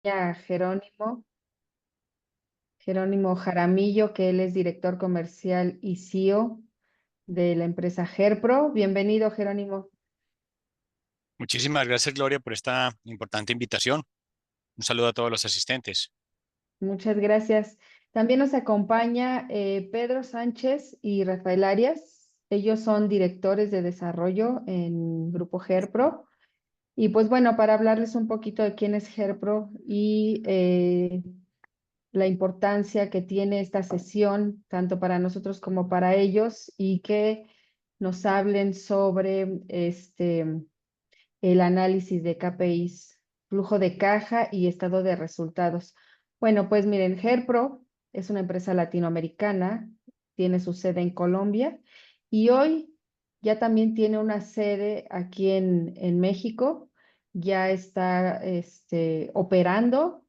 a Jerónimo Jaramillo, que él es director comercial y CEO de la empresa GerPro. Bienvenido, Jerónimo. Muchísimas gracias, Gloria, por esta importante invitación. Un saludo a todos los asistentes. Muchas gracias. También nos acompaña Pedro Sánchez y Rafael Arias. Ellos son directores de desarrollo en Grupo GerPro. Y pues bueno, para hablarles un poquito de quién es GerPro y la importancia que tiene esta sesión, tanto para nosotros como para ellos, y que nos hablen sobre el análisis de KPIs, flujo de caja y estado de resultados. Bueno, pues miren, GerPro es una empresa latinoamericana, tiene su sede en Colombia y hoy ya también tiene una sede aquí en México, ya está operando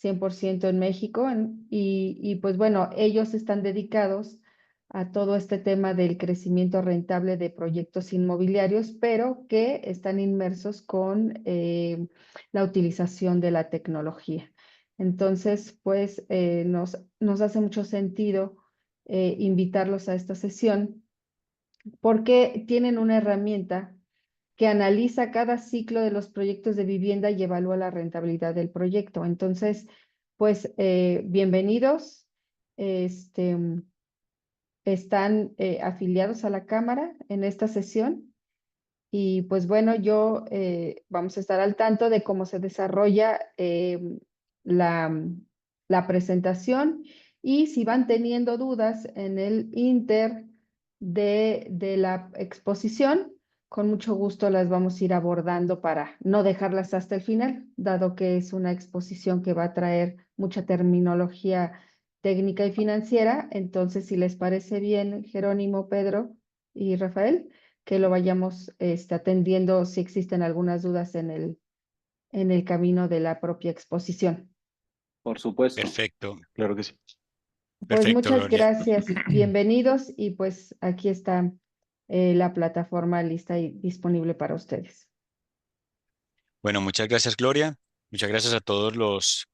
100% en México y pues bueno, ellos están dedicados a todo este tema del crecimiento rentable de proyectos inmobiliarios, pero que están inmersos con la utilización de la tecnología. Entonces, pues nos hace mucho sentido invitarlos a esta sesión porque tienen una herramienta que analiza cada ciclo de los proyectos de vivienda y evalúa la rentabilidad del proyecto. Entonces, pues bienvenidos. Este, están afiliados a la Cámara en esta sesión y pues bueno, vamos a estar al tanto de cómo se desarrolla la, la presentación y si van teniendo dudas en el inter de la exposición, con mucho gusto las vamos a ir abordando para no dejarlas hasta el final, dado que es una exposición que va a traer mucha terminología técnica y financiera. Entonces, si les parece bien, Jerónimo, Pedro y Rafael, que lo vayamos atendiendo si existen algunas dudas en el camino de la propia exposición. Por supuesto, Perfecto, claro que sí. Pues perfecto, muchas Gloria. gracias, bienvenidos y pues aquí está la plataforma lista y disponible para ustedes. Bueno, muchas gracias, Gloria. Muchas gracias a todos los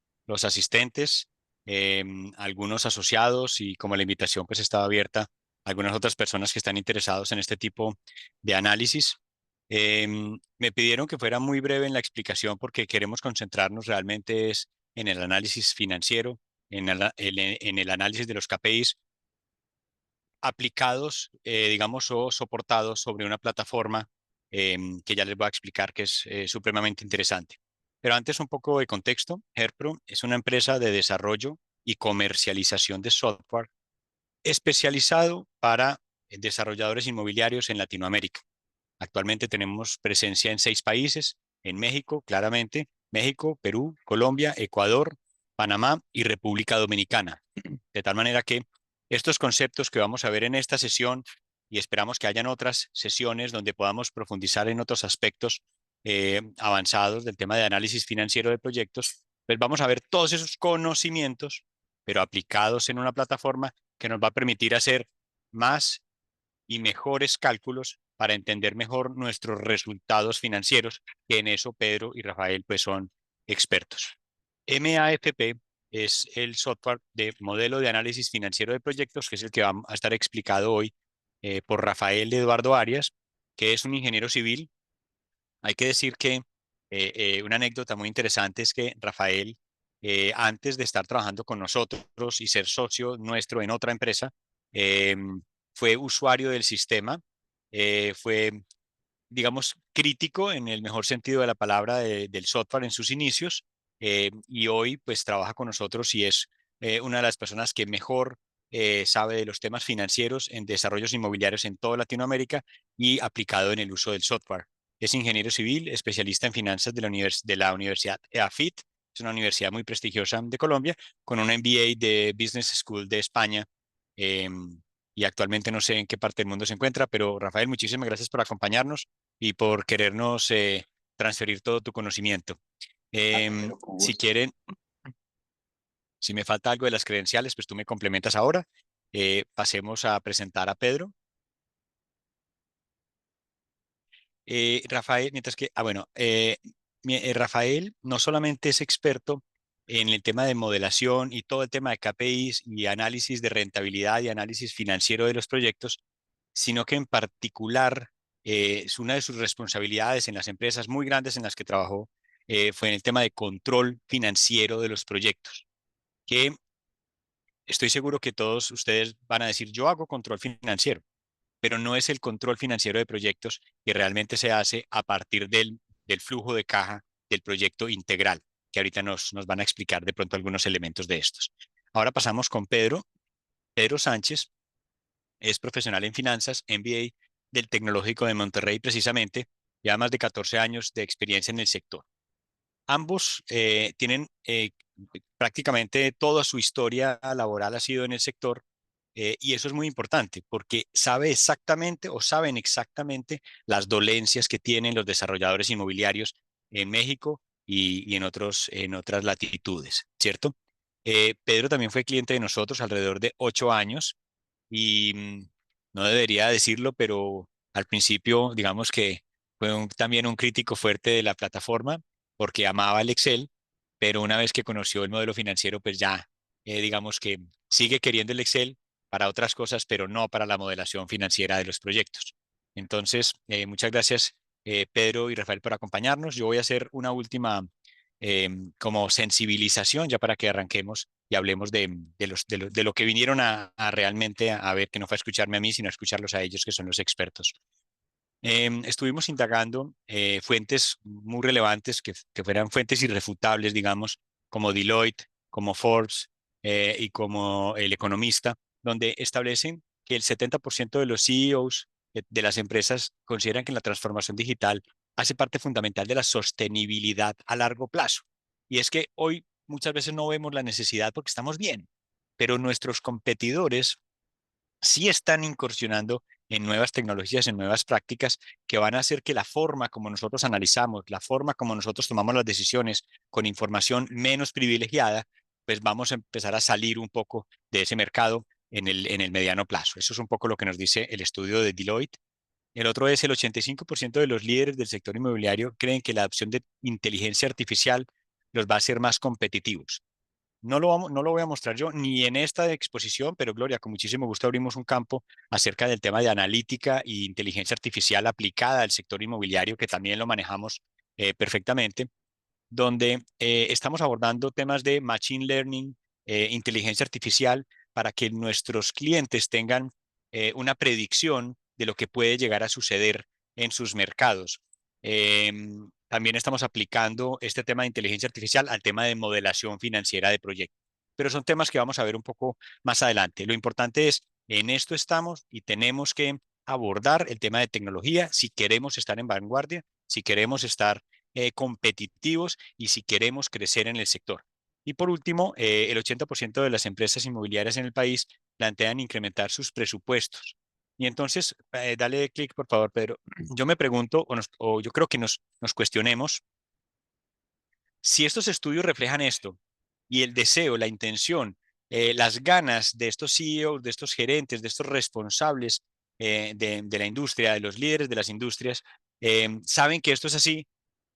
asistentes, algunos asociados y como la invitación pues estaba abierta, a algunas otras personas que están interesados en este tipo de análisis. Me pidieron que fuera muy breve en la explicación porque queremos concentrarnos realmente es en el análisis financiero, en el análisis de los KPIs aplicados, digamos, o soportados sobre una plataforma que ya les voy a explicar que es supremamente interesante. Pero antes un poco de contexto. HerPro es una empresa de desarrollo y comercialización de software especializado para desarrolladores inmobiliarios en Latinoamérica. Actualmente tenemos presencia en 6 países, en México, claramente, México, Perú, Colombia, Ecuador, Panamá y República Dominicana. De tal manera que estos conceptos que vamos a ver en esta sesión y esperamos que hayan otras sesiones donde podamos profundizar en otros aspectos avanzados del tema de análisis financiero de proyectos, pues vamos a ver todos esos conocimientos, pero aplicados en una plataforma que nos va a permitir hacer más y mejores cálculos para entender mejor nuestros resultados financieros, que en eso Pedro y Rafael pues son expertos. MAFP es el software de modelo de análisis financiero de proyectos, que es el que va a estar explicado hoy por Rafael Eduardo Arias, que es un ingeniero civil. Hay que decir que una anécdota muy interesante es que Rafael, antes de estar trabajando con nosotros y ser socio nuestro en otra empresa, eh, fue usuario del sistema, fue, digamos, crítico en el mejor sentido de la palabra del software en sus inicios, y hoy pues trabaja con nosotros y es una de las personas que mejor sabe de los temas financieros en desarrollos inmobiliarios en toda Latinoamérica y aplicado en el uso del software. Es ingeniero civil, especialista en finanzas de la Universidad EAFIT, es una universidad muy prestigiosa de Colombia, con un MBA de Business School de España. Y actualmente no sé en qué parte del mundo se encuentra, pero Rafael, muchísimas gracias por acompañarnos y por querernos transferir todo tu conocimiento. Pero con Si gusto. quieren, si me falta algo de las credenciales, pues tú me complementas ahora. Pasemos a presentar a Pedro. Rafael, mientras que, Rafael no solamente es experto en el tema de modelación y todo el tema de KPIs y análisis de rentabilidad y análisis financiero de los proyectos, sino que en particular es una de sus responsabilidades en las empresas muy grandes en las que trabajó, fue en el tema de control financiero de los proyectos, que estoy seguro que todos ustedes van a decir, yo hago control financiero, pero no es el control financiero de proyectos que realmente se hace a partir del flujo de caja del proyecto integral, que ahorita nos van a explicar de pronto algunos elementos de estos. Ahora pasamos con Pedro. Pedro Sánchez es profesional en finanzas, MBA del Tecnológico de Monterrey precisamente, lleva más de 14 años de experiencia en el sector. Ambos tienen prácticamente toda su historia laboral ha sido en el sector, y eso es muy importante porque saben exactamente las dolencias que tienen los desarrolladores inmobiliarios en México y en otras latitudes, ¿cierto? Pedro también fue cliente de nosotros alrededor de 8 años y no debería decirlo, pero al principio digamos que fue también un crítico fuerte de la plataforma porque amaba el Excel, pero una vez que conoció el modelo financiero, pues ya digamos que sigue queriendo el Excel para otras cosas, pero no para la modelación financiera de los proyectos. Entonces, muchas gracias Pedro y Rafael por acompañarnos. Yo voy a hacer una última como sensibilización ya para que arranquemos y hablemos de lo que vinieron a realmente a ver, que no fue a escucharme a mí, sino a escucharlos a ellos, que son los expertos. Estuvimos indagando fuentes muy relevantes que fueran fuentes irrefutables, digamos, como Deloitte, como Forbes y como El Economista, donde establecen que el 70% de los CEOs de las empresas consideran que la transformación digital hace parte fundamental de la sostenibilidad a largo plazo. Y es que hoy muchas veces no vemos la necesidad porque estamos bien, pero nuestros competidores sí están incursionando en nuevas tecnologías, en nuevas prácticas que van a hacer que la forma como nosotros analizamos, la forma como nosotros tomamos las decisiones con información menos privilegiada, pues vamos a empezar a salir un poco de ese mercado en el mediano plazo. Eso es un poco lo que nos dice el estudio de Deloitte. El otro es el 85% de los líderes del sector inmobiliario creen que la adopción de inteligencia artificial los va a hacer más competitivos. No lo voy a mostrar yo ni en esta exposición, pero Gloria, con muchísimo gusto abrimos un campo acerca del tema de analítica e inteligencia artificial aplicada al sector inmobiliario, que también lo manejamos perfectamente, donde estamos abordando temas de machine learning, inteligencia artificial, para que nuestros clientes tengan una predicción de lo que puede llegar a suceder en sus mercados. También estamos aplicando este tema de inteligencia artificial al tema de modelación financiera de proyectos. Pero son temas que vamos a ver un poco más adelante. Lo importante es, en esto estamos y tenemos que abordar el tema de tecnología si queremos estar en vanguardia, si queremos estar competitivos y si queremos crecer en el sector. Y por último, el 80% de las empresas inmobiliarias en el país plantean incrementar sus presupuestos. Y entonces, dale clic, por favor, Pedro. Yo me pregunto, o yo creo que nos cuestionemos si estos estudios reflejan esto y el deseo, la intención, las ganas de estos CEOs, de estos gerentes, de estos responsables de la industria, de los líderes de las industrias, saben que esto es así.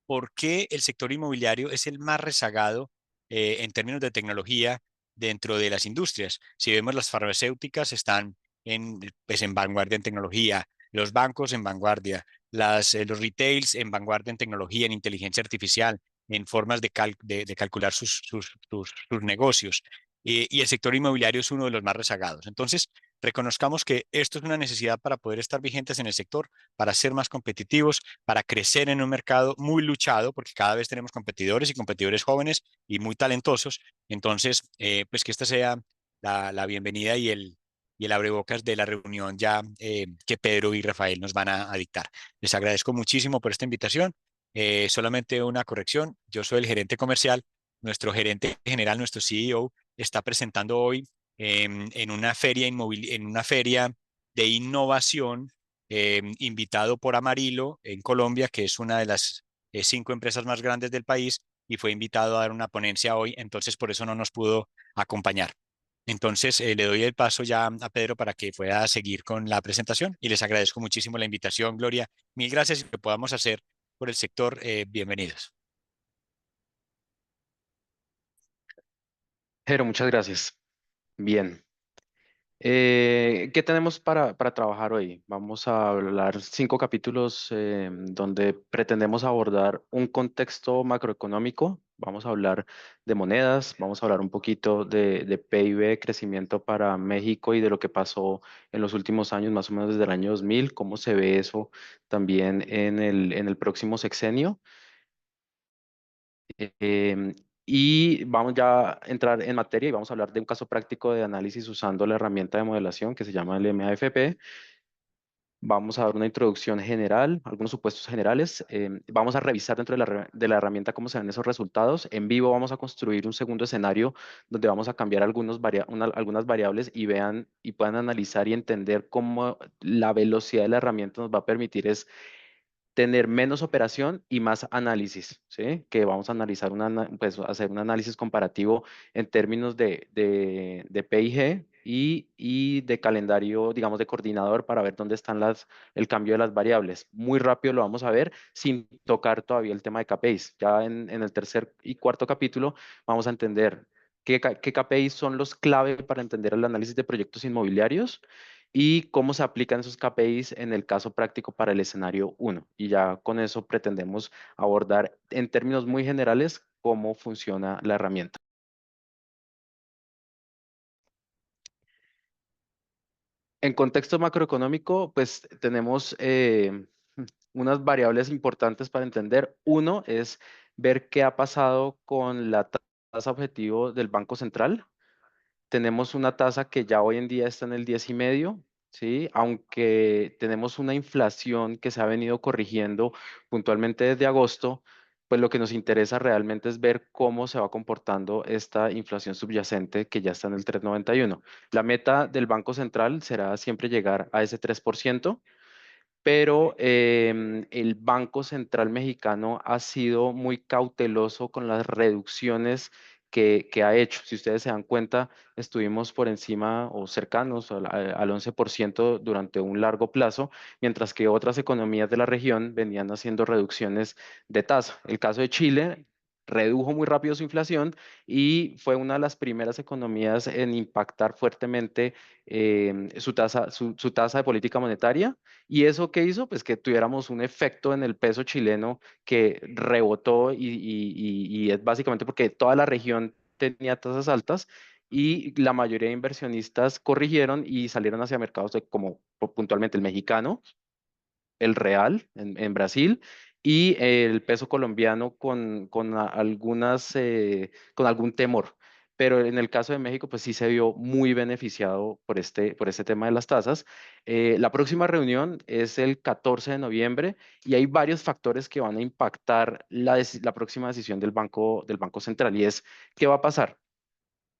¿Por qué el sector inmobiliario es el más rezagado en términos de tecnología dentro de las industrias? Si vemos, las farmacéuticas están pues en vanguardia en tecnología, los bancos en vanguardia, los retails en vanguardia en tecnología, en inteligencia artificial, en formas de calcular sus negocios. Y el sector inmobiliario es uno de los más rezagados. Entonces, reconozcamos que esto es una necesidad para poder estar vigentes en el sector, para ser más competitivos, para crecer en un mercado muy luchado, porque cada vez tenemos competidores y competidores jóvenes y muy talentosos. Entonces, pues que esta sea la bienvenida y el abrebocas de la reunión ya que Pedro y Rafael nos van a dictar. Les agradezco muchísimo por esta invitación. Solamente una corrección, yo soy el gerente comercial, nuestro gerente general, nuestro CEO, está presentando hoy en una feria en una feria de innovación, invitado por Amarillo en Colombia, que es una de las 5 empresas más grandes del país, y fue invitado a dar una ponencia hoy, entonces por eso no nos pudo acompañar. Entonces le doy el paso ya a Pedro para que pueda seguir con la presentación y les agradezco muchísimo la invitación, Gloria. Mil gracias y lo que podamos hacer por el sector, bienvenidos. Pero muchas gracias. Bien. ¿Qué tenemos para trabajar hoy? Vamos a hablar 5 capítulos donde pretendemos abordar un contexto macroeconómico. Vamos a hablar de monedas, vamos a hablar un poquito de PIB, crecimiento para México y de lo que pasó en los últimos años, más o menos desde el año 2000, cómo se ve eso también en el próximo sexenio. Y vamos ya a entrar en materia y vamos a hablar de un caso práctico de análisis usando la herramienta de modelación que se llama el MAFP. Vamos a dar una introducción general, algunos supuestos generales. Vamos a revisar dentro de de la herramienta cómo se ven esos resultados. En vivo vamos a construir un segundo escenario donde vamos a cambiar algunas variables y vean y puedan analizar y entender cómo la velocidad de la herramienta nos va a permitir tener menos operación y más análisis, ¿sí? Que vamos a analizar pues, hacer un análisis comparativo en términos de PIG y de calendario, digamos, de coordinador para ver dónde están el cambio de las variables. Muy rápido lo vamos a ver sin tocar todavía el tema de KPIs. Ya en el tercer y cuarto capítulo vamos a entender qué KPIs son los clave para entender el análisis de proyectos inmobiliarios y cómo se aplican esos KPIs en el caso práctico para el escenario 1. Y ya con eso pretendemos abordar en términos muy generales cómo funciona la herramienta. En contexto macroeconómico, pues tenemos unas variables importantes para entender. Uno es ver qué ha pasado con la tasa objetivo del Banco Central. Tenemos una tasa que ya hoy en día está en el 10,5, ¿sí? Aunque tenemos una inflación que se ha venido corrigiendo puntualmente desde agosto, pues lo que nos interesa realmente es ver cómo se va comportando esta inflación subyacente que ya está en el 3,91. La meta del Banco Central será siempre llegar a ese 3%, pero el Banco Central Mexicano ha sido muy cauteloso con las reducciones que ha hecho. Si ustedes se dan cuenta, estuvimos por encima o cercanos al 11% durante un largo plazo, mientras que otras economías de la región venían haciendo reducciones de tasa. El caso de Chile redujo muy rápido su inflación y fue una de las primeras economías en impactar fuertemente su tasa de política monetaria. ¿Y eso qué hizo? Pues que tuviéramos un efecto en el peso chileno que rebotó y es básicamente porque toda la región tenía tasas altas y la mayoría de inversionistas corrigieron y salieron hacia mercados como puntualmente el mexicano, el real en Brasil y el peso colombiano con algún temor. Pero en el caso de México, pues sí se vio muy beneficiado por este tema de las tasas. La próxima reunión es el 14 de noviembre y hay varios factores que van a impactar la próxima decisión del Banco Central y es, ¿qué va a pasar?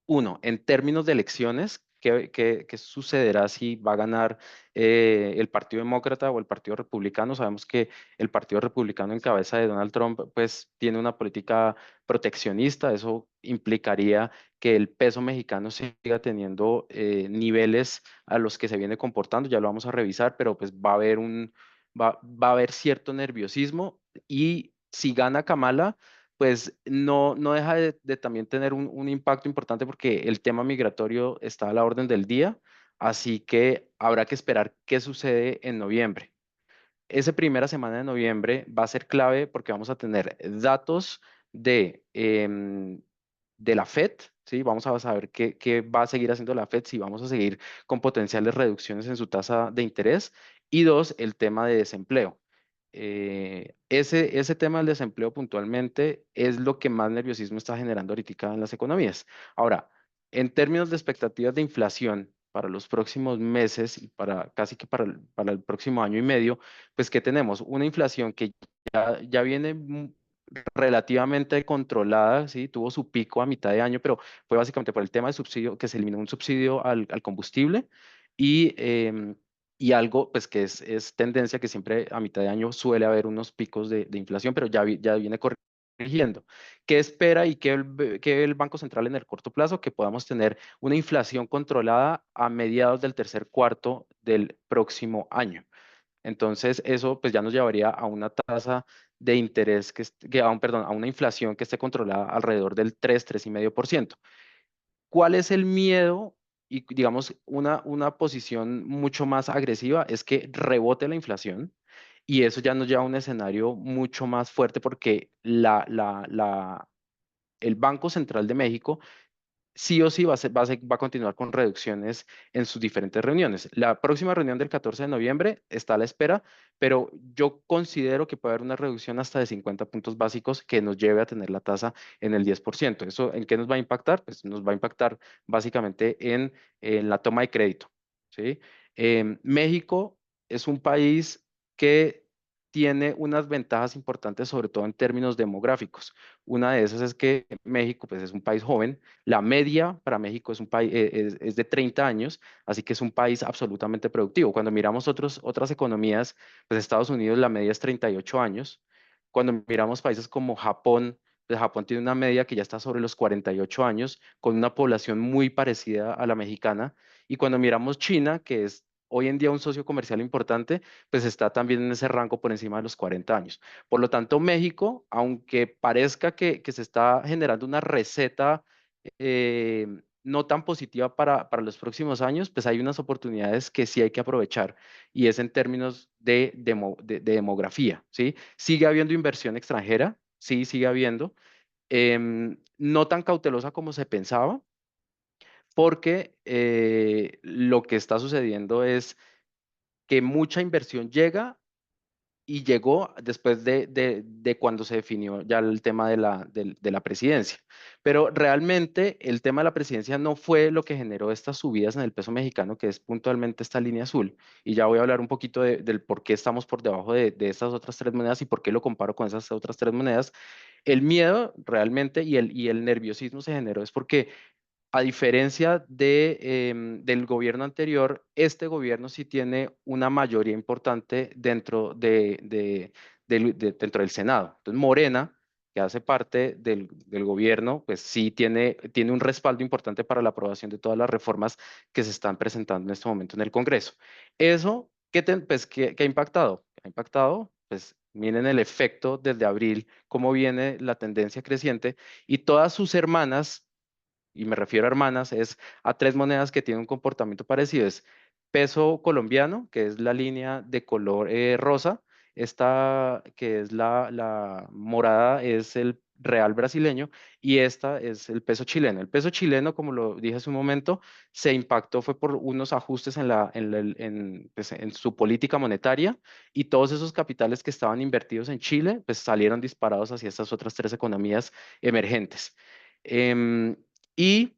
Uno, en términos de elecciones, ¿qué sucederá si va a ganar el Partido Demócrata o el Partido Republicano? Sabemos que el Partido Republicano en cabeza de Donald Trump pues tiene una política proteccionista. Eso implicaría que el peso mexicano siga teniendo niveles a los que se viene comportando. Ya lo vamos a revisar, pero pues va a haber cierto nerviosismo y si gana Kamala pues no deja de también tener un impacto importante porque el tema migratorio está a la orden del día, así que habrá que esperar qué sucede en noviembre. Esa primera semana de noviembre va a ser clave porque vamos a tener datos de la Fed, ¿sí? Vamos a saber qué va a seguir haciendo la Fed, si vamos a seguir con potenciales reducciones en su tasa de interés. Y dos, el tema de desempleo. Ese tema del desempleo puntualmente es lo que más nerviosismo está generando ahorita en las economías. Ahora, en términos de expectativas de inflación para los próximos meses y casi que para el próximo año y medio, pues ¿qué tenemos? Una inflación que ya viene relativamente controlada, ¿sí? Tuvo su pico a mitad de año, pero fue básicamente por el tema de subsidio, que se eliminó un subsidio al combustible y algo pues que es tendencia que siempre a mitad de año suele haber unos picos de inflación, pero ya viene corrigiendo. ¿Qué espera y qué ve el Banco Central en el corto plazo? Que podamos tener una inflación controlada a mediados del tercer cuarto del próximo año. Entonces, eso pues ya nos llevaría a una tasa de interés perdón, a una inflación que esté controlada alrededor del 3,5%. ¿Cuál es el miedo? Y digamos, una posición mucho más agresiva es que rebote la inflación y eso ya nos lleva a un escenario mucho más fuerte porque el Banco Central de México sí o sí va a continuar con reducciones en sus diferentes reuniones. La próxima reunión del 14 de noviembre está a la espera, pero yo considero que puede haber una reducción hasta de 50 puntos básicos que nos lleve a tener la tasa en el 10%. ¿Eso en qué nos va a impactar? Pues nos va a impactar básicamente en la toma de crédito, ¿sí? México es un país que tiene unas ventajas importantes, sobre todo en términos demográficos. Una de esas es que México pues, es un país joven. La media para México es un país, es de 30 años, así que es un país absolutamente productivo. Cuando miramos otras economías, pues Estados Unidos la media es 38 años. Cuando miramos países como Japón, pues Japón tiene una media que ya está sobre los 48 años, con una población muy parecida a la mexicana. Y cuando miramos China, que es hoy en día un socio comercial importante, pues está también en ese rango por encima de los 40 años. Por lo tanto, México, aunque parezca que se está generando una receta eh, no tan positiva para los próximos años, pues hay unas oportunidades que sí hay que aprovechar y es en términos de demografía, ¿sí? Sigue habiendo inversión extranjera, sí, sigue habiendo, no tan cautelosa como se pensaba, porque lo que está sucediendo es que mucha inversión llega y llegó después de cuando se definió ya el tema de la presidencia. Pero realmente el tema de la presidencia no fue lo que generó estas subidas en el peso mexicano, que es puntualmente esta línea azul. Y ya voy a hablar un poquito del por qué estamos por debajo de estas otras tres monedas y por qué lo comparo con esas otras tres monedas. El miedo realmente y el nerviosismo se generó es porque a diferencia del gobierno anterior, este gobierno sí tiene una mayoría importante dentro del Senado. Entonces, Morena, que hace parte del gobierno, pues sí tiene un respaldo importante para la aprobación de todas las reformas que se están presentando en este momento en el Congreso. Eso, ¿qué ha impactado? Ha impactado, pues miren el efecto desde abril, cómo viene la tendencia creciente y todas sus hermanas y me refiero a hermanas, es a tres monedas que tienen un comportamiento parecido. Es peso colombiano, que es la línea de color rosa. Esta, que es la morada, es el real brasileño y esta es el peso chileno. El peso chileno, como lo dije hace un momento, se impactó fue por unos ajustes pues, en su política monetaria y todos esos capitales que estaban invertidos en Chile, pues salieron disparados hacia estas otras tres economías emergentes. Em, y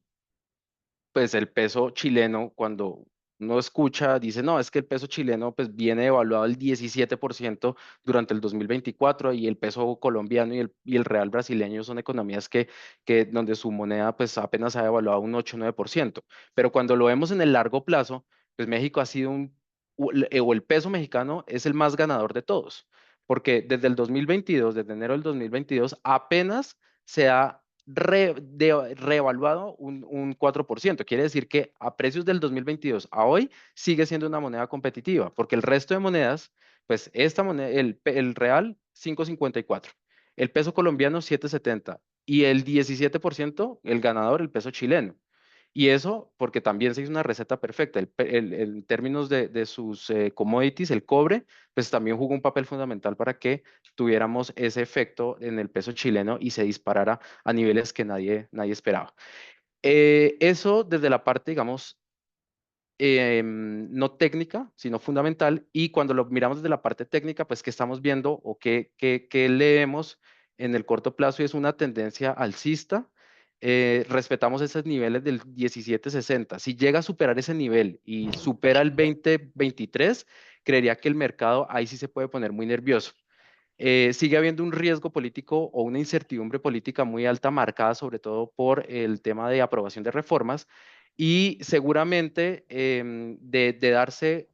pues el peso chileno, cuando uno escucha, dice, no, es que el peso chileno pues viene evaluado el 17% durante el 2024 y el peso colombiano y el real brasileño son economías donde su moneda pues apenas ha evaluado un 8 o 9%. Pero cuando lo vemos en el largo plazo, pues México ha sido o el peso mexicano es el más ganador de todos, porque desde el 2022, desde enero del 2022, apenas se ha reevaluado un 4%. Quiere decir que a precios del 2022 a hoy sigue siendo una moneda competitiva, porque el resto de monedas, pues esta moneda, el real 5.54, el peso colombiano 7.70 y el 17%, el ganador, el peso chileno. Y eso porque también se hizo una receta perfecta. En términos de sus commodities, el cobre, pues también jugó un papel fundamental para que tuviéramos ese efecto en el peso chileno y se disparara a niveles que nadie esperaba. Eso desde la parte, digamos, no técnica, sino fundamental. Y cuando lo miramos desde la parte técnica, pues, ¿qué estamos viendo o qué leemos en el corto plazo? Y es una tendencia alcista. Respetamos esos niveles del 17.60. Si llega a superar ese nivel y supera el 20.23, creería que el mercado ahí sí se puede poner muy nervioso. Sigue habiendo un riesgo político o una incertidumbre política muy alta, marcada sobre todo por el tema de aprobación de reformas y seguramente de darse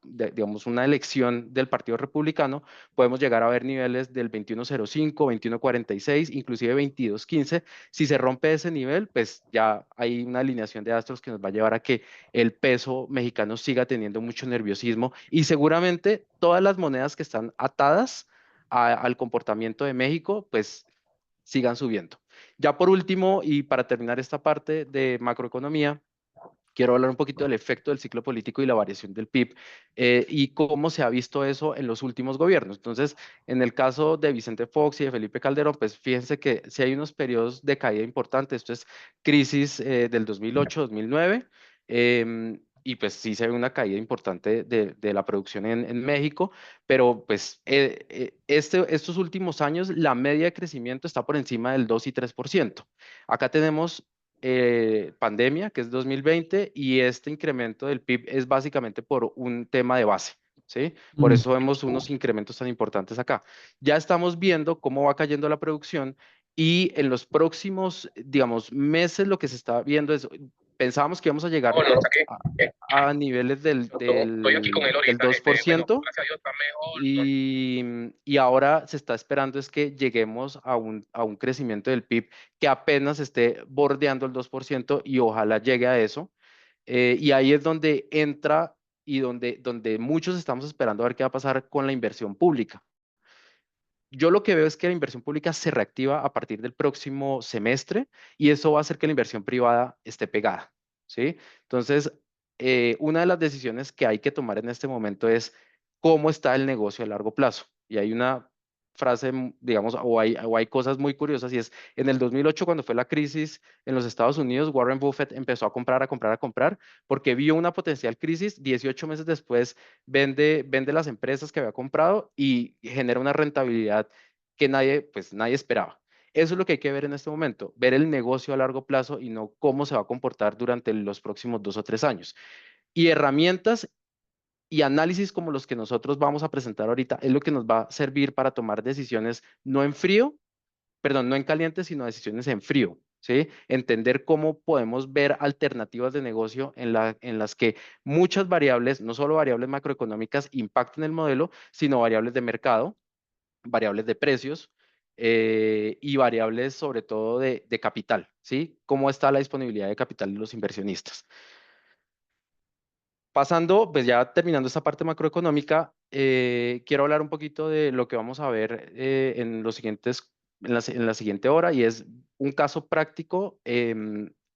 digamos, una elección del Partido Republicano, podemos llegar a ver niveles del 21.05, 21.46, inclusive 22.15. Si se rompe ese nivel, pues ya hay una alineación de astros que nos va a llevar a que el peso mexicano siga teniendo mucho nerviosismo y seguramente todas las monedas que están atadas al comportamiento de México, pues sigan subiendo. Ya por último, y para terminar esta parte de macroeconomía, quiero hablar un poquito del efecto del ciclo político y la variación del PIB y cómo se ha visto eso en los últimos gobiernos. Entonces, en el caso de Vicente Fox y de Felipe Calderón, pues fíjense que si hay unos periodos de caída importantes, esto es crisis del 2008-2009, y pues sí se ve una caída importante de la producción en México, pero pues estos últimos años la media de crecimiento está por encima del 2 y 3%. Acá tenemos pandemia, que es 2020, y este incremento del PIB es básicamente por un tema de base, ¿sí? Por eso vemos unos incrementos tan importantes acá. Ya estamos viendo cómo va cayendo la producción y en los próximos, digamos, meses lo que se está viendo es, pensábamos que íbamos a llegar a niveles del 2%, y ahora se está esperando es que lleguemos a un crecimiento del PIB que apenas esté bordeando el 2% y ojalá llegue a eso. Y ahí es donde entra y donde muchos estamos esperando a ver qué va a pasar con la inversión pública. Yo lo que veo es que la inversión pública se reactiva a partir del próximo semestre y eso va a hacer que la inversión privada esté pegada, ¿sí? Entonces, una de las decisiones que hay que tomar en este momento es cómo está el negocio a largo plazo. Y hay una frase, digamos, o hay cosas muy curiosas y es, en el 2008, cuando fue la crisis en los Estados Unidos, Warren Buffett empezó a comprar, porque vio una potencial crisis. 18 meses después vende las empresas que había comprado y genera una rentabilidad que nadie esperaba. Eso es lo que hay que ver en este momento, ver el negocio a largo plazo y no cómo se va a comportar durante los próximos 2 o 3 años. Y herramientas y análisis como los que nosotros vamos a presentar ahorita es lo que nos va a servir para tomar decisiones no en frío, perdón, no en caliente, sino decisiones en frío, ¿sí? Entender cómo podemos ver alternativas de negocio en las que muchas variables, no solo variables macroeconómicas, impacten el modelo, sino variables de mercado, variables de precios y variables sobre todo de capital, ¿sí? ¿Cómo está la disponibilidad de capital de los inversionistas? Pasando, pues ya terminando esta parte macroeconómica, quiero hablar un poquito de lo que vamos a ver en la siguiente hora y es un caso práctico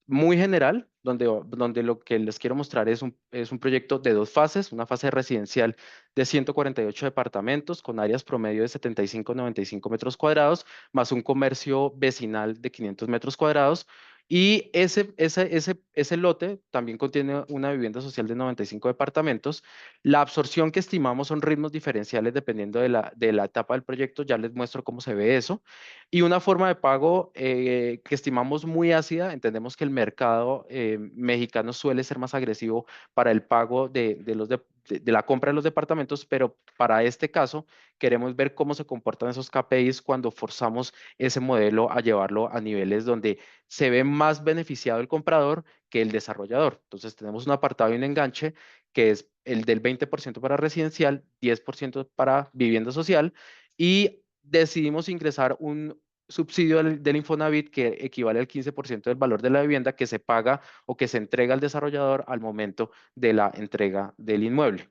muy general, donde lo que les quiero mostrar es un proyecto de 2 fases, una fase residencial de 148 departamentos con áreas promedio de 75-95 metros cuadrados, más un comercio vecinal de 500 metros cuadrados. Y ese lote también contiene una vivienda social de 95 departamentos. La absorción que estimamos son ritmos diferenciales dependiendo de la etapa del proyecto. Ya les muestro cómo se ve eso. Y una forma de pago que estimamos muy ácida. Entendemos que el mercado mexicano suele ser más agresivo para el pago de la compra de los departamentos, pero para este caso queremos ver cómo se comportan esos KPIs cuando forzamos ese modelo a llevarlo a niveles donde se ve más beneficiado el comprador que el desarrollador. Entonces tenemos un apartado y un enganche que es el del 20% para residencial, 10% para vivienda social y decidimos ingresar un subsidio del Infonavit que equivale al 15% del valor de la vivienda que se paga o que se entrega al desarrollador al momento de la entrega del inmueble.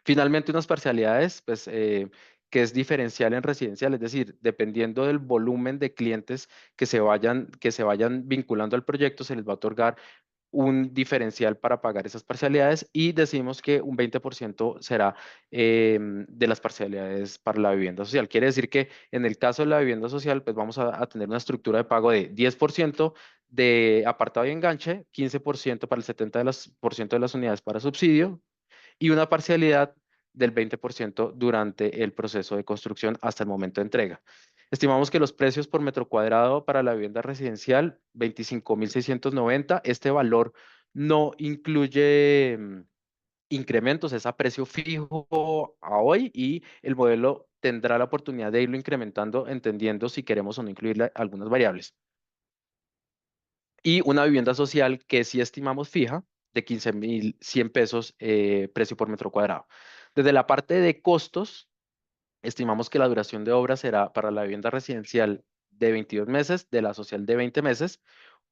Finalmente, unas parcialidades, pues, que es diferencial en residencial, es decir, dependiendo del volumen de clientes que se vayan vinculando al proyecto, se les va a otorgar un diferencial para pagar esas parcialidades y decimos que un 20% será de las parcialidades para la vivienda social. Quiere decir que en el caso de la vivienda social, pues vamos a tener una estructura de pago de 10% de apartado y enganche, 15% para el 70% de las unidades para subsidio, y una parcialidad del 20% durante el proceso de construcción hasta el momento de entrega. Estimamos que los precios por metro cuadrado para la vivienda residencial, 25.690. Este valor no incluye incrementos, es a precio fijo a hoy y el modelo tendrá la oportunidad de irlo incrementando entendiendo si queremos o no incluir algunas variables. Y una vivienda social que sí estimamos fija de 15.100 pesos precio por metro cuadrado. Desde la parte de costos, estimamos que la duración de obra será para la vivienda residencial de 22 meses, de la social de 20 meses,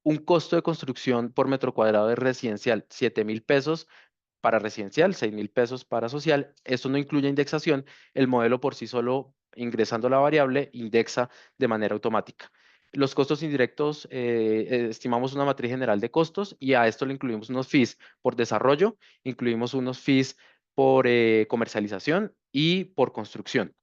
un costo de construcción por metro cuadrado de residencial, 7.000 pesos para residencial, 6.000 pesos para social. Esto no incluye indexación, el modelo por sí solo, ingresando la variable, indexa de manera automática. Los costos indirectos, estimamos una matriz general de costos y a esto le incluimos unos fees por desarrollo, incluimos unos fees por comercialización y por construcción.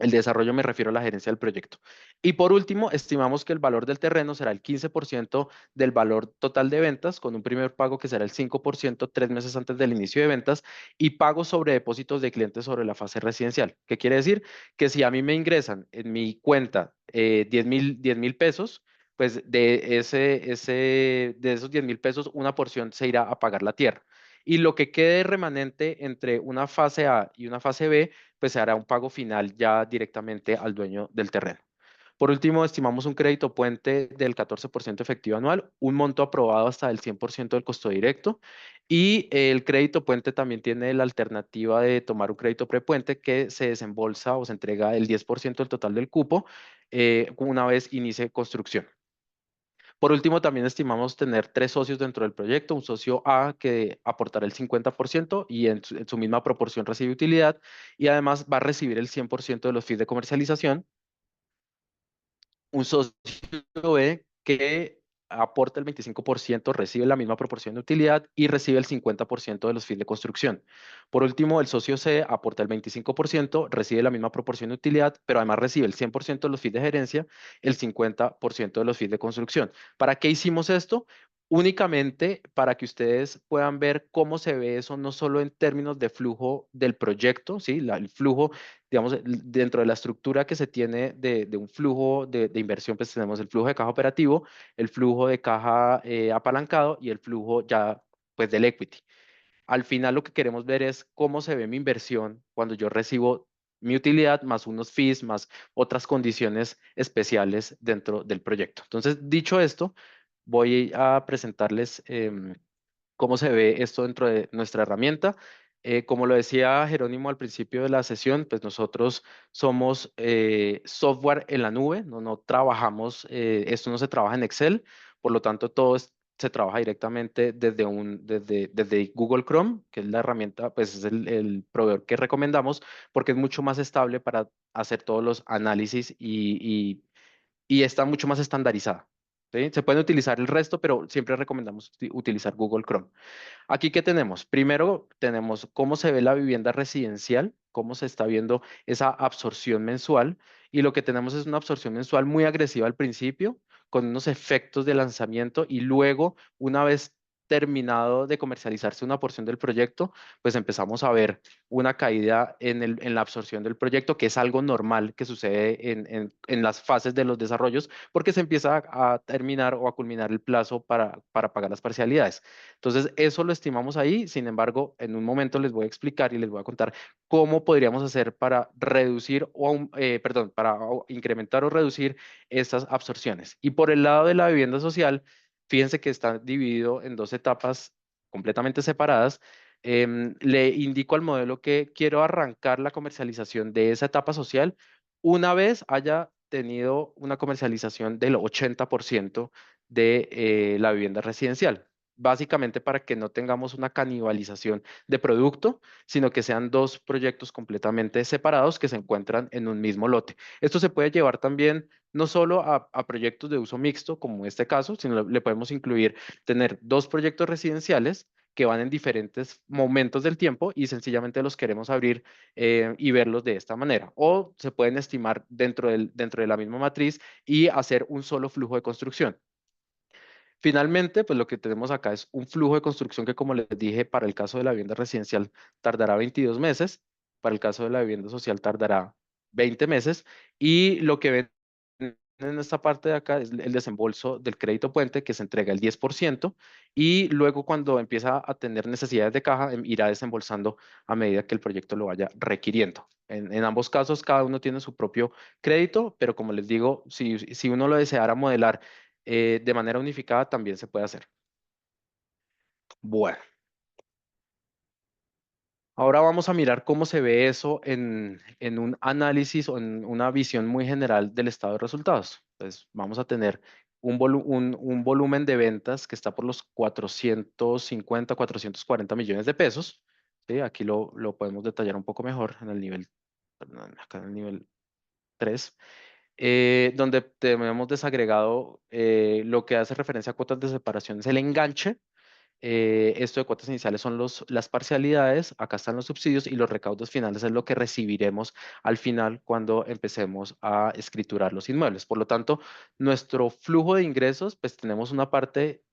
El desarrollo me refiero a la gerencia del proyecto. Y por último, estimamos que el valor del terreno será el 15% del valor total de ventas, con un primer pago que será el 5% 3 meses antes del inicio de ventas y pagos sobre depósitos de clientes sobre la fase residencial. ¿Qué quiere decir? Que si a mí me ingresan en mi cuenta 10.000 pesos, pues de esos 10.000 pesos, una porción se irá a pagar la tierra. Y lo que quede remanente entre una fase A y una fase B, pues se hará un pago final ya directamente al dueño del terreno. Por último, estimamos un crédito puente del 14% efectivo anual, un monto aprobado hasta el 100% del costo directo y el crédito puente también tiene la alternativa de tomar un crédito prepuente que se desembolsa o se entrega el 10% del total del cupo una vez inicie construcción. Por último, también estimamos tener 3 socios dentro del proyecto, un socio A que aportará el 50% y en su misma proporción recibe utilidad y además va a recibir el 100% de los fees de comercialización, un socio B que aporta el 25%, recibe la misma proporción de utilidad y recibe el 50% de los fees de construcción. Por último, el socio C aporta el 25%, recibe la misma proporción de utilidad, pero además recibe el 100% de los fees de gerencia, el 50% de los fees de construcción. ¿Para qué hicimos esto? Únicamente para que ustedes puedan ver cómo se ve eso, no solo en términos de flujo del proyecto, ¿sí? El flujo, digamos, dentro de la estructura que se tiene de un flujo de inversión, pues tenemos el flujo de caja operativo, el flujo de caja apalancado y el flujo ya, pues, del equity. Al final lo que queremos ver es cómo se ve mi inversión cuando yo recibo mi utilidad más unos fees, más otras condiciones especiales dentro del proyecto. Entonces, dicho esto, voy a presentarles cómo se ve esto dentro de nuestra herramienta. Como lo decía Jerónimo al principio de la sesión, pues nosotros somos software en la nube, no trabajamos, esto no se trabaja en Excel, por lo tanto todo se trabaja directamente desde Google Chrome, que es la herramienta, pues es el proveedor que recomendamos porque es mucho más estable para hacer todos los análisis y está mucho más estandarizada. ¿Sí? Se pueden utilizar el resto, pero siempre recomendamos utilizar Google Chrome. Aquí, ¿qué tenemos? Primero, tenemos cómo se ve la vivienda residencial, cómo se está viendo esa absorción mensual. Y lo que tenemos es una absorción mensual muy agresiva al principio, con unos efectos de lanzamiento y luego, una vez terminado de comercializarse una porción del proyecto, pues empezamos a ver una caída en la absorción del proyecto, que es algo normal que sucede en las fases de los desarrollos, porque se empieza a terminar o a culminar el plazo para pagar las parcialidades. Entonces, eso lo estimamos ahí. Sin embargo, en un momento les voy a explicar y les voy a contar cómo podríamos hacer para reducir perdón, para incrementar o reducir estas absorciones. Y por el lado de la vivienda social, fíjense que está dividido en 2 etapas completamente separadas. Le indico al modelo que quiero arrancar la comercialización de esa etapa social una vez haya tenido una comercialización del 80% de la vivienda residencial. Básicamente para que no tengamos una canibalización de producto, sino que sean 2 proyectos completamente separados que se encuentran en un mismo lote. Esto se puede llevar también no solo a proyectos de uso mixto, como este caso, sino le podemos incluir tener 2 proyectos residenciales que van en diferentes momentos del tiempo y sencillamente los queremos abrir y verlos de esta manera. O se pueden estimar dentro de la misma matriz y hacer un solo flujo de construcción. Finalmente, pues lo que tenemos acá es un flujo de construcción que, como les dije, para el caso de la vivienda residencial tardará 22 meses, para el caso de la vivienda social tardará 20 meses y lo que ven en esta parte de acá es el desembolso del crédito puente que se entrega el 10% y luego cuando empieza a tener necesidades de caja irá desembolsando a medida que el proyecto lo vaya requiriendo. En ambos casos cada uno tiene su propio crédito, pero como les digo, si uno lo deseara modelar de manera unificada también se puede hacer. Bueno, ahora vamos a mirar cómo se ve eso en un análisis o en una visión muy general del estado de resultados. Entonces, vamos a tener un volumen de ventas que está por los 450, 440 millones de pesos. ¿Sí? Aquí lo podemos detallar un poco mejor en el nivel, perdón, acá en el nivel 3. donde tenemos desagregado lo que hace referencia a cuotas de separación es el enganche. Esto de cuotas iniciales son las parcialidades, acá están los subsidios y los recaudos finales es lo que recibiremos al final cuando empecemos a escriturar los inmuebles. Por lo tanto, nuestro flujo de ingresos, pues tenemos una parte,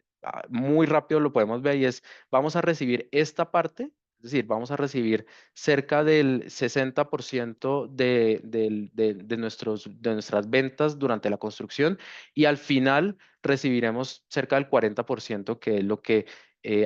muy rápido lo podemos ver y es, vamos a recibir esta parte, es decir, vamos a recibir cerca del 60% de nuestras ventas durante la construcción y al final recibiremos cerca del 40%, que es lo que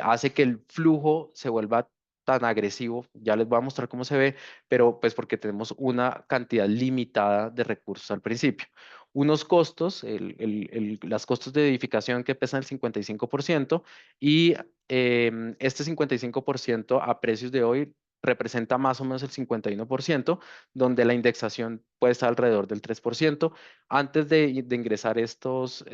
hace que el flujo se vuelva tan agresivo. Ya les voy a mostrar cómo se ve, pero pues porque tenemos una cantidad limitada de recursos al principio. Unos costos, las costos de edificación que pesan el 55% y este 55% a precios de hoy representa más o menos el 51%, donde la indexación puede estar alrededor del 3%. Antes de ingresar antes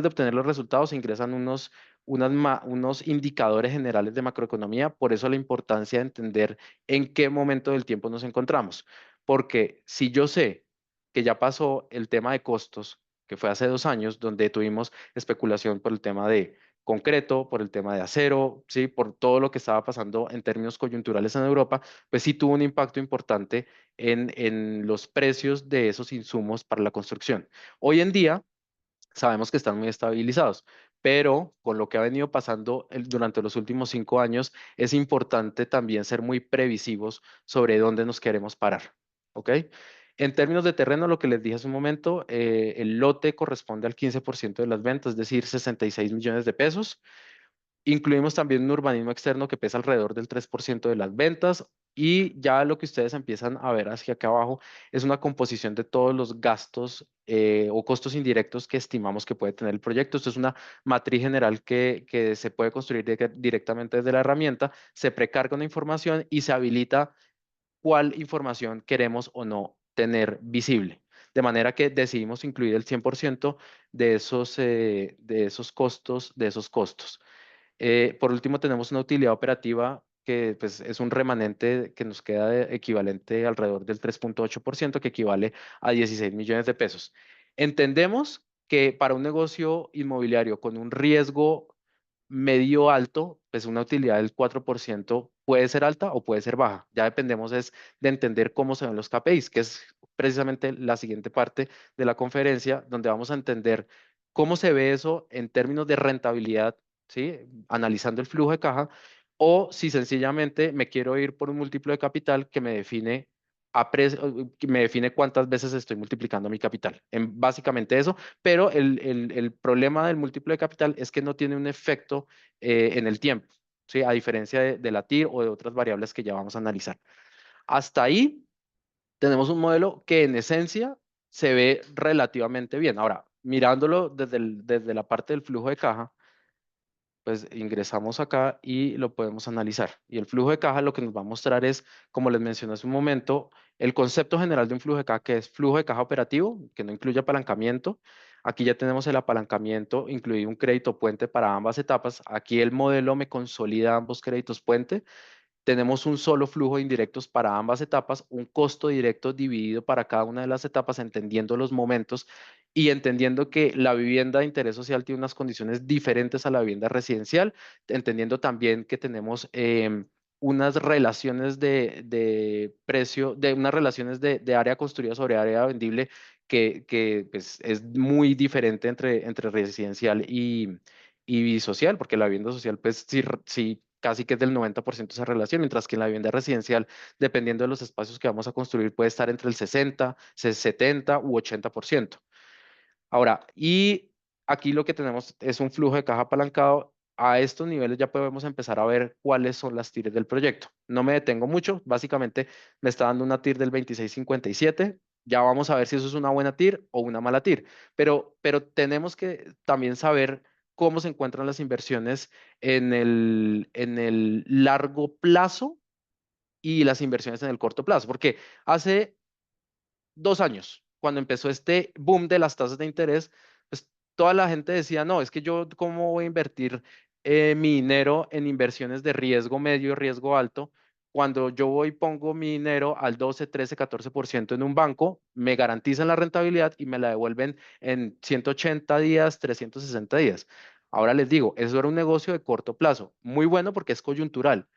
de obtener los resultados, se ingresan unos indicadores generales de macroeconomía, por eso la importancia de entender en qué momento del tiempo nos encontramos. Porque si yo sé que ya pasó el tema de costos, que fue hace 2 años, donde tuvimos especulación por el tema de concreto, por el tema de acero, ¿sí? Por todo lo que estaba pasando en términos coyunturales en Europa, pues sí tuvo un impacto importante en los precios de esos insumos para la construcción. Hoy en día, sabemos que están muy estabilizados, pero con lo que ha venido pasando durante los últimos 5 años, es importante también ser muy previsivos sobre dónde nos queremos parar. ¿Ok? En términos de terreno, lo que les dije hace un momento, el lote corresponde al 15% de las ventas, es decir, 66 millones de pesos. Incluimos también un urbanismo externo que pesa alrededor del 3% de las ventas y ya lo que ustedes empiezan a ver hacia acá abajo es una composición de todos los gastos o costos indirectos que estimamos que puede tener el proyecto. Esto es una matriz general que se puede construir directamente desde la herramienta, se precarga una información y se habilita cuál información queremos o no tener visible. De manera que decidimos incluir el 100% de esos costos. Por último, tenemos una utilidad operativa que pues, es un remanente que nos queda equivalente alrededor del 3,8%, que equivale a 16 millones de pesos. Entendemos que para un negocio inmobiliario con un riesgo medio alto, pues una utilidad del 4% puede ser alta o puede ser baja. Ya dependemos es de entender cómo se ven los KPIs, que es precisamente la siguiente parte de la conferencia, donde vamos a entender cómo se ve eso en términos de rentabilidad, ¿sí? Analizando el flujo de caja, o si sencillamente me quiero ir por un múltiplo de capital que me define que me define cuántas veces estoy multiplicando mi capital. Básicamente eso, pero el problema del múltiplo de capital es que no tiene un efecto en el tiempo, ¿sí? A diferencia de la TIR o de otras variables que ya vamos a analizar. Hasta ahí tenemos un modelo que en esencia se ve relativamente bien. Ahora, mirándolo desde la parte del flujo de caja, pues ingresamos acá y lo podemos analizar. Y el flujo de caja lo que nos va a mostrar es, como les mencioné hace un momento, el concepto general de un flujo de caja, que es flujo de caja operativo, que no incluye apalancamiento. Aquí ya tenemos el apalancamiento, incluido un crédito puente para ambas etapas. Aquí el modelo me consolida ambos créditos puente. Tenemos un solo flujo de indirectos para ambas etapas, un costo directo dividido para cada una de las etapas, entendiendo los momentos y entendiendo que la vivienda de interés social tiene unas condiciones diferentes a la vivienda residencial, entendiendo también que tenemos unas relaciones de precio, de unas relaciones de área construida sobre área vendible que pues, es muy diferente entre residencial y social, porque la vivienda social, pues sí casi que es del 90% esa relación, mientras que en la vivienda residencial, dependiendo de los espacios que vamos a construir, puede estar entre el 60, 70 u 80%. Ahora, y aquí lo que tenemos es un flujo de caja apalancado. A estos niveles ya podemos empezar a ver cuáles son las TIRs del proyecto. No me detengo mucho, básicamente me está dando una TIR del 26,57. Ya vamos a ver si eso es una buena TIR o una mala TIR, pero tenemos que también saber cómo se encuentran las inversiones en el largo plazo y las inversiones en el corto plazo, porque hace 2 años, cuando empezó este boom de las tasas de interés, pues toda la gente decía, no, es que yo cómo voy a invertir mi dinero en inversiones de riesgo medio y riesgo alto cuando yo voy y pongo mi dinero al 12, 13, 14% en un banco, me garantizan la rentabilidad y me la devuelven en 180 días, 360 días. Ahora les digo, eso era un negocio de corto plazo, muy bueno porque es coyuntural,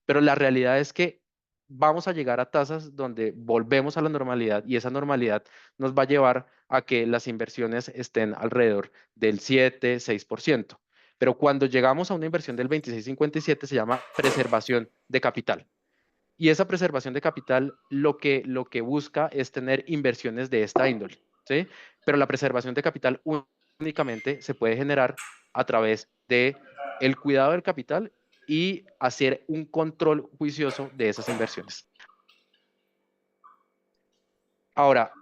pero la realidad es que vamos a llegar a tasas donde volvemos a la normalidad y esa normalidad nos va a llevar a que las inversiones estén alrededor del 7, 6%. Pero cuando llegamos a una inversión del 26,57 se llama preservación de capital. Y esa preservación de capital lo que busca es tener inversiones de esta índole, ¿sí? Pero la preservación de capital únicamente se puede generar a través de el cuidado del capital y hacer un control juicioso de esas inversiones. Ahora,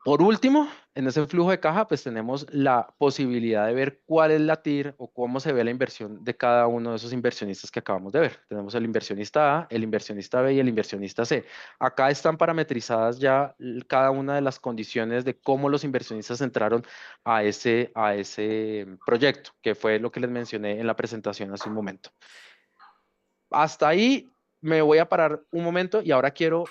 por último, en ese flujo de caja, pues tenemos la posibilidad de ver cuál es la TIR o cómo se ve la inversión de cada uno de esos inversionistas que acabamos de ver. Tenemos el inversionista A, el inversionista B y el inversionista C. Acá están parametrizadas ya cada una de las condiciones de cómo los inversionistas entraron a ese proyecto, que fue lo que les mencioné en la presentación hace un momento. Hasta ahí me voy a parar un momento y ahora quiero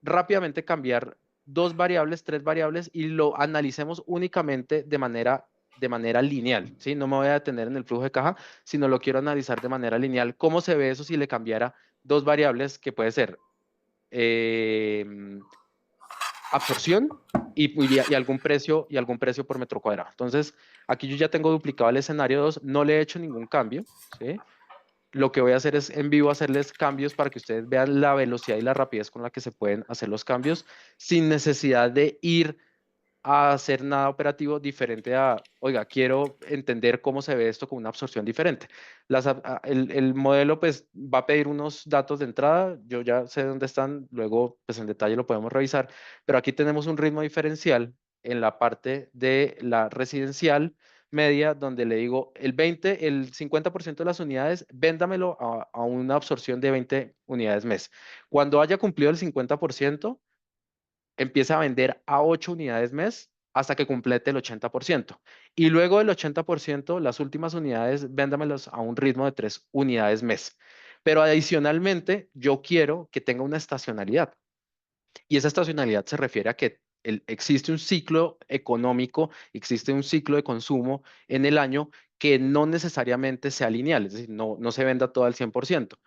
rápidamente cambiar dos variables, tres variables y lo analicemos únicamente de manera lineal, ¿sí? No me voy a detener en el flujo de caja, sino lo quiero analizar de manera lineal. ¿Cómo se ve eso si le cambiara dos variables que puede ser absorción y algún precio por metro cuadrado? Entonces, aquí yo ya tengo duplicado el escenario 2, no le he hecho ningún cambio, ¿sí? Lo que voy a hacer es en vivo hacerles cambios para que ustedes vean la velocidad y la rapidez con la que se pueden hacer los cambios sin necesidad de ir a hacer nada operativo diferente a, oiga, quiero entender cómo se ve esto con una absorción diferente. El modelo pues va a pedir unos datos de entrada, yo ya sé dónde están, luego pues en detalle lo podemos revisar, pero aquí tenemos un ritmo diferencial en la parte de la residencial media, donde le digo el 50% de las unidades, véndamelo a una absorción de 20 unidades mes. Cuando haya cumplido el 50%, empieza a vender a 8 unidades mes hasta que complete el 80%. Y luego del 80%, las últimas unidades, véndamelas a un ritmo de 3 unidades mes. Pero adicionalmente, yo quiero que tenga una estacionalidad. Y esa estacionalidad se refiere a que existe un ciclo económico, existe un ciclo de consumo en el año que no necesariamente sea lineal, es decir, no se venda todo al 100%.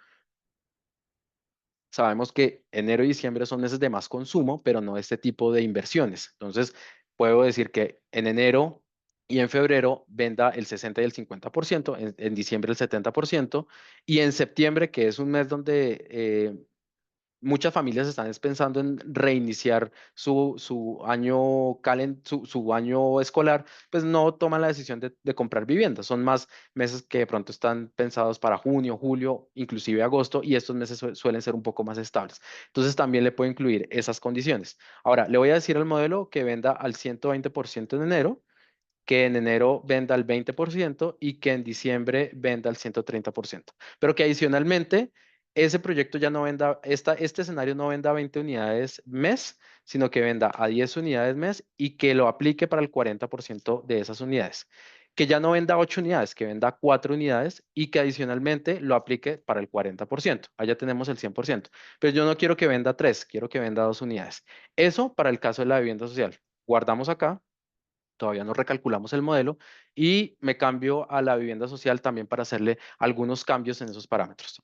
Sabemos que enero y diciembre son meses de más consumo, pero no este tipo de inversiones. Entonces, puedo decir que en enero y en febrero venda el 60 y el 50%, en diciembre el 70%, y en septiembre, que es un mes donde muchas familias están pensando en reiniciar su año escolar, pues no toman la decisión de comprar viviendas. Son más meses que de pronto están pensados para junio, julio, inclusive agosto, y estos meses suelen ser un poco más estables. Entonces también le puedo incluir esas condiciones. Ahora, le voy a decir al modelo que venda al 120% en enero, que en enero venda al 20% y que en diciembre venda al 130%. Pero que adicionalmente ese proyecto ya no venda, este escenario no venda 20 unidades mes, sino que venda a 10 unidades mes y que lo aplique para el 40% de esas unidades. Que ya no venda 8 unidades, que venda 4 unidades y que adicionalmente lo aplique para el 40%. Allá tenemos el 100%. Pero yo no quiero que venda 3, quiero que venda 2 unidades. Eso para el caso de la vivienda social. Guardamos acá, todavía no recalculamos el modelo y me cambio a la vivienda social también para hacerle algunos cambios en esos parámetros.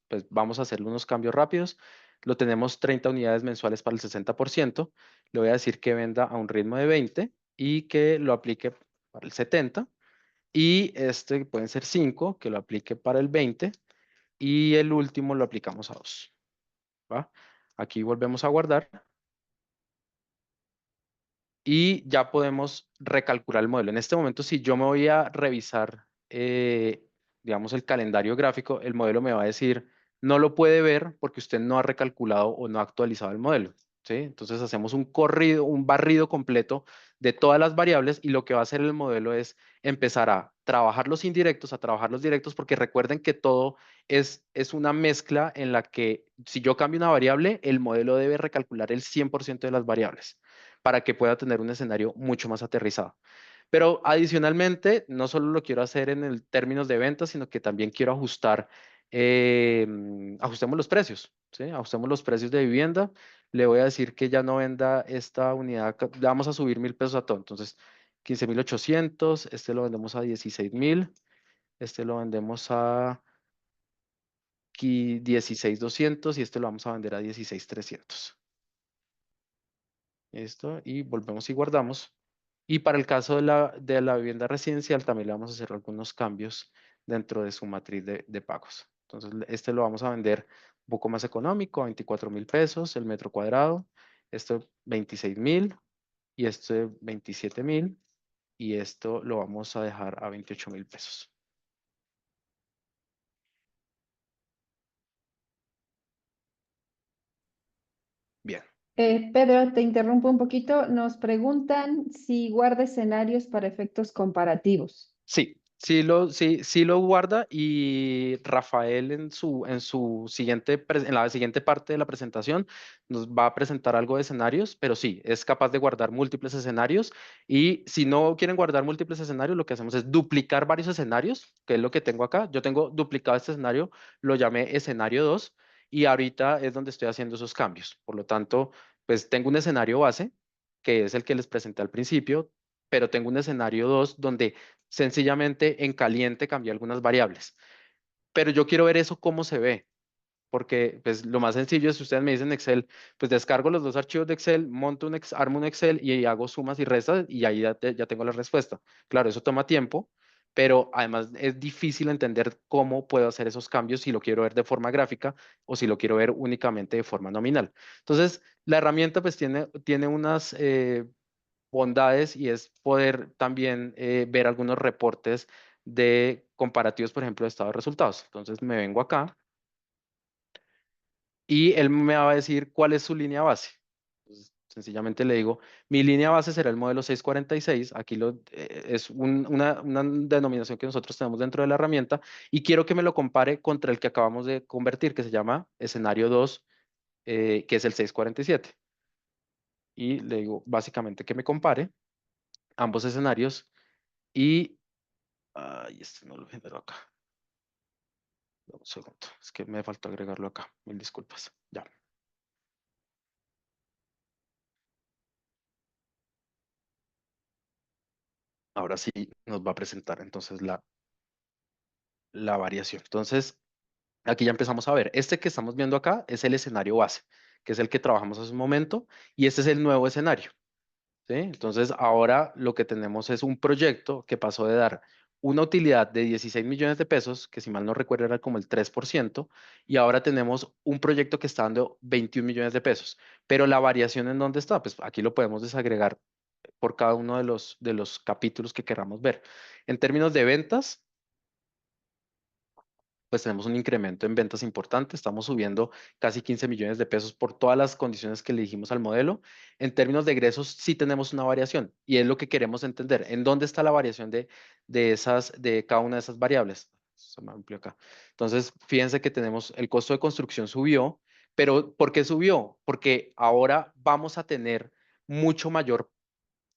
Pues, vamos a hacerle unos cambios rápidos. Lo tenemos 30 unidades mensuales para el 60%. Le voy a decir que venda a un ritmo de 20 y que lo aplique para el 70. Y este pueden ser 5, que lo aplique para el 20. Y el último lo aplicamos a 2. ¿Va? Aquí volvemos a guardar. Y ya podemos recalcular el modelo. En este momento, si yo me voy a revisar, digamos, el calendario gráfico, el modelo me va a decir, no lo puede ver porque usted no ha recalculado o no ha actualizado el modelo, ¿sí? Entonces hacemos un barrido completo de todas las variables y lo que va a hacer el modelo es empezar a trabajar los indirectos, a trabajar los directos, porque recuerden que todo es una mezcla en la que si yo cambio una variable, el modelo debe recalcular el 100% de las variables para que pueda tener un escenario mucho más aterrizado. Pero adicionalmente, no solo lo quiero hacer en el términos de ventas, sino que también quiero ajustar ajustemos los precios, ¿sí? Ajustemos los precios de vivienda. Le voy a decir que ya no venda esta unidad, le vamos a subir 1.000 pesos a todo. Entonces, 15.800, este lo vendemos a 16.000, este lo vendemos a 16.200 y este lo vamos a vender a 16.300. Esto, y volvemos y guardamos. Y para el caso de la vivienda residencial también le vamos a hacer algunos cambios dentro de su matriz de pagos. Entonces, este lo vamos a vender un poco más económico, a 24.000 pesos el metro cuadrado. Este 26.000 y este 27.000 y esto lo vamos a dejar a 28.000 pesos. Bien. Pedro, te interrumpo un poquito. Nos preguntan si guarda escenarios para efectos comparativos. Sí lo guarda y Rafael en la siguiente parte de la presentación nos va a presentar algo de escenarios, pero sí, es capaz de guardar múltiples escenarios y si no quieren guardar múltiples escenarios, lo que hacemos es duplicar varios escenarios, que es lo que tengo acá. Yo tengo duplicado este escenario, lo llamé escenario 2 y ahorita es donde estoy haciendo esos cambios. Por lo tanto, pues tengo un escenario base, que es el que les presenté al principio, pero tengo un escenario 2 donde sencillamente en caliente cambié algunas variables. Pero yo quiero ver eso cómo se ve, porque pues lo más sencillo es si ustedes me dicen Excel, pues descargo los dos archivos de Excel, armo un Excel y hago sumas y restas y ahí ya tengo la respuesta. Claro, eso toma tiempo, pero además es difícil entender cómo puedo hacer esos cambios si lo quiero ver de forma gráfica o si lo quiero ver únicamente de forma nominal. Entonces, la herramienta pues tiene unas bondades y es poder también ver algunos reportes de comparativos, por ejemplo, de estado de resultados. Entonces me vengo acá y él me va a decir cuál es su línea base. Entonces, sencillamente le digo, mi línea base será el modelo 646. Aquí es una denominación que nosotros tenemos dentro de la herramienta y quiero que me lo compare contra el que acabamos de convertir, que se llama escenario 2, que es el 647. Y le digo básicamente que me compare ambos escenarios y ay, este no lo genero acá. Dame un segundo. Es que me faltó agregarlo acá. Mil disculpas. Ya. Ahora sí nos va a presentar entonces la variación. Entonces, aquí ya empezamos a ver. Este que estamos viendo acá es el escenario base, que es el que trabajamos hace un momento, y este es el nuevo escenario. ¿Sí? Entonces, ahora lo que tenemos es un proyecto que pasó de dar una utilidad de 16 millones de pesos, que si mal no recuerdo era como el 3%, y ahora tenemos un proyecto que está dando 21 millones de pesos. Pero la variación en dónde está, pues aquí lo podemos desagregar por cada uno de los capítulos que queramos ver. En términos de ventas, pues tenemos un incremento en ventas importante, estamos subiendo casi 15 millones de pesos por todas las condiciones que le dijimos al modelo. En términos de egresos, sí tenemos una variación y es lo que queremos entender. ¿En dónde está la variación de cada una de esas variables? Se me amplió acá. Entonces, fíjense que tenemos el costo de construcción subió, pero ¿por qué subió? Porque ahora vamos a tener mucho mayor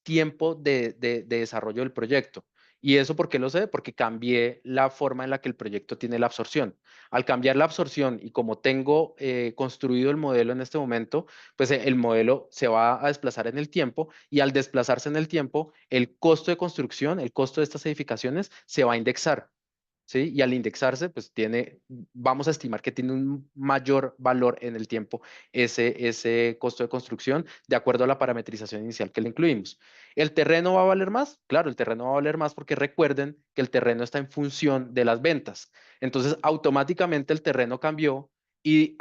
tiempo de desarrollo del proyecto. ¿Y eso por qué lo sé? Porque cambié la forma en la que el proyecto tiene la absorción. Al cambiar la absorción y como tengo construido el modelo en este momento, pues el modelo se va a desplazar en el tiempo y al desplazarse en el tiempo, el costo de construcción, el costo de estas edificaciones se va a indexar. ¿Sí? Y al indexarse, pues vamos a estimar que tiene un mayor valor en el tiempo ese costo de construcción de acuerdo a la parametrización inicial que le incluimos. ¿El terreno va a valer más? Claro, el terreno va a valer más porque recuerden que el terreno está en función de las ventas. Entonces, automáticamente el terreno cambió y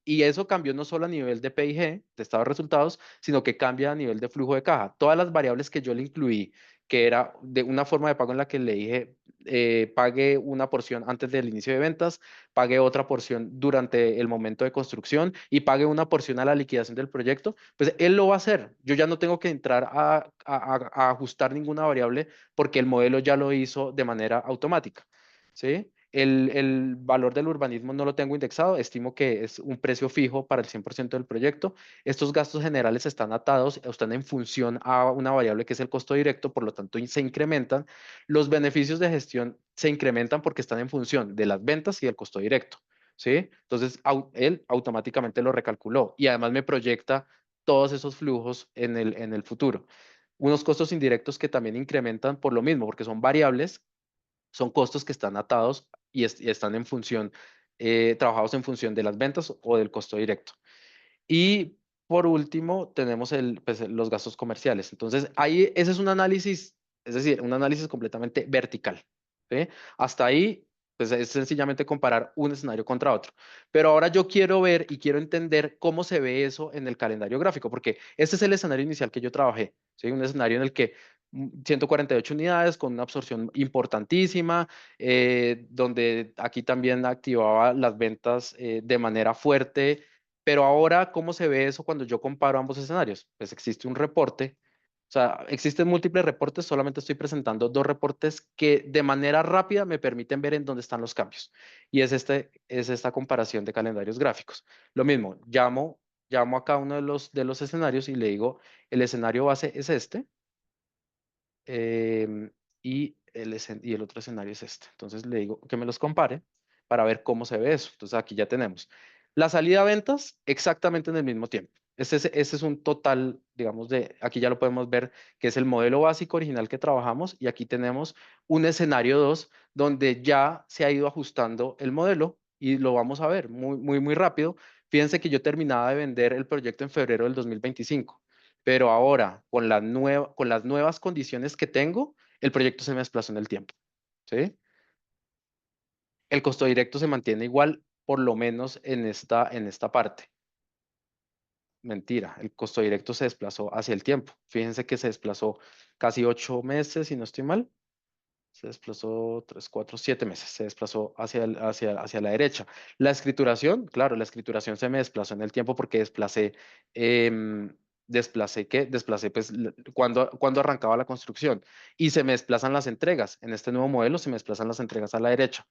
eso cambió no solo a nivel de PIG, de estado de resultados, sino que cambia a nivel de flujo de caja. Todas las variables que yo le incluí, que era de una forma de pago en la que le dije pague una porción antes del inicio de ventas, pague otra porción durante el momento de construcción y pague una porción a la liquidación del proyecto, pues él lo va a hacer. Yo ya no tengo que entrar a ajustar ninguna variable porque el modelo ya lo hizo de manera automática. ¿Sí? El valor del urbanismo no lo tengo indexado, estimo que es un precio fijo para el 100% del proyecto. Estos gastos generales están atados, están en función a una variable que es el costo directo, por lo tanto se incrementan. Los beneficios de gestión se incrementan porque están en función de las ventas y del costo directo, ¿sí? Entonces, él automáticamente lo recalculó y además me proyecta todos esos flujos en el futuro. Unos costos indirectos que también incrementan por lo mismo, porque son variables, son costos que están atados y están en función, trabajados en función de las ventas o del costo directo. Y por último, tenemos pues, los gastos comerciales. Entonces, ahí ese es un análisis, es decir, un análisis completamente vertical, ¿sí? Hasta ahí, pues es sencillamente comparar un escenario contra otro. Pero ahora yo quiero ver y quiero entender cómo se ve eso en el calendario gráfico, porque este es el escenario inicial que yo trabajé, ¿sí? Un escenario en el que 148 unidades con una absorción importantísima, donde aquí también activaba las ventas de manera fuerte. Pero ahora, ¿cómo se ve eso cuando yo comparo ambos escenarios? Pues existe un reporte, o sea, existen múltiples reportes, solamente estoy presentando dos reportes que de manera rápida me permiten ver en dónde están los cambios. Y es esta comparación de calendarios gráficos. Lo mismo, llamo a cada uno de los escenarios y le digo, el escenario base es este, em, y el otro escenario es este. Entonces le digo que me los compare para ver cómo se ve eso. Entonces aquí ya tenemos la salida a ventas exactamente en el mismo tiempo. Este es un total, digamos, aquí ya lo podemos ver, que es el modelo básico original que trabajamos y aquí tenemos un escenario 2 donde ya se ha ido ajustando el modelo y lo vamos a ver muy rápido. Fíjense que yo terminaba de vender el proyecto en febrero del 2025. Pero ahora, con las nuevas condiciones que tengo, el proyecto se me desplazó en el tiempo, ¿sí? El costo directo se mantiene igual, por lo menos en esta parte. Mentira, el costo directo se desplazó hacia el tiempo. Fíjense que se desplazó casi 8 meses, si no estoy mal. Se desplazó 3, 4, 7 meses, se desplazó hacia la derecha. La escrituración, claro, la escrituración se me desplazó en el tiempo porque desplacé pues cuando arrancaba la construcción y se me desplazan las entregas. En este nuevo modelo se me desplazan las entregas a la derecha.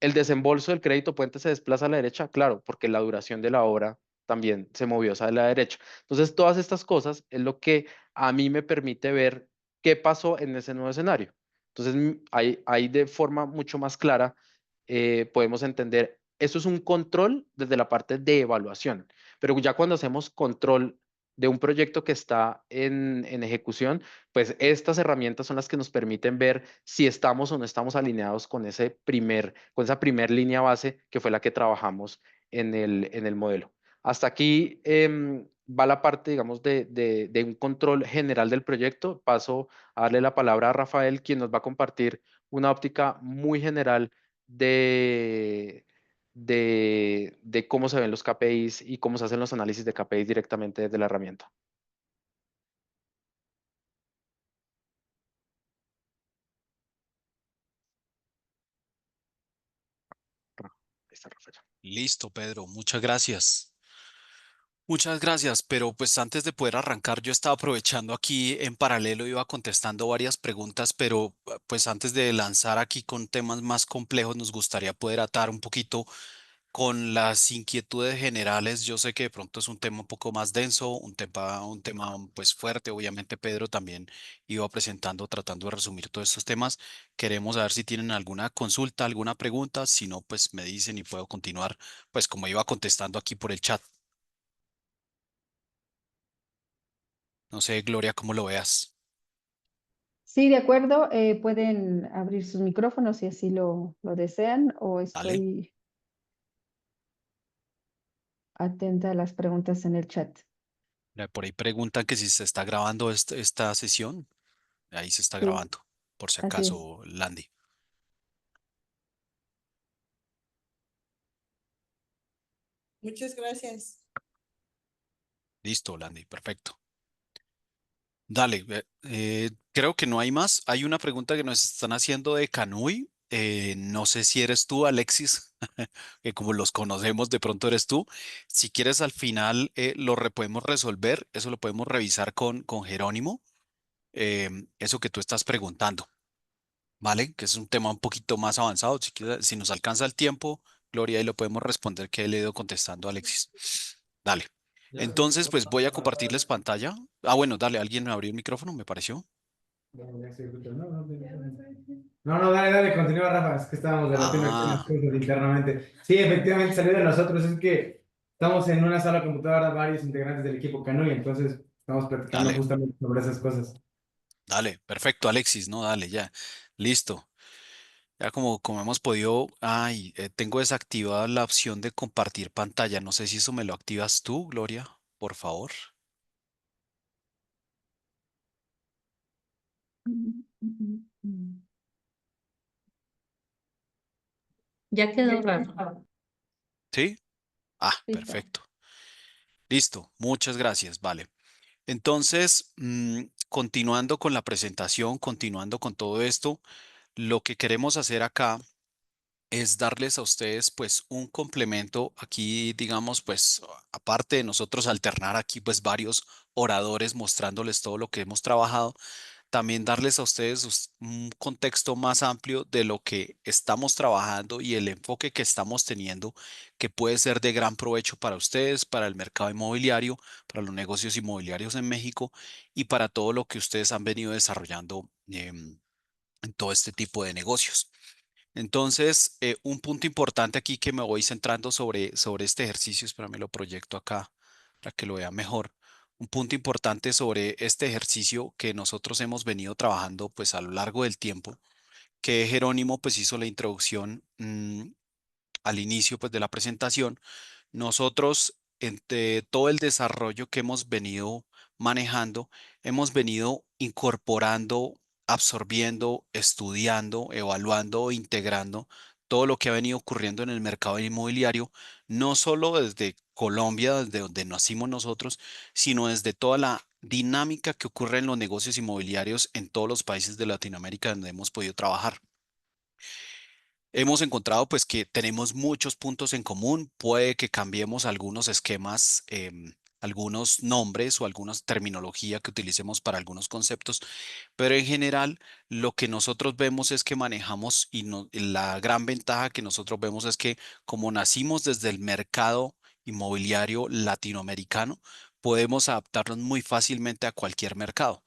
El desembolso del crédito puente se desplaza a la derecha, claro, porque la duración de la obra también se movió hacia la derecha. Entonces, todas estas cosas es lo que a mí me permite ver qué pasó en ese nuevo escenario. Entonces, ahí de forma mucho más clara podemos entender, eso es un control desde la parte de evaluación, pero ya cuando hacemos control de un proyecto que está en ejecución, pues estas herramientas son las que nos permiten ver si estamos o no estamos alineados con con esa primer línea base que fue la que trabajamos en el modelo. Hasta aquí va la parte, digamos, de un control general del proyecto. Paso a darle la palabra a Rafael, quien nos va a compartir una óptica muy general de cómo se ven los KPIs y cómo se hacen los análisis de KPIs directamente desde la herramienta. Ahí está Rafael. Listo, Pedro, muchas gracias. Muchas gracias, pero pues antes de poder arrancar, yo estaba aprovechando aquí en paralelo, iba contestando varias preguntas, pero pues antes de lanzar aquí con temas más complejos, nos gustaría poder atar un poquito con las inquietudes generales. Yo sé que de pronto es un tema un poco más denso, un tema pues fuerte. Obviamente Pedro también iba presentando, tratando de resumir todos estos temas. Queremos saber si tienen alguna consulta, alguna pregunta. Si no, pues me dicen y puedo continuar, pues como iba contestando aquí por el chat. No sé, Gloria, cómo lo veas. Sí, de acuerdo. Pueden abrir sus micrófonos si así lo desean o Dale. estoy atenta a las preguntas en el chat. Por ahí preguntan que si se está grabando esta sesión. Ahí se está Sí, grabando, por si así es. acaso, Landy. Muchas gracias. Listo, Landy, perfecto. Dale, creo que no hay más. Hay una pregunta que nos están haciendo de Canuy. No sé si eres tú, Alexis, que como los conocemos, de pronto eres tú. Si quieres, al final podemos resolver. Eso lo podemos revisar con Jerónimo. Eso que tú estás preguntando. ¿vale? Que es un tema un poquito más avanzado. Si nos alcanza el tiempo, Gloria, ahí lo podemos responder que le he ido contestando a Alexis. Dale. Entonces, pues voy a compartirles pantalla. Ah, bueno, dale, alguien me abrió el micrófono, me pareció. No, dale, continúa, Rafa. Es que estábamos debatiendo aquí unas cosas internamente. Sí, efectivamente, salió de nosotros. Es que estamos en una sala computadora, varios integrantes del equipo Canoe, entonces estamos platicando Dale, justamente sobre esas cosas. dale, perfecto, Alexis, no, dale, ya, listo. Ya como hemos podido, tengo desactivada la opción de compartir pantalla. No sé si eso me lo activas tú, Gloria, por favor. Ya quedó raro. ¿Sí? Listo. Perfecto. Listo, muchas gracias, vale. Entonces, continuando con la presentación, continuando con todo esto, lo que queremos hacer acá es darles a ustedes pues un complemento aquí, digamos, pues aparte de nosotros alternar aquí pues varios oradores mostrándoles todo lo que hemos trabajado, también darles a ustedes un contexto más amplio de lo que estamos trabajando y el enfoque que estamos teniendo, que puede ser de gran provecho para ustedes, para el mercado inmobiliario, para los negocios inmobiliarios en México y para todo lo que ustedes han venido desarrollando en todo este tipo de negocios. Entonces, un punto importante aquí que me voy centrando sobre este ejercicio, espérame, lo proyecto acá para que lo vean mejor. Un punto importante sobre este ejercicio que nosotros hemos venido trabajando pues a lo largo del tiempo, que Jerónimo pues hizo la introducción al inicio pues de la presentación. Nosotros, entre todo el desarrollo que hemos venido manejando, hemos venido incorporando, absorbiendo, estudiando, evaluando, integrando todo lo que ha venido ocurriendo en el mercado inmobiliario, no solo desde Colombia, desde donde nacimos nosotros, sino desde toda la dinámica que ocurre en los negocios inmobiliarios en todos los países de Latinoamérica donde hemos podido trabajar. Hemos encontrado pues que tenemos muchos puntos en común, puede que cambiemos algunos esquemas, algunos nombres o alguna terminología que utilicemos para algunos conceptos, pero en general lo que nosotros vemos es que manejamos la gran ventaja que nosotros vemos es que como nacimos desde el mercado inmobiliario latinoamericano, podemos adaptarnos muy fácilmente a cualquier mercado.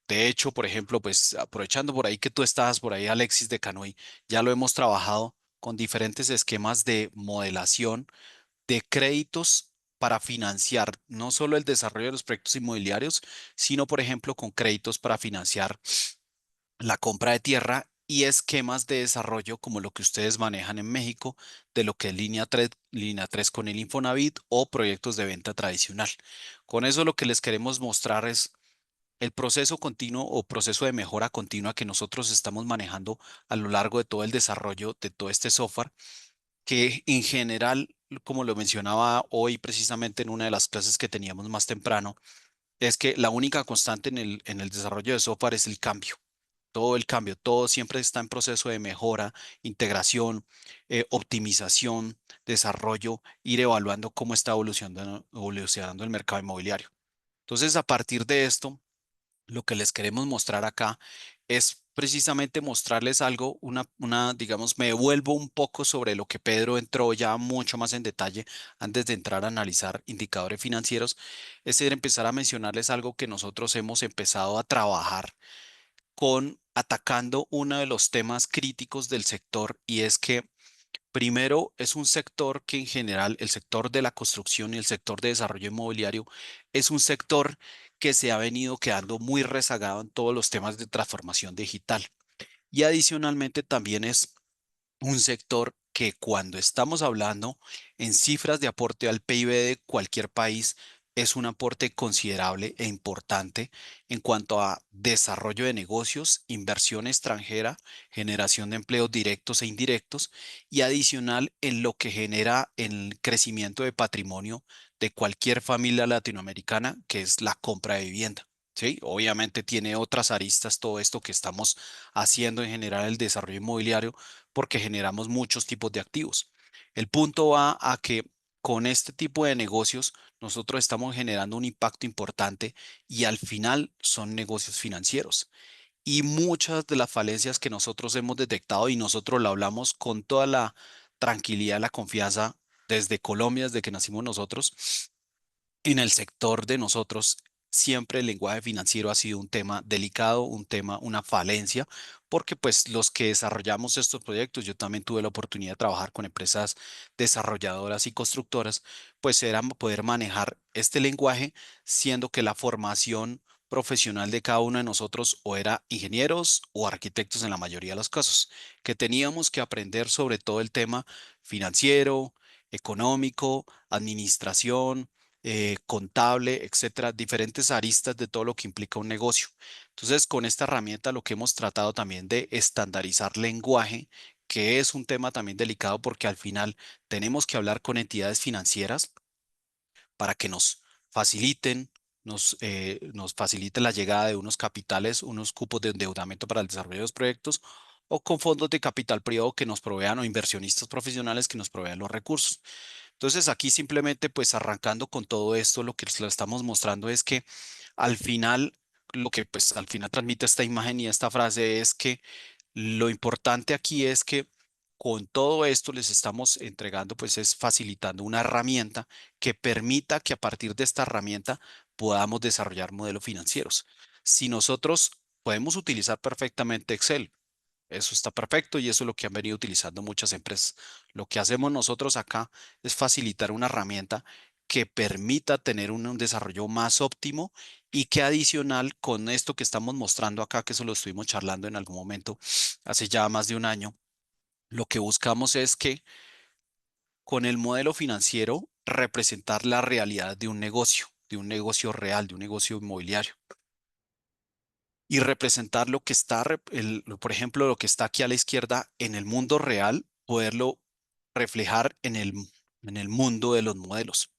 De hecho, por ejemplo, pues aprovechando por ahí que tú estás por ahí, Alexis de Canoy, ya lo hemos trabajado con diferentes esquemas de modelación de créditos para financiar no solo el desarrollo de los proyectos inmobiliarios, sino, por ejemplo, con créditos para financiar la compra de tierra y esquemas de desarrollo como lo que ustedes manejan en México, de lo que es línea 3 con el Infonavit o proyectos de venta tradicional. Con eso lo que les queremos mostrar es el proceso continuo o proceso de mejora continua que nosotros estamos manejando a lo largo de todo el desarrollo de todo este software, que en general, como lo mencionaba hoy precisamente en una de las clases que teníamos más temprano, es que la única constante en el desarrollo de software es el cambio. Todo el cambio, todo siempre está en proceso de mejora, integración, optimización, desarrollo, ir evaluando cómo está evolucionando el mercado inmobiliario. Entonces, a partir de esto, lo que les queremos mostrar acá es precisamente mostrarles algo, digamos, me devuelvo un poco sobre lo que Pedro entró ya mucho más en detalle antes de entrar a analizar indicadores financieros, es decir, empezar a mencionarles algo que nosotros hemos empezado a trabajar con atacando uno de los temas críticos del sector y es que primero, es un sector que en general, el sector de la construcción y el sector de desarrollo inmobiliario, es un sector que se ha venido quedando muy rezagado en todos los temas de transformación digital. Y adicionalmente también es un sector que cuando estamos hablando en cifras de aporte al PIB de cualquier país, es un aporte considerable e importante en cuanto a desarrollo de negocios, inversión extranjera, generación de empleos directos e indirectos y adicional en lo que genera el crecimiento de patrimonio de cualquier familia latinoamericana, que es la compra de vivienda. Sí, obviamente tiene otras aristas todo esto que estamos haciendo en general el desarrollo inmobiliario porque generamos muchos tipos de activos. El punto va a que con este tipo de negocios nosotros estamos generando un impacto importante y al final son negocios financieros. Y muchas de las falencias que nosotros hemos detectado y nosotros lo hablamos con toda la tranquilidad, la confianza desde Colombia, desde que nacimos nosotros, en el sector de nosotros, siempre el lenguaje financiero ha sido un tema delicado, un tema, una falencia, porque pues los que desarrollamos estos proyectos, yo también tuve la oportunidad de trabajar con empresas desarrolladoras y constructoras, pues era poder manejar este lenguaje, siendo que la formación profesional de cada uno de nosotros o era ingenieros o arquitectos en la mayoría de los casos, que teníamos que aprender sobre todo el tema financiero, económico, administración, contable, etcétera, diferentes aristas de todo lo que implica un negocio. Entonces, con esta herramienta lo que hemos tratado también de estandarizar lenguaje, que es un tema también delicado porque al final tenemos que hablar con entidades financieras para que nos faciliten, nos facilite la llegada de unos capitales, unos cupos de endeudamiento para el desarrollo de los proyectos o con fondos de capital privado que nos provean o inversionistas profesionales que nos provean los recursos. Entonces aquí simplemente pues arrancando con todo esto, lo que les lo estamos mostrando es que al final, lo que pues al final transmite esta imagen y esta frase es que lo importante aquí es que con todo esto les estamos entregando, pues es facilitando una herramienta que permita que a partir de esta herramienta podamos desarrollar modelos financieros. Si nosotros podemos utilizar perfectamente Excel, eso está perfecto y eso es lo que han venido utilizando muchas empresas. Lo que hacemos nosotros acá es facilitar una herramienta que permita tener un desarrollo más óptimo y que adicional con esto que estamos mostrando acá, que eso lo estuvimos charlando en algún momento hace ya más de un año, lo que buscamos es que con el modelo financiero representar la realidad de un negocio real, de un negocio inmobiliario y representar lo que está, por ejemplo, lo que está aquí a la izquierda en el mundo real, poderlo reflejar en el mundo de los modelos.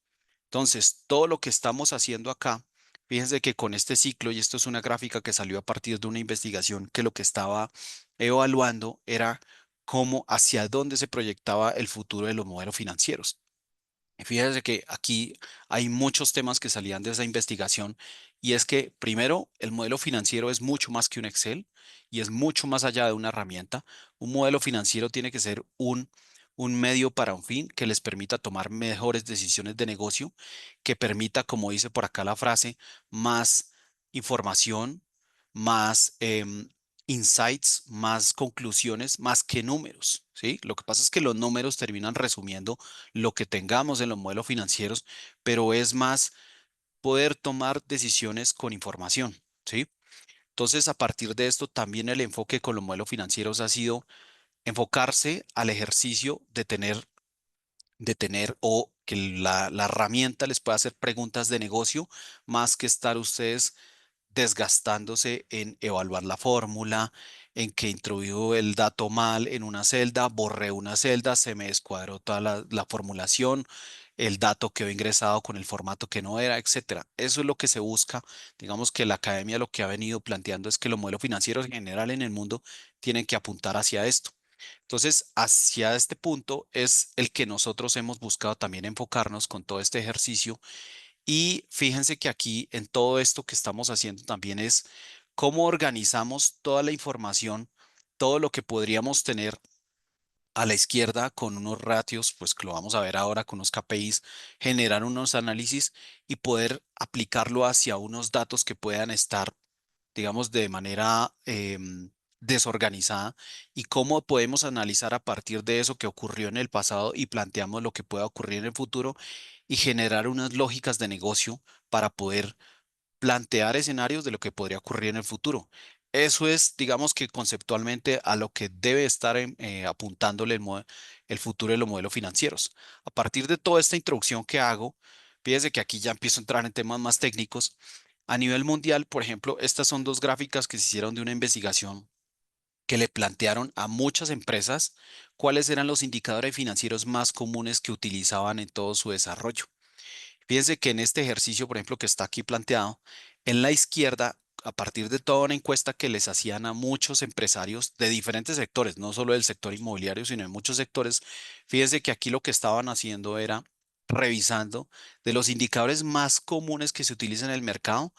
Entonces, todo lo que estamos haciendo acá, fíjense que con este ciclo, y esto es una gráfica que salió a partir de una investigación que lo que estaba evaluando era cómo, hacia dónde se proyectaba el futuro de los modelos financieros. Y fíjense que aquí hay muchos temas que salían de esa investigación y es que primero el modelo financiero es mucho más que un Excel y es mucho más allá de una herramienta. Un modelo financiero tiene que ser un medio para un fin que les permita tomar mejores decisiones de negocio, que permita, como dice por acá la frase, más información, más insights, más conclusiones, más que números, ¿sí? Lo que pasa es que los números terminan resumiendo lo que tengamos en los modelos financieros, pero es más poder tomar decisiones con información, ¿sí? Entonces, a partir de esto, también el enfoque con los modelos financieros ha sido enfocarse al ejercicio de tener o que la herramienta les pueda hacer preguntas de negocio, más que estar ustedes desgastándose en evaluar la fórmula, en que introdujo el dato mal en una celda, borré una celda, se me descuadró toda la formulación, el dato quedó ingresado con el formato que no era, etcétera. Eso es lo que se busca. Digamos que la academia lo que ha venido planteando es que los modelos financieros en general en el mundo tienen que apuntar hacia esto. Entonces, hacia este punto es el que nosotros hemos buscado también enfocarnos con todo este ejercicio y fíjense que aquí en todo esto que estamos haciendo también es cómo organizamos toda la información, todo lo que podríamos tener a la izquierda con unos ratios, pues que lo vamos a ver ahora con unos KPIs, generar unos análisis y poder aplicarlo hacia unos datos que puedan estar, digamos, de manera desorganizada y cómo podemos analizar a partir de eso que ocurrió en el pasado y planteamos lo que pueda ocurrir en el futuro y generar unas lógicas de negocio para poder plantear escenarios de lo que podría ocurrir en el futuro. Eso es, digamos que conceptualmente a lo que debe estar apuntándole el futuro de los modelos financieros. A partir de toda esta introducción que hago, fíjese que aquí ya empiezo a entrar en temas más técnicos. A nivel mundial, por ejemplo, estas son dos gráficas que se hicieron de una investigación que le plantearon a muchas empresas cuáles eran los indicadores financieros más comunes que utilizaban en todo su desarrollo. Fíjense que en este ejercicio, por ejemplo, que está aquí planteado, en la izquierda, a partir de toda una encuesta que les hacían a muchos empresarios de diferentes sectores, no solo del sector inmobiliario, sino en muchos sectores, fíjense que aquí lo que estaban haciendo era revisando de los indicadores más comunes que se utilizan en el mercado,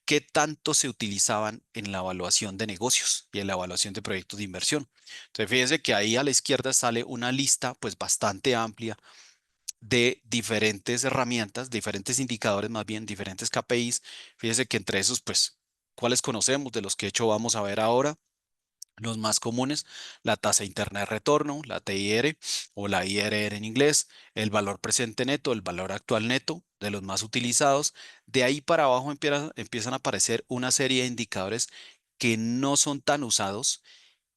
qué tanto se utilizaban en la evaluación de negocios y en la evaluación de proyectos de inversión. Entonces, fíjense que ahí a la izquierda sale una lista pues bastante amplia de diferentes herramientas, diferentes indicadores, más bien diferentes KPIs. Fíjense que entre esos, pues, ¿cuáles conocemos? De los que de hecho vamos a ver ahora. Los más comunes, la tasa interna de retorno, la TIR o la IRR en inglés, el valor presente neto, el valor actual neto, de los más utilizados. De ahí para abajo empiezan a aparecer una serie de indicadores que no son tan usados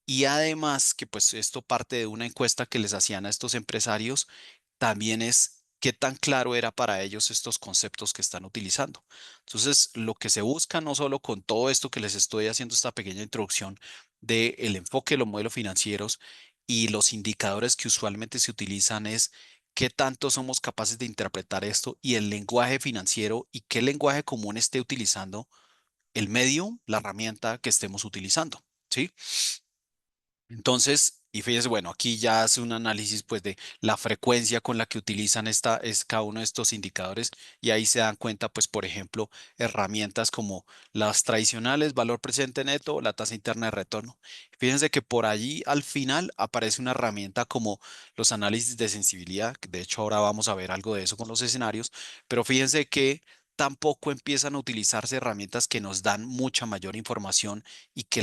y además que pues esto parte de una encuesta que les hacían a estos empresarios, también es qué tan claro era para ellos estos conceptos que están utilizando. Entonces, lo que se busca no solo con todo esto que les estoy haciendo esta pequeña introducción del enfoque de los modelos financieros y los indicadores que usualmente se utilizan es qué tanto somos capaces de interpretar esto y el lenguaje financiero y qué lenguaje común esté utilizando el medio, la herramienta que estemos utilizando, ¿sí? Entonces, y fíjese, bueno, aquí ya hace un análisis pues de la frecuencia con la que utilizan cada uno de estos indicadores y ahí se dan cuenta pues por ejemplo herramientas como las tradicionales, valor presente neto, la tasa interna de retorno. Fíjense que por allí al final aparece una herramienta como los análisis de sensibilidad, que de hecho ahora vamos a ver algo de eso con los escenarios, pero fíjense que tampoco empiezan a utilizarse herramientas que nos dan mucha mayor información y que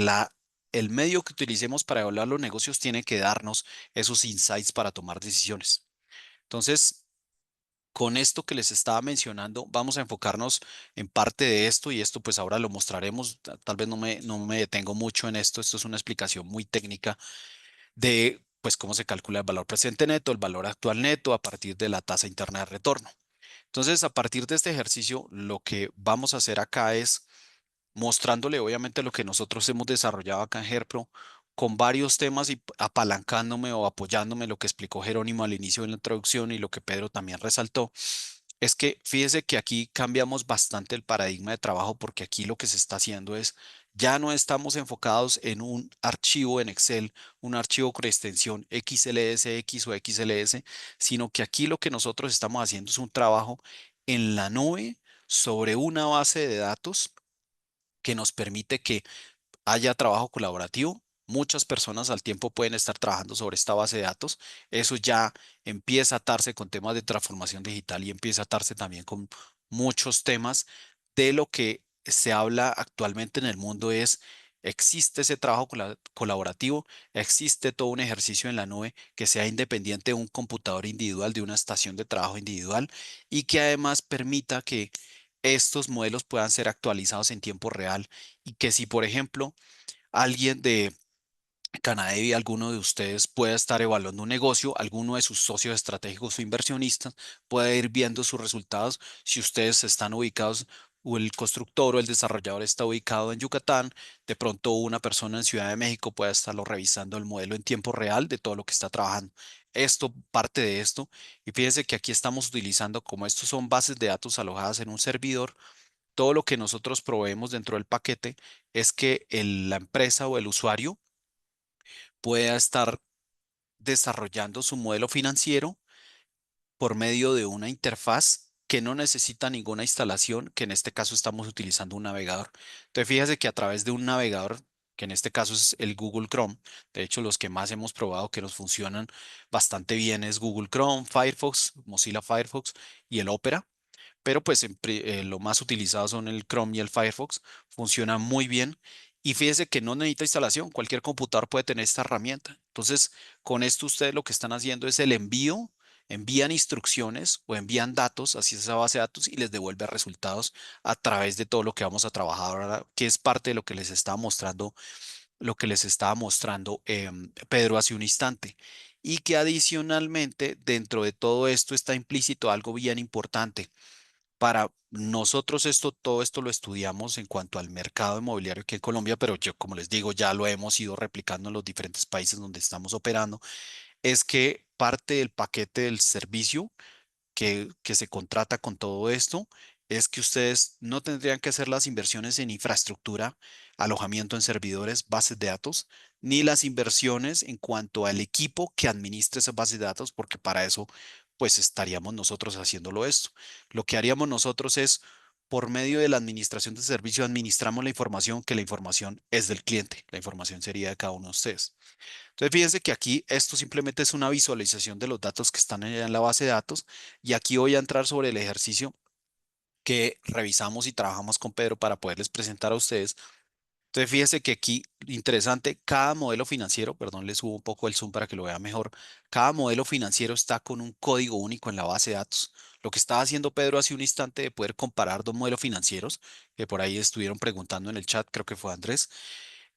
el medio que utilicemos para evaluar los negocios tiene que darnos esos insights para tomar decisiones. Entonces, con esto que les estaba mencionando, vamos a enfocarnos en parte de esto y esto pues ahora lo mostraremos. Tal vez no me detengo mucho en esto. Esto es una explicación muy técnica de pues cómo se calcula el valor presente neto, el valor actual neto a partir de la tasa interna de retorno. Entonces, a partir de este ejercicio, lo que vamos a hacer acá es mostrándole obviamente lo que nosotros hemos desarrollado acá en GERPRO con varios temas y apalancándome o apoyándome en lo que explicó Jerónimo al inicio de la introducción y lo que Pedro también resaltó, es que fíjese que aquí cambiamos bastante el paradigma de trabajo porque aquí lo que se está haciendo es, ya no estamos enfocados en un archivo en Excel, un archivo con extensión XLSX o XLS, sino que aquí lo que nosotros estamos haciendo es un trabajo en la nube sobre una base de datos que nos permite que haya trabajo colaborativo. Muchas personas al tiempo pueden estar trabajando sobre esta base de datos. Eso ya empieza a atarse con temas de transformación digital y empieza a atarse también con muchos temas de lo que se habla actualmente en el mundo es, existe ese trabajo colaborativo, existe todo un ejercicio en la nube que sea independiente de un computador individual, de una estación de trabajo individual y que además permita que estos modelos puedan ser actualizados en tiempo real y que si, por ejemplo, alguien de Canadevi, alguno de ustedes pueda estar evaluando un negocio, alguno de sus socios estratégicos o inversionistas puede ir viendo sus resultados. Si ustedes están ubicados o el constructor o el desarrollador está ubicado en Yucatán, de pronto una persona en Ciudad de México puede estarlo revisando el modelo en tiempo real de todo lo que está trabajando. Esto, parte de esto, y fíjense que aquí estamos utilizando, como estos son bases de datos alojadas en un servidor, todo lo que nosotros proveemos dentro del paquete es que la empresa o el usuario pueda estar desarrollando su modelo financiero por medio de una interfaz que no necesita ninguna instalación, que en este caso estamos utilizando un navegador. Entonces, fíjese que a través de un navegador, que en este caso es el Google Chrome, de hecho los que más hemos probado que nos funcionan bastante bien es Google Chrome, Firefox, Mozilla Firefox y el Opera. Pero pues lo más utilizado son el Chrome y el Firefox, funciona muy bien y fíjese que no necesita instalación, cualquier computador puede tener esta herramienta. Entonces, con esto ustedes lo que están haciendo es el envío, envían instrucciones o envían datos hacia esa base de datos y les devuelve resultados a través de todo lo que vamos a trabajar ahora, que es parte de lo que les estaba mostrando, Pedro hace un instante. Y que adicionalmente dentro de todo esto está implícito algo bien importante para nosotros todo esto lo estudiamos en cuanto al mercado inmobiliario aquí en Colombia, pero yo, como les digo, ya lo hemos ido replicando en los diferentes países donde estamos operando, es que parte del paquete del servicio que se contrata con todo esto es que ustedes no tendrían que hacer las inversiones en infraestructura, alojamiento en servidores, bases de datos, ni las inversiones en cuanto al equipo que administre esas bases de datos, porque para eso pues estaríamos nosotros haciéndolo esto. Lo que haríamos nosotros es por medio de la administración de servicio, administramos la información, que la información es del cliente. La información sería de cada uno de ustedes. Entonces, fíjense que aquí esto simplemente es una visualización de los datos que están allá en la base de datos. Y aquí voy a entrar sobre el ejercicio que revisamos y trabajamos con Pedro para poderles presentar a ustedes. Entonces, fíjense que aquí, interesante, cada modelo financiero, perdón, le subo un poco el zoom para que lo vean mejor, cada modelo financiero está con un código único en la base de datos. Lo que estaba haciendo Pedro hace un instante de poder comparar dos modelos financieros, que por ahí estuvieron preguntando en el chat, creo que fue Andrés.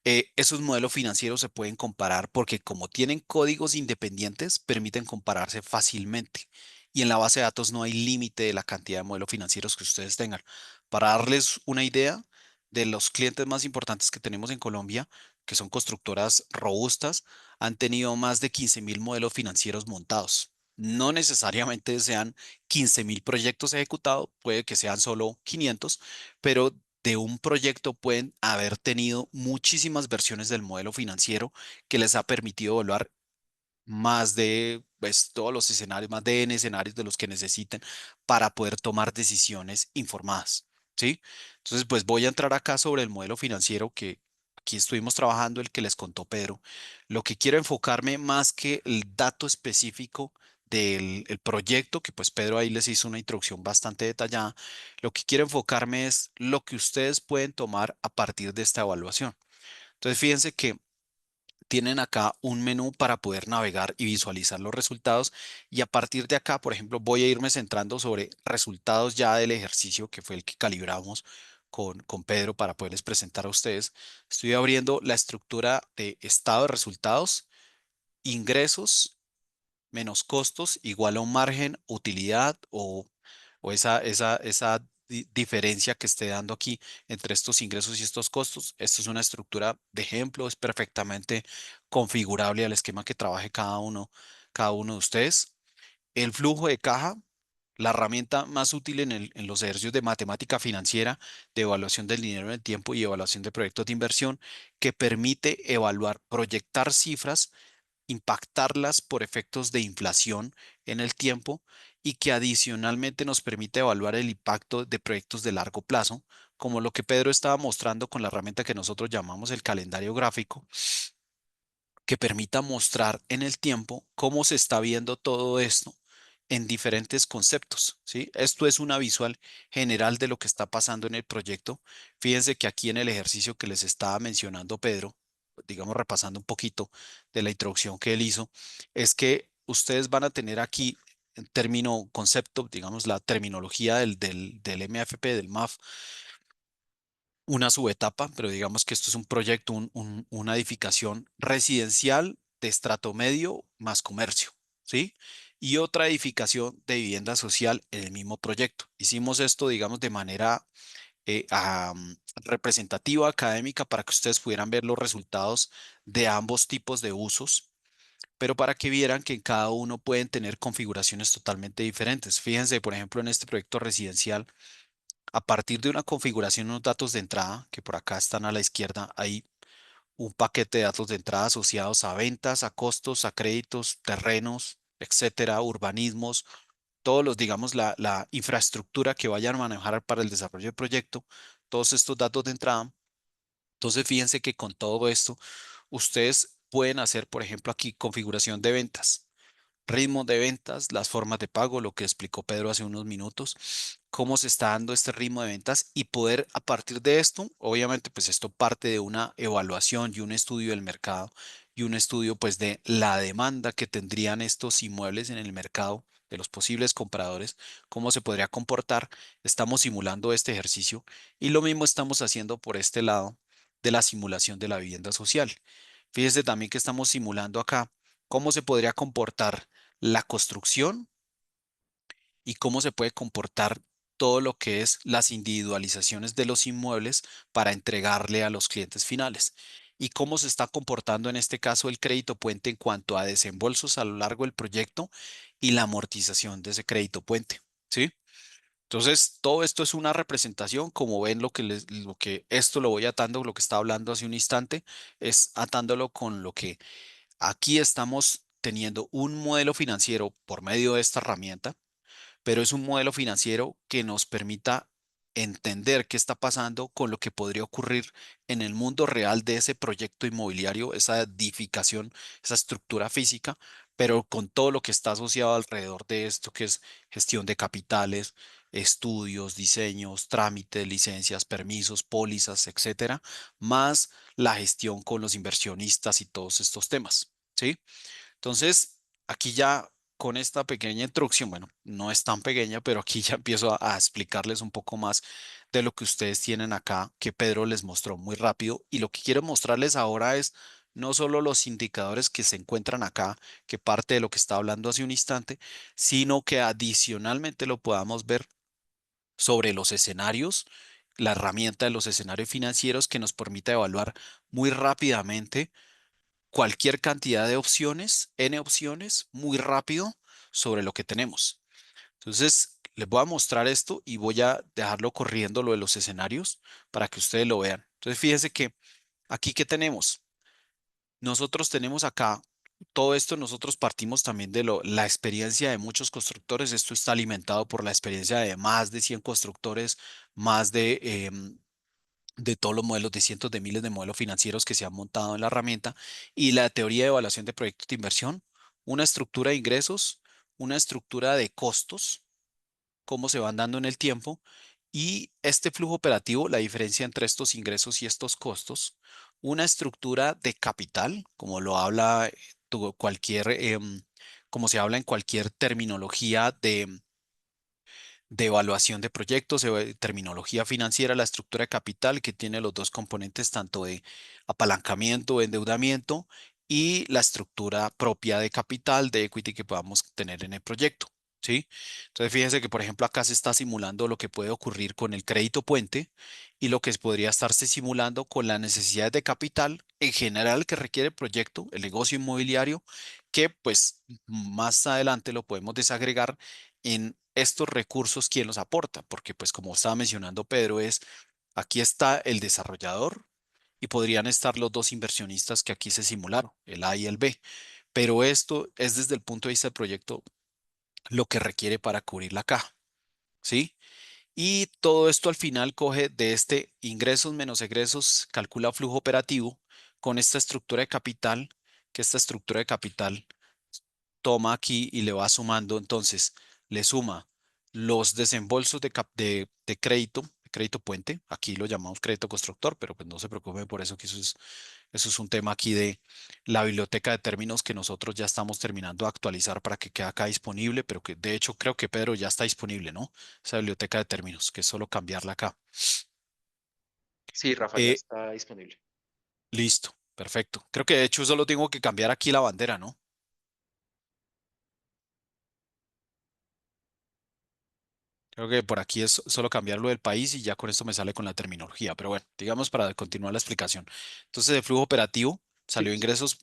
Esos modelos financieros se pueden comparar porque como tienen códigos independientes, permiten compararse fácilmente. Y en la base de datos no hay límite de la cantidad de modelos financieros que ustedes tengan. Para darles una idea de los clientes más importantes que tenemos en Colombia, que son constructoras robustas, han tenido más de 15.000 modelos financieros montados. No necesariamente sean 15.000 proyectos ejecutados, puede que sean solo 500, pero de un proyecto pueden haber tenido muchísimas versiones del modelo financiero que les ha permitido evaluar más de pues, todos los escenarios, más de N escenarios de los que necesiten para poder tomar decisiones informadas, ¿sí? Entonces, pues voy a entrar acá sobre el modelo financiero que aquí estuvimos trabajando, el que les contó Pedro. Lo que quiero enfocarme más que el dato específico del el proyecto, que pues Pedro ahí les hizo una introducción bastante detallada, lo que quiero enfocarme es lo que ustedes pueden tomar a partir de esta evaluación. Entonces, fíjense que tienen acá un menú para poder navegar y visualizar los resultados. Y a partir de acá, por ejemplo, voy a irme centrando sobre resultados ya del ejercicio que fue el que calibramos con Pedro para poderles presentar a ustedes. Estoy abriendo la estructura de estado de resultados, ingresos menos costos igual a un margen, utilidad o esa diferencia que esté dando aquí entre estos ingresos y estos costos. Esto es una estructura de ejemplo, es perfectamente configurable al esquema que trabaje cada uno de ustedes. El flujo de caja, la herramienta más útil en los ejercicios de matemática financiera, de evaluación del dinero en el tiempo y evaluación de proyectos de inversión, que permite evaluar, proyectar cifras, impactarlas por efectos de inflación en el tiempo y que adicionalmente nos permite evaluar el impacto de proyectos de largo plazo, como lo que Pedro estaba mostrando con la herramienta que nosotros llamamos el calendario gráfico, que permita mostrar en el tiempo cómo se está viendo todo esto en diferentes conceptos, ¿sí? Esto es una visual general de lo que está pasando en el proyecto. Fíjense que aquí en el ejercicio que les estaba mencionando Pedro, digamos repasando un poquito de la introducción que él hizo, es que ustedes van a tener aquí en término concepto, digamos la terminología del MFP, del MAF, una subetapa, pero digamos que esto es un proyecto, una edificación residencial de estrato medio más comercio, ¿sí? Y otra edificación de vivienda social en el mismo proyecto. Hicimos esto, digamos, de manera representativa, académica, para que ustedes pudieran ver los resultados de ambos tipos de usos, pero para que vieran que en cada uno pueden tener configuraciones totalmente diferentes. Fíjense, por ejemplo, en este proyecto residencial, a partir de una configuración, unos datos de entrada, que por acá están a la izquierda, hay un paquete de datos de entrada asociados a ventas, a costos, a créditos, terrenos, etcétera, urbanismos, todos los, digamos, la infraestructura que vayan a manejar para el desarrollo del proyecto, todos estos datos de entrada. Entonces, fíjense que con todo esto, ustedes pueden hacer, por ejemplo, aquí configuración de ventas, ritmo de ventas, las formas de pago, lo que explicó Pedro hace unos minutos, cómo se está dando este ritmo de ventas y poder a partir de esto, obviamente pues esto parte de una evaluación y un estudio del mercado y un estudio pues de la demanda que tendrían estos inmuebles en el mercado, de los posibles compradores, cómo se podría comportar. Estamos simulando este ejercicio y lo mismo estamos haciendo por este lado de la simulación de la vivienda social. Fíjese también que estamos simulando acá cómo se podría comportar la construcción y cómo se puede comportar todo lo que es las individualizaciones de los inmuebles para entregarle a los clientes finales. Y cómo se está comportando en este caso el crédito puente en cuanto a desembolsos a lo largo del proyecto y la amortización de ese crédito puente. ¿Sí? Entonces, todo esto es una representación, como ven lo que esto lo voy atando, lo que estaba hablando hace un instante, es atándolo con lo que aquí estamos teniendo un modelo financiero por medio de esta herramienta, pero es un modelo financiero que nos permita entender qué está pasando con lo que podría ocurrir en el mundo real de ese proyecto inmobiliario, esa edificación, esa estructura física, pero con todo lo que está asociado alrededor de esto, que es gestión de capitales, estudios, diseños, trámites, licencias, permisos, pólizas, etcétera, más la gestión con los inversionistas y todos estos temas, ¿sí? Entonces, aquí ya con esta pequeña introducción, bueno, no es tan pequeña, pero aquí ya empiezo a explicarles un poco más de lo que ustedes tienen acá, que Pedro les mostró muy rápido. Y lo que quiero mostrarles ahora es no solo los indicadores que se encuentran acá, que parte de lo que estaba hablando hace un instante, sino que adicionalmente lo podamos ver sobre los escenarios, la herramienta de los escenarios financieros que nos permite evaluar muy rápidamente cualquier cantidad de opciones, n opciones, muy rápido sobre lo que tenemos. Entonces, les voy a mostrar esto y voy a dejarlo corriendo lo de los escenarios para que ustedes lo vean. Entonces, fíjense que aquí que tenemos. Nosotros tenemos acá todo esto, nosotros partimos también de la experiencia de muchos constructores. Esto está alimentado por la experiencia de más de 100 constructores, más de todos los modelos, de cientos de miles de modelos financieros que se han montado en la herramienta y la teoría de evaluación de proyectos de inversión, una estructura de ingresos, una estructura de costos, cómo se van dando en el tiempo y este flujo operativo, la diferencia entre estos ingresos y estos costos, una estructura de capital, como lo habla cualquier, como se habla en cualquier terminología de evaluación de proyectos, terminología financiera, la estructura de capital que tiene los dos componentes, tanto de apalancamiento, endeudamiento y la estructura propia de capital, de equity que podamos tener en el proyecto. ¿Sí? Entonces, fíjense que, por ejemplo, acá se está simulando lo que puede ocurrir con el crédito puente y lo que podría estarse simulando con las necesidades de capital en general que requiere el proyecto, el negocio inmobiliario, que pues más adelante lo podemos desagregar en estos recursos, ¿quién los aporta? Porque pues como estaba mencionando Pedro, aquí está el desarrollador y podrían estar los dos inversionistas que aquí se simularon, el A y el B. Pero esto es desde el punto de vista del proyecto lo que requiere para cubrir la caja, ¿sí? Y todo esto al final coge de este ingresos menos egresos, calcula flujo operativo con esta estructura de capital, que esta estructura de capital toma aquí y le va sumando, entonces le suma los desembolsos de crédito puente, aquí lo llamamos crédito constructor, pero pues no se preocupen por eso, que eso es un tema aquí de la biblioteca de términos que nosotros ya estamos terminando de actualizar para que quede acá disponible, pero que de hecho creo que Pedro ya está disponible, ¿no? Esa biblioteca de términos, que es solo cambiarla acá. Sí, Rafa, ya Eh, está disponible. Listo, perfecto. Creo que de hecho solo tengo que cambiar aquí la bandera, ¿no? Creo que por aquí es solo cambiarlo del país y ya con esto me sale con la terminología. Pero bueno, digamos para continuar la explicación. Entonces, de flujo operativo Sí, salió ingresos,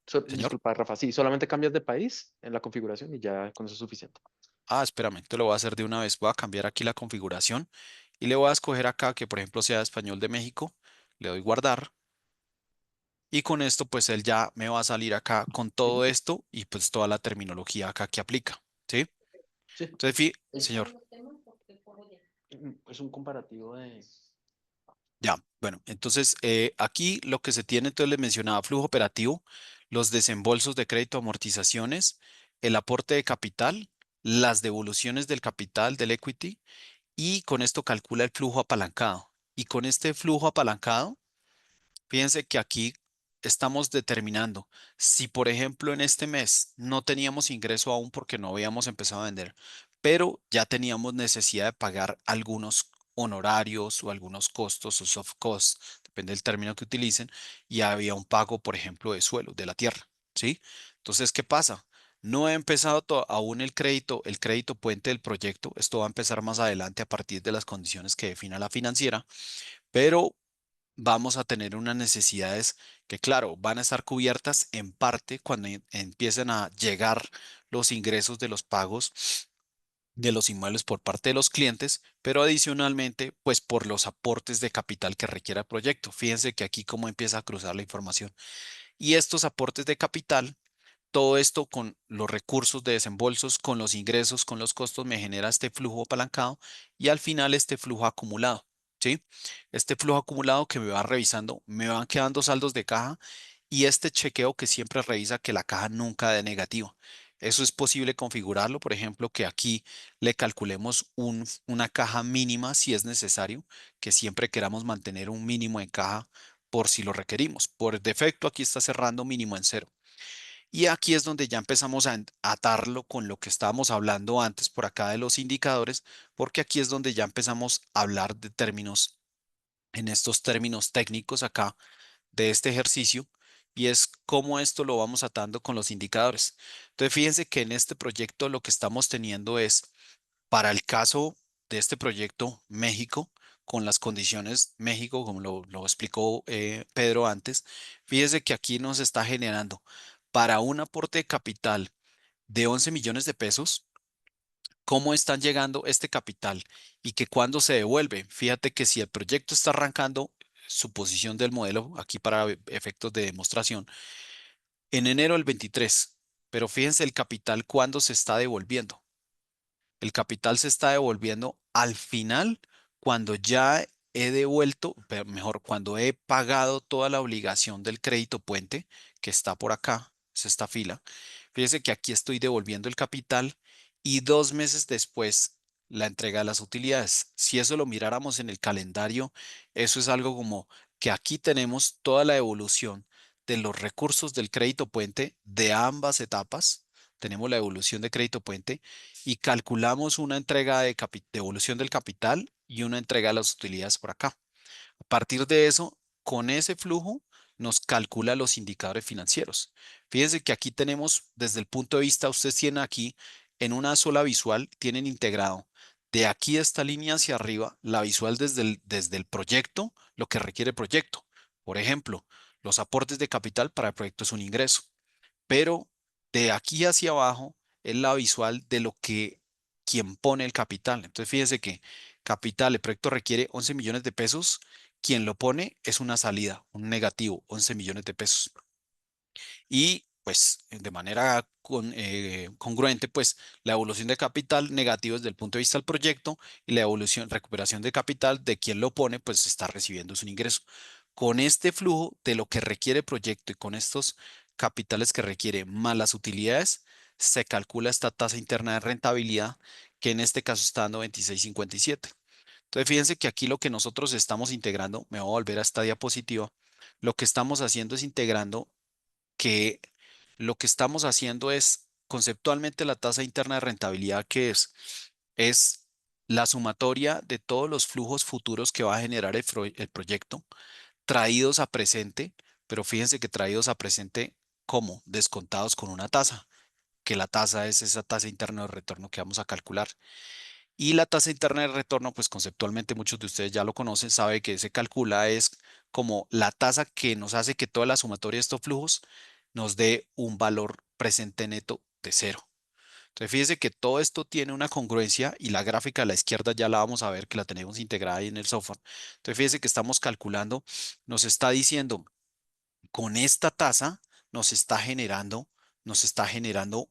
señor. disculpa, Rafa, sí, solamente cambias de país en la configuración y ya con eso es suficiente. Ah, espérame, te lo voy a hacer de una vez. Voy a cambiar aquí la configuración y le voy a escoger acá que, por ejemplo, sea español de México. Le doy guardar y con esto, pues él ya me va a salir acá con todo esto y pues toda la terminología acá que aplica. ¿Sí? Sí, Entonces, señor. es un comparativo de... Ya, bueno, entonces aquí lo que se tiene, entonces les mencionaba flujo operativo, los desembolsos de crédito, amortizaciones, el aporte de capital, las devoluciones del capital, del equity, y con esto calcula el flujo apalancado. Y con este flujo apalancado, fíjense que aquí estamos determinando si, por ejemplo, en este mes no teníamos ingreso aún porque no habíamos empezado a vender, pero ya teníamos necesidad de pagar algunos honorarios o algunos costos o soft costs, depende del término que utilicen, y había un pago, por ejemplo, de suelo, de la tierra, ¿sí? Entonces, ¿qué pasa? No he empezado aún el crédito puente del proyecto. Esto va a empezar más adelante a partir de las condiciones que defina la financiera, pero vamos a tener unas necesidades que, claro, van a estar cubiertas en parte cuando empiecen a llegar los ingresos de los pagos de los inmuebles por parte de los clientes, pero adicionalmente, pues por los aportes de capital que requiera el proyecto. Fíjense que aquí cómo empieza a cruzar la información. Y estos aportes de capital todo esto con los recursos de desembolsos, con los ingresos, con los costos, me genera este flujo apalancado y al final este flujo acumulado, ¿sí? Este flujo acumulado que me va revisando, me van quedando saldos de caja y este chequeo que siempre revisa que la caja nunca dé negativo. Eso es posible configurarlo, por ejemplo, que aquí le calculemos una caja mínima si es necesario, que siempre queramos mantener un mínimo en caja por si lo requerimos. Por defecto, aquí está cerrando mínimo en cero. Y aquí es donde ya empezamos a atarlo con lo que estábamos hablando antes por acá de los indicadores, porque aquí es donde ya empezamos a hablar de términos, en estos términos técnicos acá de este ejercicio, y es cómo esto lo vamos atando con los indicadores. Entonces, fíjense que en este proyecto lo que estamos teniendo es, para el caso de este proyecto México, con las condiciones México, como lo explicó Pedro antes, fíjense que aquí nos está generando para un aporte de capital de 11 millones de pesos, cómo están llegando este capital y que cuándo se devuelve. Fíjate que si el proyecto está arrancando, su posición del modelo, aquí para efectos de demostración, en enero del 23, pero fíjense el capital cuándo se está devolviendo. El capital se está devolviendo al final cuando ya he devuelto, mejor, cuando he pagado toda la obligación del crédito puente que está por acá, es esta fila. Fíjese que aquí estoy devolviendo el capital y 2 meses después la entrega de las utilidades. Si eso lo miráramos en el calendario, eso es algo como que aquí tenemos toda la evolución de los recursos del crédito puente de ambas etapas. Tenemos la evolución de crédito puente y calculamos una entrega de devolución del capital y una entrega de las utilidades por acá. A partir de eso, con ese flujo, nos calcula los indicadores financieros. Fíjense que aquí tenemos, desde el punto de vista, ustedes tienen aquí en una sola visual, tienen integrado de aquí a esta línea hacia arriba, la visual desde el proyecto, lo que requiere el proyecto. Por ejemplo, los aportes de capital para el proyecto es un ingreso, pero de aquí hacia abajo es la visual de lo que quien pone el capital. Entonces fíjense que capital, el proyecto requiere 11 millones de pesos, quien lo pone es una salida, un negativo, 11 millones de pesos. Y pues de manera congruente, pues la evolución de capital negativo desde el punto de vista del proyecto y la recuperación de capital de quien lo pone, pues está recibiendo su ingreso. Con este flujo de lo que requiere el proyecto y con estos capitales que requiere más las utilidades, se calcula esta tasa interna de rentabilidad que en este caso está dando 26,57. Entonces, fíjense que aquí lo que nosotros estamos integrando, me voy a volver a esta diapositiva, lo que estamos haciendo es integrando que lo que estamos haciendo es conceptualmente la tasa interna de rentabilidad que es la sumatoria de todos los flujos futuros que va a generar el proyecto traídos a presente, pero fíjense que traídos a presente como descontados con una tasa, que la tasa es esa tasa interna de retorno que vamos a calcular. Y la tasa interna de retorno, pues conceptualmente muchos de ustedes ya lo conocen, sabe que se calcula es como la tasa que nos hace que toda la sumatoria de estos flujos nos dé un valor presente neto de cero. Entonces fíjese que todo esto tiene una congruencia y la gráfica a la izquierda ya la vamos a ver que la tenemos integrada ahí en el software. Entonces fíjese que estamos calculando, nos está diciendo con esta tasa nos está generando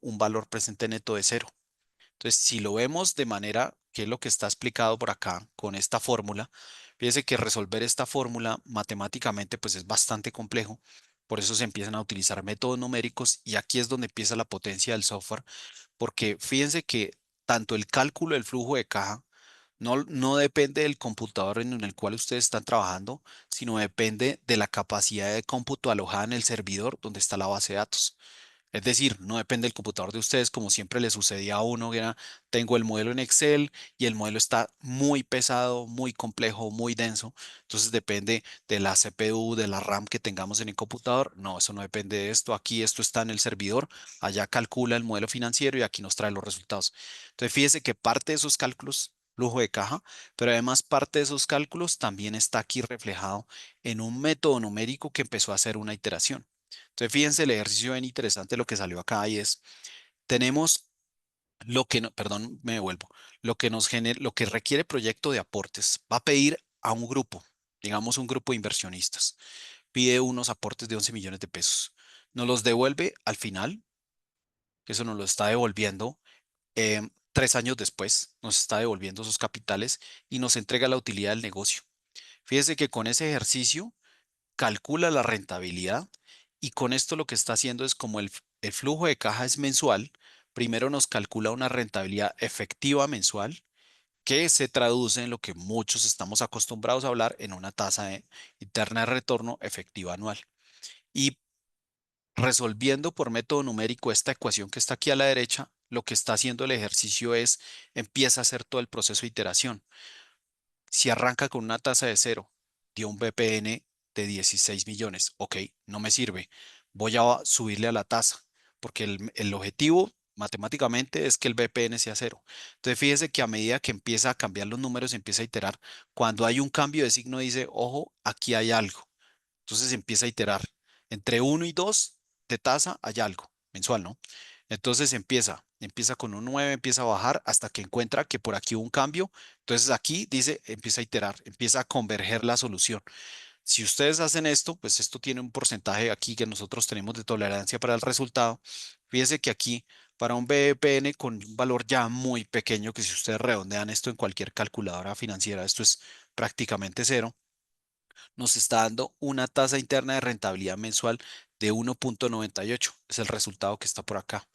un valor presente neto de cero. Entonces, si lo vemos de manera que es lo que está explicado por acá con esta fórmula, fíjese que resolver esta fórmula matemáticamente pues es bastante complejo. Por eso se empiezan a utilizar métodos numéricos y aquí es donde empieza la potencia del software, porque fíjense que tanto el cálculo del flujo de caja no depende del computador en el cual ustedes están trabajando, sino depende de la capacidad de cómputo alojada en el servidor donde está la base de datos. Es decir, no depende del computador de ustedes, como siempre le sucedía a uno, que era, tengo el modelo en Excel y el modelo está muy pesado, muy complejo, muy denso. Entonces depende de la CPU, de la RAM que tengamos en el computador. No, eso no depende de esto. Aquí esto está en el servidor, allá calcula el modelo financiero y aquí nos trae los resultados. Entonces fíjese que parte de esos cálculos, flujo de caja, pero además parte de esos cálculos también está aquí reflejado en un método numérico que empezó a hacer una iteración. Entonces, fíjense el ejercicio bien interesante lo que salió acá y es, tenemos lo que, no, perdón, me devuelvo, lo que nos genera, lo que requiere proyecto de aportes, va a pedir a un grupo, digamos un grupo de inversionistas, pide unos aportes de 11 millones de pesos, nos los devuelve al final, eso nos lo está devolviendo 3 años después, nos está devolviendo esos capitales y nos entrega la utilidad del negocio. Fíjese que con ese ejercicio calcula la rentabilidad y con esto lo que está haciendo es como el flujo de caja es mensual, primero nos calcula una rentabilidad efectiva mensual que se traduce en lo que muchos estamos acostumbrados a hablar en una interna de retorno efectiva anual. Y resolviendo por método numérico esta ecuación que está aquí a la derecha, lo que está haciendo el ejercicio es empieza a hacer todo el proceso de iteración. Si arranca con una tasa de cero, dio un BPN de 16 millones, ok, no me sirve, voy a subirle a la tasa, porque el objetivo matemáticamente es que el BPN sea cero. Entonces fíjese que a medida que empieza a cambiar los números, empieza a iterar. Cuando hay un cambio de signo, dice, ojo, aquí hay algo. Entonces empieza a iterar. Entre 1 y 2 de tasa hay algo, mensual, ¿no? Entonces empieza con un 9, empieza a bajar hasta que encuentra que por aquí hubo un cambio. Entonces aquí dice, empieza a iterar, empieza a converger la solución. Si ustedes hacen esto, pues esto tiene un porcentaje aquí que nosotros tenemos de tolerancia para el resultado. Fíjense que aquí, para un BPN con un valor ya muy pequeño, que si ustedes redondean esto en cualquier calculadora financiera, esto es prácticamente cero, nos está dando una tasa interna de rentabilidad mensual de 1.98. Es el resultado que está por acá.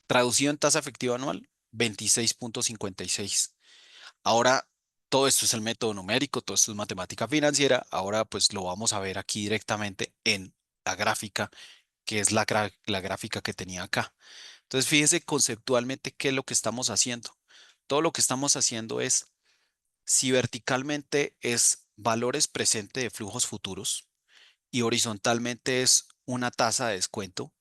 Traducido en tasa efectiva anual, 26.56. Ahora, todo esto es el método numérico, todo esto es matemática financiera. Ahora, pues lo vamos a ver aquí directamente en la gráfica, que es la gráfica que tenía acá. Entonces, fíjense conceptualmente qué es lo que estamos haciendo. Todo lo que estamos haciendo es, si verticalmente es valores presentes de flujos futuros y horizontalmente es una tasa de descuento,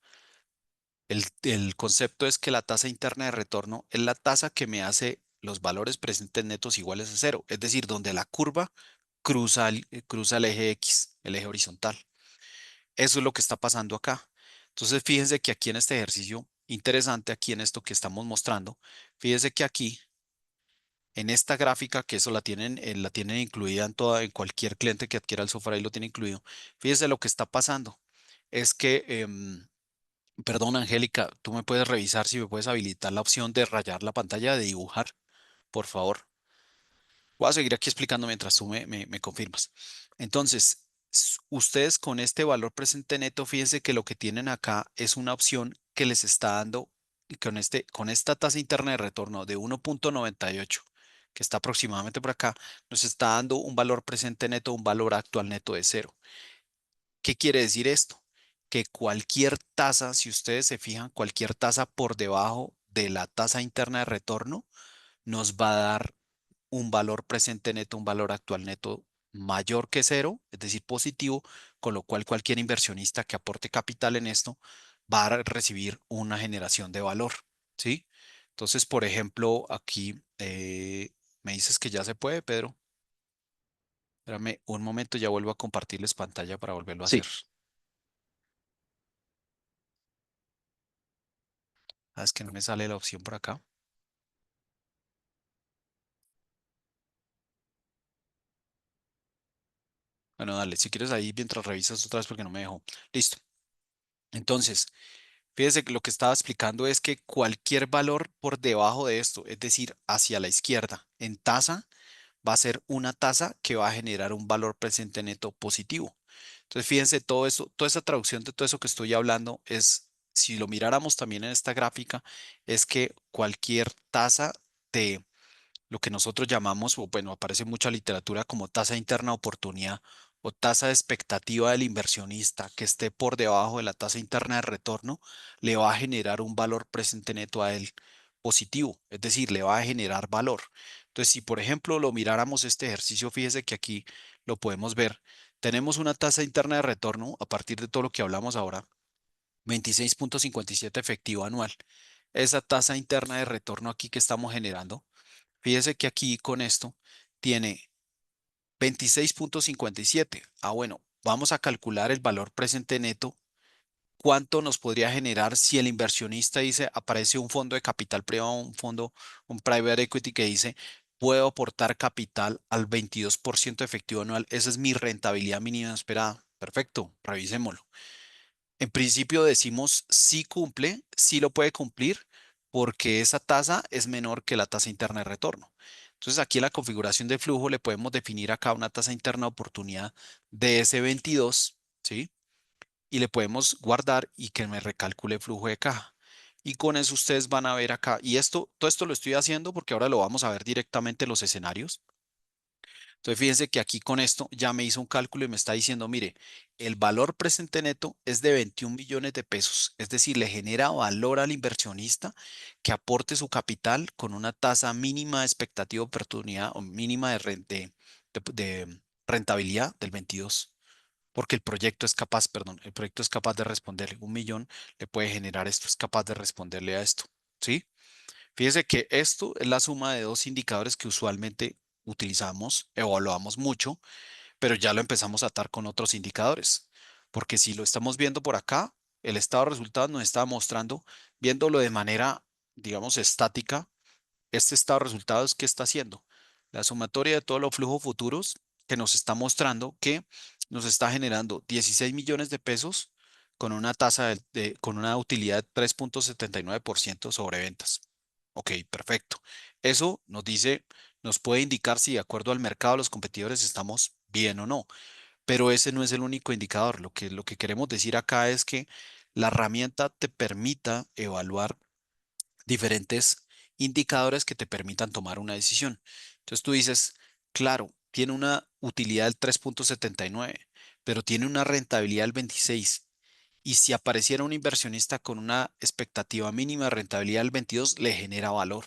el concepto es que la tasa interna de retorno es la tasa que me hace los valores presentes netos iguales a cero, es decir, donde la curva cruza el eje X, el eje horizontal. Eso es lo que está pasando acá. Entonces, fíjense que aquí en este ejercicio interesante, aquí en esto que estamos mostrando, fíjense que aquí en esta gráfica, que eso la tienen incluida en cualquier cliente que adquiera el software, ahí lo tiene incluido. Fíjense lo que está pasando. Es que perdón, Angélica, tú me puedes revisar si me puedes habilitar la opción de rayar la pantalla, de dibujar, por favor. Voy a seguir aquí explicando mientras tú me confirmas. Entonces, ustedes con este valor presente neto, fíjense que lo que tienen acá es una opción que les está dando, y con esta tasa interna de retorno de 1.98, que está aproximadamente por acá, nos está dando un valor presente neto, un valor actual neto de cero. ¿Qué quiere decir esto? Que cualquier tasa, si ustedes se fijan, cualquier tasa por debajo de la tasa interna de retorno nos va a dar un valor presente neto, un valor actual neto mayor que cero, es decir, positivo, con lo cual cualquier inversionista que aporte capital en esto va a recibir una generación de valor, ¿sí? Entonces, por ejemplo, aquí me dices que ya se puede, Pedro. Espérame un momento, ya vuelvo a compartirles pantalla para volverlo a hacer. Sí. Ah, es que no me sale la opción por acá. Bueno, dale, si quieres ahí mientras revisas otra vez porque no me dejó. Listo. Entonces, fíjese que lo que estaba explicando es que cualquier valor por debajo de esto, es decir, hacia la izquierda, en tasa, va a ser una tasa que va a generar un valor presente neto positivo. Entonces, fíjense, todo eso, toda esa traducción de todo eso que estoy hablando es, si lo miráramos también en esta gráfica, es que cualquier tasa de lo que nosotros llamamos, o bueno, aparece en mucha literatura como tasa interna de oportunidad o tasa de expectativa del inversionista que esté por debajo de la tasa interna de retorno, le va a generar un valor presente neto a él positivo, es decir, le va a generar valor. Entonces, si por ejemplo lo miráramos este ejercicio, fíjese que aquí lo podemos ver. Tenemos una tasa interna de retorno a partir de todo lo que hablamos ahora, 26.57 efectivo anual. Esa tasa interna de retorno aquí que estamos generando, fíjese que aquí con esto tiene 26.57. Ah, bueno, vamos a calcular el valor presente neto. ¿Cuánto nos podría generar si el inversionista dice, aparece un fondo de capital privado, un private equity que dice, puedo aportar capital al 22% efectivo anual? Esa es mi rentabilidad mínima esperada. Perfecto, revisémoslo. En principio decimos sí cumple, sí lo puede cumplir, porque esa tasa es menor que la tasa interna de retorno. Entonces aquí en la configuración de flujo le podemos definir acá una tasa interna de oportunidad de S22, ¿sí? Y le podemos guardar y que me recalcule el flujo de caja. Y con eso ustedes van a ver acá, y todo esto lo estoy haciendo porque ahora lo vamos a ver directamente en los escenarios. Entonces, fíjense que aquí con esto ya me hizo un cálculo y me está diciendo, mire, el valor presente neto es de 21 millones de pesos, es decir, le genera valor al inversionista que aporte su capital con una tasa mínima de expectativa de oportunidad o mínima de rentabilidad del 22, porque el proyecto es capaz, perdón, el proyecto es capaz de responderle 1 millón, le puede generar esto, es capaz de responderle a esto, ¿sí? Fíjese que esto es la suma de dos indicadores que usualmente utilizamos, evaluamos mucho, pero ya lo empezamos a atar con otros indicadores. Porque si lo estamos viendo por acá, el estado de resultados nos está mostrando, viéndolo de manera, digamos, estática, este estado de resultados, ¿qué está haciendo? La sumatoria de todos los flujos futuros que nos está mostrando que nos está generando 16 millones de pesos con una tasa con una utilidad de 3.79% sobre ventas. Ok, perfecto. Eso nos dice, nos puede indicar si de acuerdo al mercado los competidores estamos bien o no, pero ese no es el único indicador. Lo que queremos decir acá es que la herramienta te permita evaluar diferentes indicadores que te permitan tomar una decisión. Entonces tú dices, claro, tiene una utilidad del 3.79, pero tiene una rentabilidad del 26. Y si apareciera un inversionista con una expectativa mínima de rentabilidad del 22, le genera valor.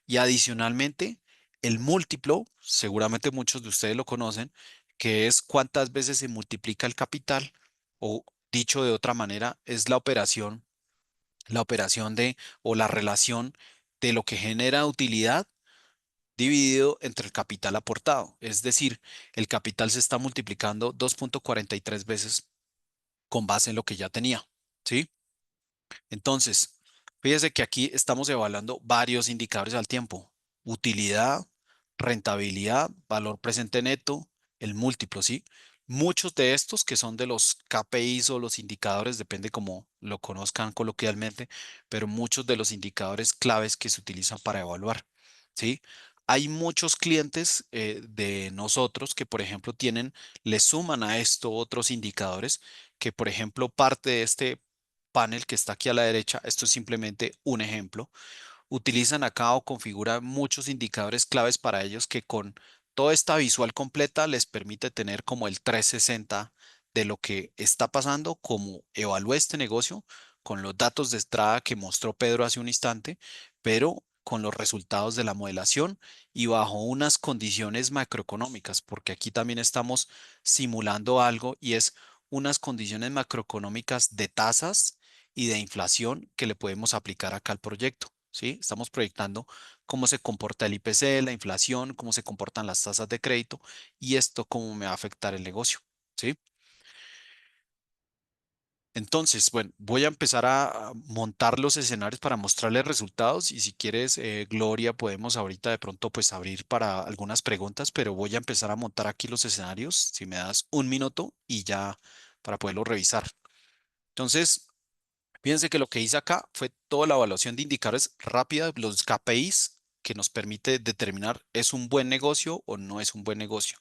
Y adicionalmente, el múltiplo, seguramente muchos de ustedes lo conocen, que es cuántas veces se multiplica el capital, o dicho de otra manera, es la operación o la relación de lo que genera utilidad dividido entre el capital aportado. Es decir, el capital se está multiplicando 2.43 veces con base en lo que ya tenía, ¿sí? Entonces, fíjese que aquí estamos evaluando varios indicadores al tiempo: utilidad, rentabilidad, valor presente neto, el múltiplo, ¿sí? Muchos de estos que son de los KPIs o los indicadores, depende cómo lo conozcan coloquialmente, pero muchos de los indicadores claves que se utilizan para evaluar, ¿sí? Hay muchos clientes de nosotros que, por ejemplo, le suman a esto otros indicadores que, por ejemplo, parte de este panel que está aquí a la derecha, esto es simplemente un ejemplo, utilizan acá o configuran muchos indicadores claves para ellos que con toda esta visual completa les permite tener como el 360 de lo que está pasando, como evalúa este negocio con los datos de entrada que mostró Pedro hace un instante, pero con los resultados de la modelación y bajo unas condiciones macroeconómicas, porque aquí también estamos simulando algo y es unas condiciones macroeconómicas de tasas y de inflación que le podemos aplicar acá al proyecto. ¿Sí? Estamos proyectando cómo se comporta el IPC, la inflación, cómo se comportan las tasas de crédito y esto cómo me va a afectar el negocio. ¿Sí? Entonces, bueno, voy a empezar a montar los escenarios para mostrarles resultados y si quieres, Gloria, podemos ahorita de pronto pues abrir para algunas preguntas, pero voy a empezar a montar aquí los escenarios, si me das un minuto y ya para poderlo revisar. Entonces, fíjense que lo que hice acá fue toda la evaluación de indicadores rápida, los KPIs, que nos permite determinar es un buen negocio o no es un buen negocio.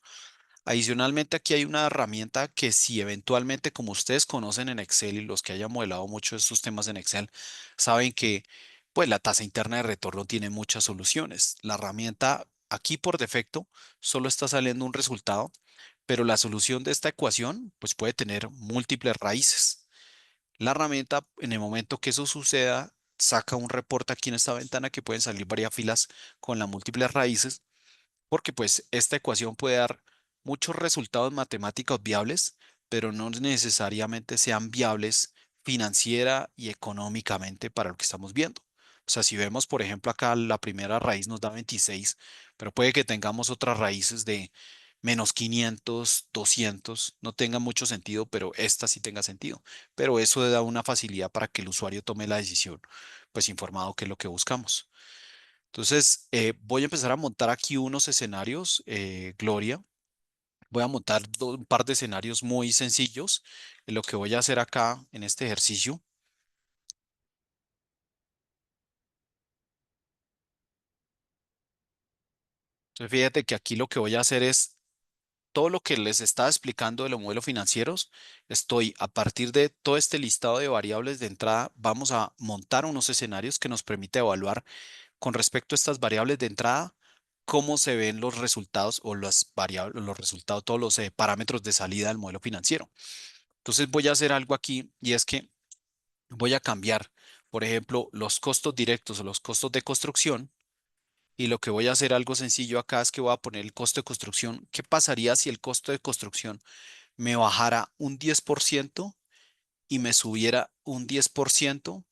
Adicionalmente, aquí hay una herramienta que si eventualmente, como ustedes conocen en Excel y los que hayan modelado mucho de estos temas en Excel, saben que pues la tasa interna de retorno tiene muchas soluciones. La herramienta aquí por defecto solo está saliendo un resultado, pero la solución de esta ecuación pues puede tener múltiples raíces. La herramienta, en el momento que eso suceda, saca un reporte aquí en esta ventana que pueden salir varias filas con las múltiples raíces, porque pues esta ecuación puede dar muchos resultados matemáticos viables, pero no necesariamente sean viables financiera y económicamente para lo que estamos viendo. O sea, si vemos, por ejemplo, acá la primera raíz nos da 26, pero puede que tengamos otras raíces de -500, 200, no tenga mucho sentido, pero esta sí tenga sentido. Pero eso da una facilidad para que el usuario tome la decisión, pues informado que es lo que buscamos. Entonces, voy a empezar a montar aquí unos escenarios, Gloria, Voy a montar un par de escenarios muy sencillos. Lo que voy a hacer acá en este ejercicio. Entonces, fíjate que aquí lo que voy a hacer es todo lo que les estaba explicando de los modelos financieros. Estoy a partir de todo este listado de variables de entrada, vamos a montar unos escenarios que nos permite evaluar con respecto a estas variables de entrada, cómo se ven los resultados o las variables, los resultados, todos los parámetros de salida del modelo financiero. Entonces voy a hacer algo aquí y es que voy a cambiar, por ejemplo, los costos directos o los costos de construcción. Y lo que voy a hacer algo sencillo acá es que voy a poner el costo de construcción. ¿Qué pasaría si el costo de construcción me bajara un 10% y me subiera un 10%?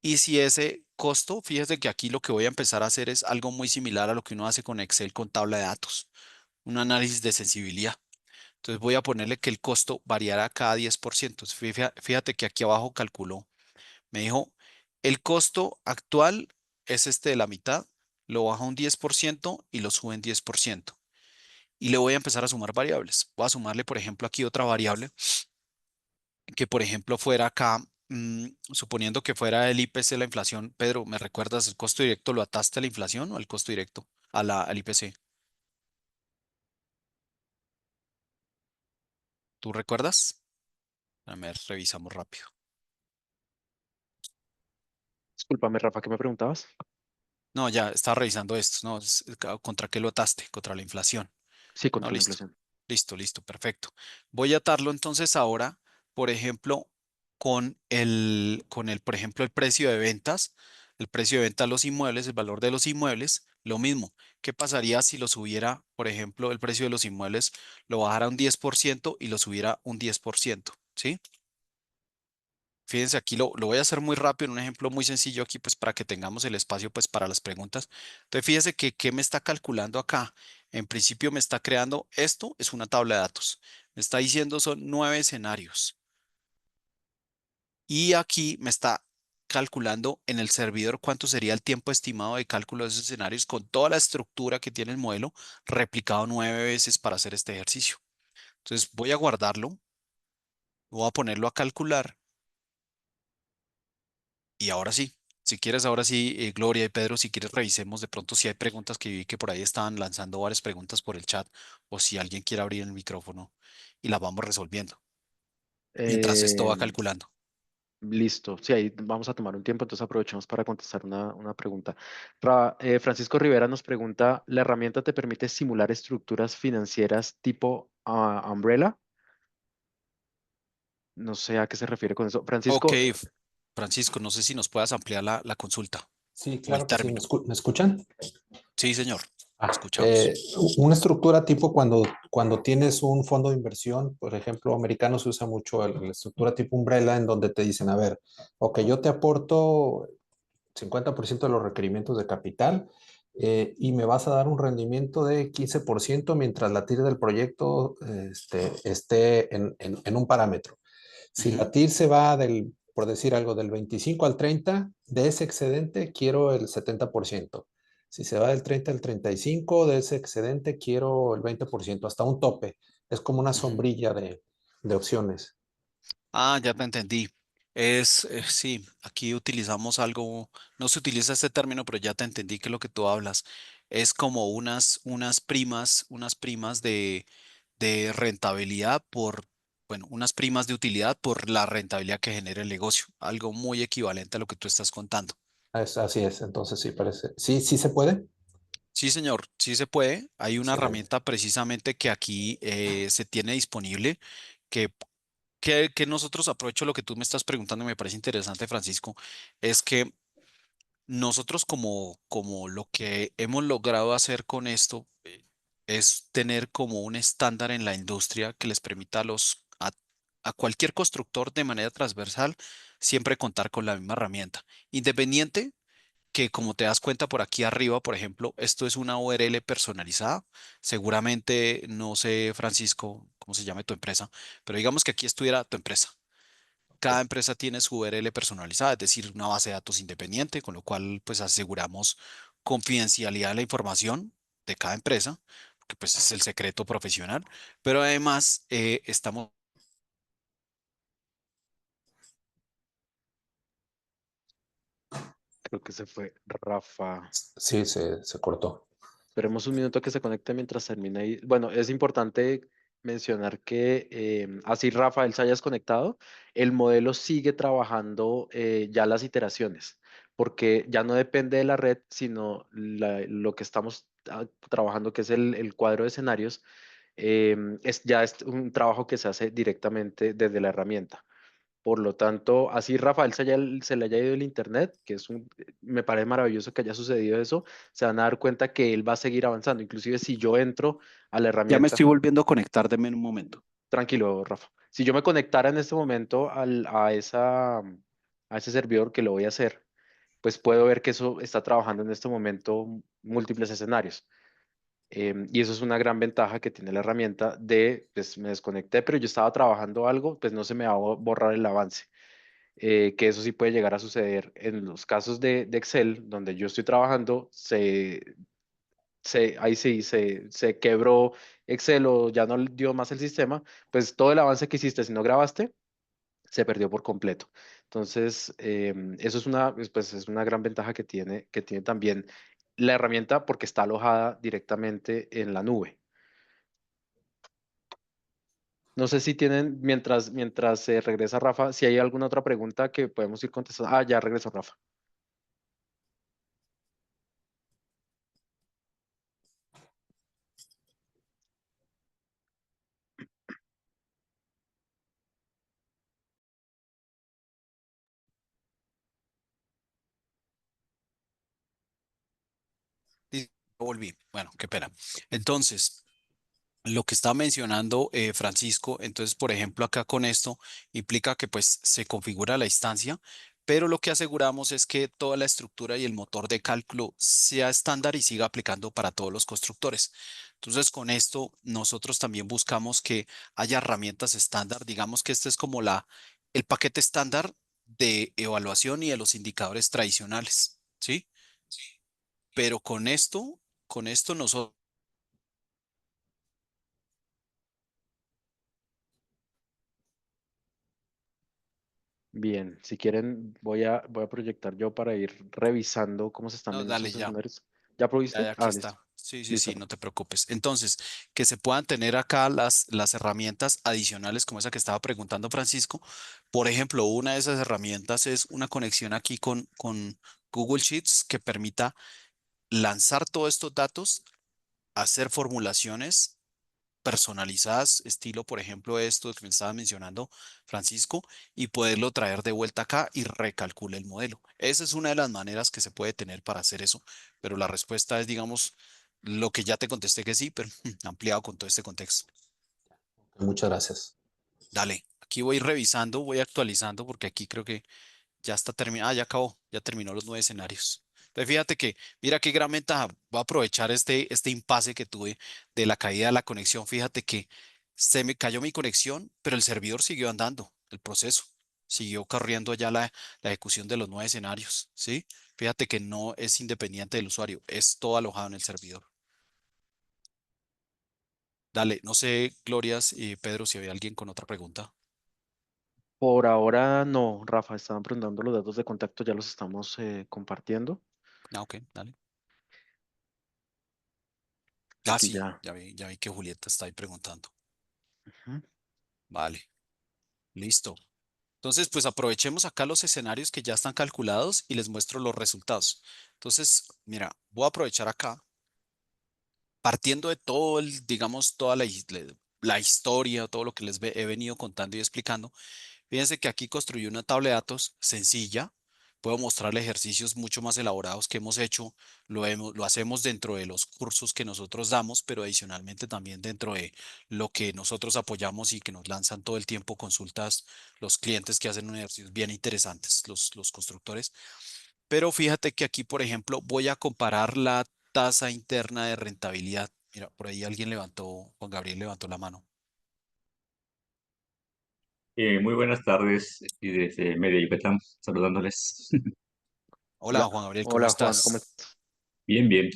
Y si ese costo, fíjese que aquí lo que voy a empezar a hacer es algo muy similar a lo que uno hace con Excel con tabla de datos, un análisis de sensibilidad. Entonces voy a ponerle que el costo variará cada 10%. Fíjate que aquí abajo calculó. Me dijo, el costo actual es este de la mitad, lo baja un 10% y lo sube en 10%. Y le voy a empezar a sumar variables. Voy a sumarle, por ejemplo, aquí otra variable que, por ejemplo, fuera acá, suponiendo que fuera el IPC, la inflación. Pedro, ¿me recuerdas el costo directo? ¿Lo ataste a la inflación o al costo directo? Al IPC. ¿Tú recuerdas? A ver, revisamos rápido. Discúlpame, Rafa, ¿qué me preguntabas? No, ya estaba revisando esto. No, ¿contra qué lo ataste? Contra la inflación. Sí, No, contra la listo. inflación. Listo, perfecto. Voy a atarlo entonces ahora, por ejemplo, por ejemplo, el precio de ventas, el precio de venta de los inmuebles, el valor de los inmuebles, lo mismo. ¿Qué pasaría si lo subiera, por ejemplo, el precio de los inmuebles, lo bajara un 10% y lo subiera un 10%? ¿Sí? Fíjense, aquí lo voy a hacer muy rápido, un ejemplo muy sencillo aquí, pues para que tengamos el espacio pues para las preguntas. Entonces, fíjense que qué me está calculando acá. En principio me está creando, esto es una tabla de datos. Me está diciendo son 9 escenarios. Y aquí me está calculando en el servidor cuánto sería el tiempo estimado de cálculo de esos escenarios con toda la estructura que tiene el modelo replicado 9 veces para hacer este ejercicio. Entonces voy a guardarlo, voy a ponerlo a calcular. Y ahora sí, si quieres, ahora sí, Gloria y Pedro, si quieres, revisemos de pronto si hay preguntas que vi que por ahí estaban lanzando varias preguntas por el chat o si alguien quiere abrir el micrófono y las vamos resolviendo mientras esto va Eh, calculando. Listo, sí, ahí vamos a tomar un tiempo, entonces aprovechemos para contestar una pregunta. Francisco Rivera nos pregunta, ¿la herramienta te permite simular estructuras financieras tipo Umbrella? No sé a qué se refiere con eso. Ok, Francisco, Francisco, no sé si nos puedas ampliar la consulta Sí, o el claro que sí. término. ¿Me escuchan? Sí, señor, Ah, escuchamos. una estructura tipo cuando tienes un fondo de inversión, por ejemplo, americano se usa mucho la estructura tipo umbrella en donde te dicen, a ver, ok, yo te aporto 50% de los requerimientos de capital y me vas a dar un rendimiento de 15% mientras la TIR del proyecto esté en un parámetro. Si la TIR se va por decir algo, del 25 al 30, de ese excedente quiero el 70%. Si se va del 30 al 35, de ese excedente quiero el 20%, hasta un tope. Es como una sombrilla de opciones. Ah, ya te entendí. Sí, aquí utilizamos algo, no se utiliza este término, pero ya te entendí que lo que tú hablas es como unas primas de rentabilidad bueno, unas primas de utilidad por la rentabilidad que genera el negocio, algo muy equivalente a lo que tú estás contando. Así es, entonces sí parece. Sí, sí se puede. Sí, señor, sí se puede. Hay una Excelente. herramienta precisamente que aquí se tiene disponible que que nosotros, aprovecho lo que tú me estás preguntando, y me parece interesante, Francisco, es que nosotros como lo que hemos logrado hacer con esto es tener como un estándar en la industria que les permita a cualquier constructor de manera transversal siempre contar con la misma herramienta, independiente que como te das cuenta por aquí arriba, por ejemplo, esto es una URL personalizada. Seguramente, no sé, Francisco, cómo se llama tu empresa, pero digamos que aquí estuviera tu empresa. Cada empresa tiene su URL personalizada, es decir, una base de datos independiente, con lo cual pues aseguramos confidencialidad de la información de cada empresa. porque pues es el secreto profesional, pero además estamos... Creo que se fue Rafa. Sí, se cortó. Esperemos un minuto que se conecte mientras termina ahí. Bueno, es importante mencionar que así Rafael se hayas conectado, el modelo sigue trabajando ya las iteraciones, porque ya no depende de la red, sino lo que estamos trabajando, que es el cuadro de escenarios, ya es un trabajo que se hace directamente desde la herramienta. Por lo tanto, así Rafael se le haya ido el internet, que me parece maravilloso que haya sucedido eso, se van a dar cuenta que él va a seguir avanzando. Inclusive si yo entro a la Ya me herramienta, estoy volviendo a conectar, deme en un momento. tranquilo, Rafa. Si yo me conectara en este momento a ese servidor que lo voy a hacer, pues puedo ver que eso está trabajando en este momento múltiples escenarios. Y eso es una gran ventaja que tiene la herramienta pues me desconecté, pero yo estaba trabajando algo, pues no se me va a borrar el avance. Que eso sí puede llegar a suceder en los casos de Excel, donde yo estoy trabajando, ahí sí se quebró Excel o ya no dio más el sistema, pues todo el avance que hiciste, si no grabaste, se perdió por completo. Entonces, eso es una gran ventaja que tiene también la herramienta porque está alojada directamente en la nube. No sé si tienen, mientras se regresa Rafa, si hay alguna otra pregunta que podemos ir contestando. Ah, ya regresó Rafa. Y volví. Bueno, qué pena. Entonces, lo que está mencionando Francisco, entonces, por ejemplo, acá con esto implica que pues se configura la instancia, pero lo que aseguramos es que toda la estructura y el motor de cálculo sea estándar y siga aplicando para todos los constructores. Entonces, con esto nosotros también buscamos que haya herramientas estándar. Digamos que este es como el paquete estándar de evaluación y de los indicadores tradicionales, ¿sí? Pero con esto nosotros... Bien, si quieren, voy a proyectar yo para ir revisando cómo se están No, viendo dale esos ya. escenarios. ¿Ya proviste? Ya aquí Ah, listo. está. Sí, sí, Listo, sí, no Rafa. te preocupes. Entonces, que se puedan tener acá las herramientas adicionales como esa que estaba preguntando Francisco. Por ejemplo, una de esas herramientas es una conexión aquí con Google Sheets que permita lanzar todos estos datos, hacer formulaciones personalizadas, estilo, por ejemplo, esto que me estaba mencionando Francisco, y poderlo traer de vuelta acá y recalcule el modelo. Esa es una de las maneras que se puede tener para hacer eso, pero la respuesta es, digamos, lo que ya te contesté que sí, pero ampliado con todo este contexto. Muchas gracias. Dale, aquí voy revisando, voy actualizando, porque aquí creo que ya está terminado. Ah, ya acabó, ya terminó los 9 escenarios. Entonces, fíjate que, mira qué gran ventaja. Voy a aprovechar este impasse que tuve de la caída de la conexión. Fíjate que se me cayó mi conexión, pero el servidor siguió andando, el proceso. Siguió corriendo ya la ejecución de los 9 escenarios, ¿sí? Fíjate que no es independiente del usuario, es todo alojado en el servidor. Dale, no sé, Glorias y Pedro, si había alguien con otra pregunta. Por ahora no, Rafa, estaban preguntando los datos de contacto, ya los estamos compartiendo. Ah, ok, dale. Ah, Aquí sí, ya. ya vi que Julieta está ahí preguntando. Ujú. Vale, listo. Entonces, pues aprovechemos acá los escenarios que ya están calculados y les muestro los resultados. Entonces, mira, voy a aprovechar acá, partiendo de todo digamos, toda la historia, todo lo que he venido contando y explicando. Fíjense que aquí construí una tabla de datos sencilla. Puedo mostrarle ejercicios mucho más elaborados que hemos hecho. Lo hacemos dentro de los cursos que nosotros damos, pero adicionalmente también dentro de lo que nosotros apoyamos y que nos lanzan todo el tiempo consultas los clientes que hacen ejercicios bien interesantes, los constructores. Pero fíjate que aquí, por ejemplo, voy a comparar la tasa interna de rentabilidad. Mira, por ahí alguien levantó, Juan Gabriel levantó la mano. Muy buenas tardes y desde Mérida, Yucatán, saludándoles. Hola, Hola, Juan Gabriel, ¿cómo hola Juan, ¿cómo estás? estás? Bien, bien.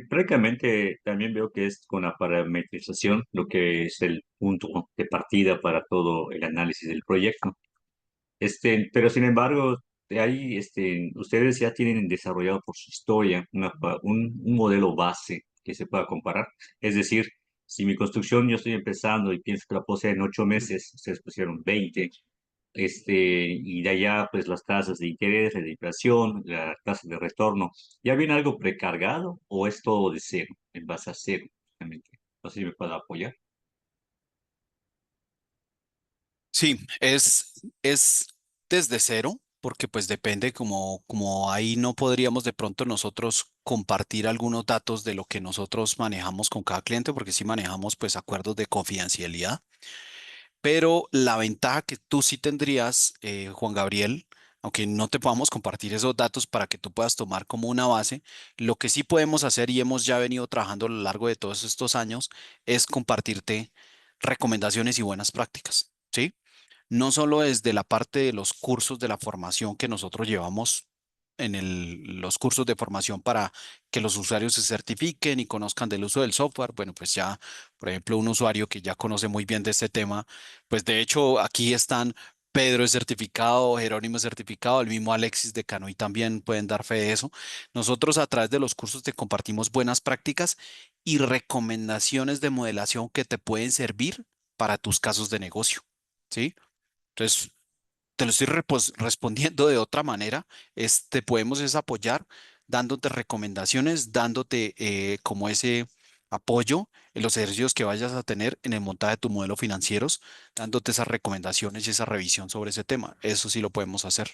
Prácticamente también veo que es con la parametrización lo que es el punto de partida para todo el análisis del proyecto. Pero sin embargo, de ahí, ustedes ya tienen desarrollado por su historia un modelo base que se pueda comparar. Es decir, si mi construcción yo estoy empezando y pienso que la puedo hacer en 8 meses, ustedes pusieron 20, y de allá, pues las tasas de interés, de inflación, la tasa de retorno, ¿ya viene algo precargado o es todo de cero, en base a cero, justamente? No sé si me puede apoyar. Sí, es desde cero, porque pues depende, como ahí no podríamos de pronto nosotros compartir algunos datos de lo que nosotros manejamos con cada cliente, porque sí manejamos pues acuerdos de confidencialidad. Pero la ventaja que tú sí tendrías, Juan Gabriel, aunque no te podamos compartir esos datos para que tú puedas tomar como una base, lo que sí podemos hacer y hemos ya venido trabajando a lo largo de todos estos años es compartirte recomendaciones y buenas prácticas, ¿sí? No solo desde la parte de los cursos de la formación que nosotros llevamos los cursos de formación para que los usuarios se certifiquen y conozcan del uso del software. Bueno, pues ya, por ejemplo, un usuario que ya conoce muy bien de este tema, pues de hecho aquí están Pedro es certificado, Jerónimo es certificado, el mismo Alexis de Canoy también pueden dar fe de eso. Nosotros a través de los cursos te compartimos buenas prácticas y recomendaciones de modelación que te pueden servir para tus casos de negocio. ¿Sí? Entonces, te lo estoy respondiendo de otra manera. Te podemos es apoyar dándote recomendaciones, dándote como ese apoyo en los ejercicios que vayas a tener en el montaje de tu modelo financieros, dándote esas recomendaciones y esa revisión sobre ese tema. Eso sí lo podemos hacer.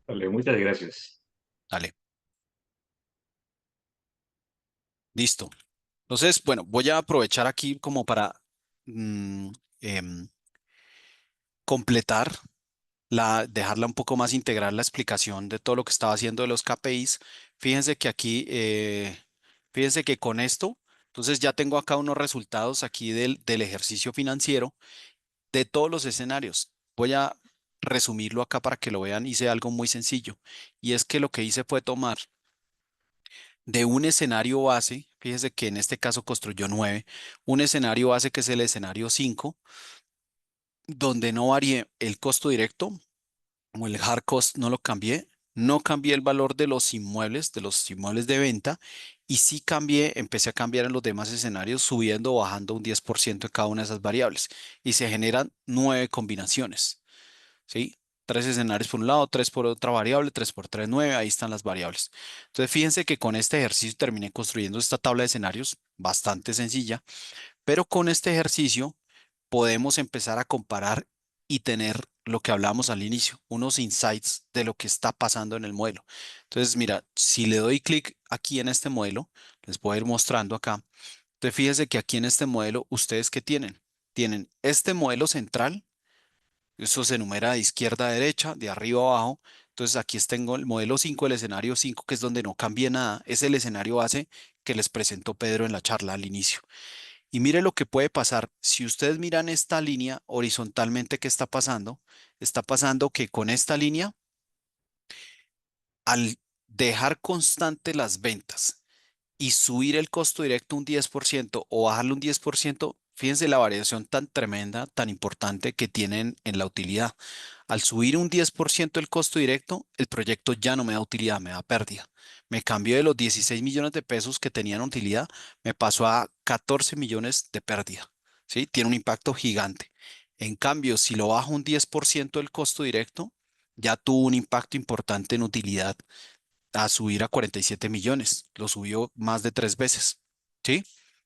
Vale, muchas gracias. Dale, listo. Entonces, bueno, voy a aprovechar aquí como para mm, em, completar dejarla un poco más integral la explicación de todo lo que estaba haciendo de los KPIs. Fíjense que aquí, fíjense que con esto, entonces ya tengo acá unos resultados aquí del ejercicio financiero de todos los escenarios. Voy a resumirlo acá para que lo vean. Hice algo muy sencillo y es que lo que hice fue tomar de un escenario base, fíjense que en este caso construyó 9, un escenario base que es el escenario 5, donde no varíe el costo directo, como el hard cost no lo cambié, no cambié el valor de los inmuebles de venta, y sí cambié, empecé a cambiar en los demás escenarios, subiendo o bajando un 10% en cada una de esas variables. Y se generan 9 combinaciones, ¿sí? 3 escenarios por un lado, 3 por otra variable, 3 por 3, 9, ahí están las variables. Entonces, fíjense que con este ejercicio terminé construyendo esta tabla de escenarios bastante sencilla, pero con este ejercicio podemos empezar a comparar y tener lo que hablábamos al inicio, unos insights de lo que está pasando en el modelo. Entonces, mira, si le doy clic aquí en este modelo, les voy a ir mostrando acá. Entonces, fíjense que aquí en este modelo, ¿ustedes qué tienen? Tienen este modelo central, eso se enumera de izquierda a derecha, de arriba a abajo. Entonces, aquí tengo el modelo 5, el escenario 5, que es donde no cambia nada. Es el escenario base que les presentó Pedro en la charla al inicio. Y mire lo que puede pasar. Si ustedes miran esta línea horizontalmente, ¿qué está pasando? Está pasando que con esta línea, al dejar constante las ventas y subir el costo directo un 10% o bajarlo un 10%, fíjense la variación tan tremenda, tan importante que tienen en la utilidad. Al subir un 10% el costo directo, el proyecto ya no me da utilidad, me da pérdida. Me cambió de los 16 millones de pesos que tenían utilidad, me pasó a 14 millones de pérdida. ¿Sí? Tiene un impacto gigante. En cambio, si lo bajo un 10% el costo directo, ya tuvo un impacto importante en utilidad a subir a 47 millones. Lo subió más de 3 veces. ¿Sí?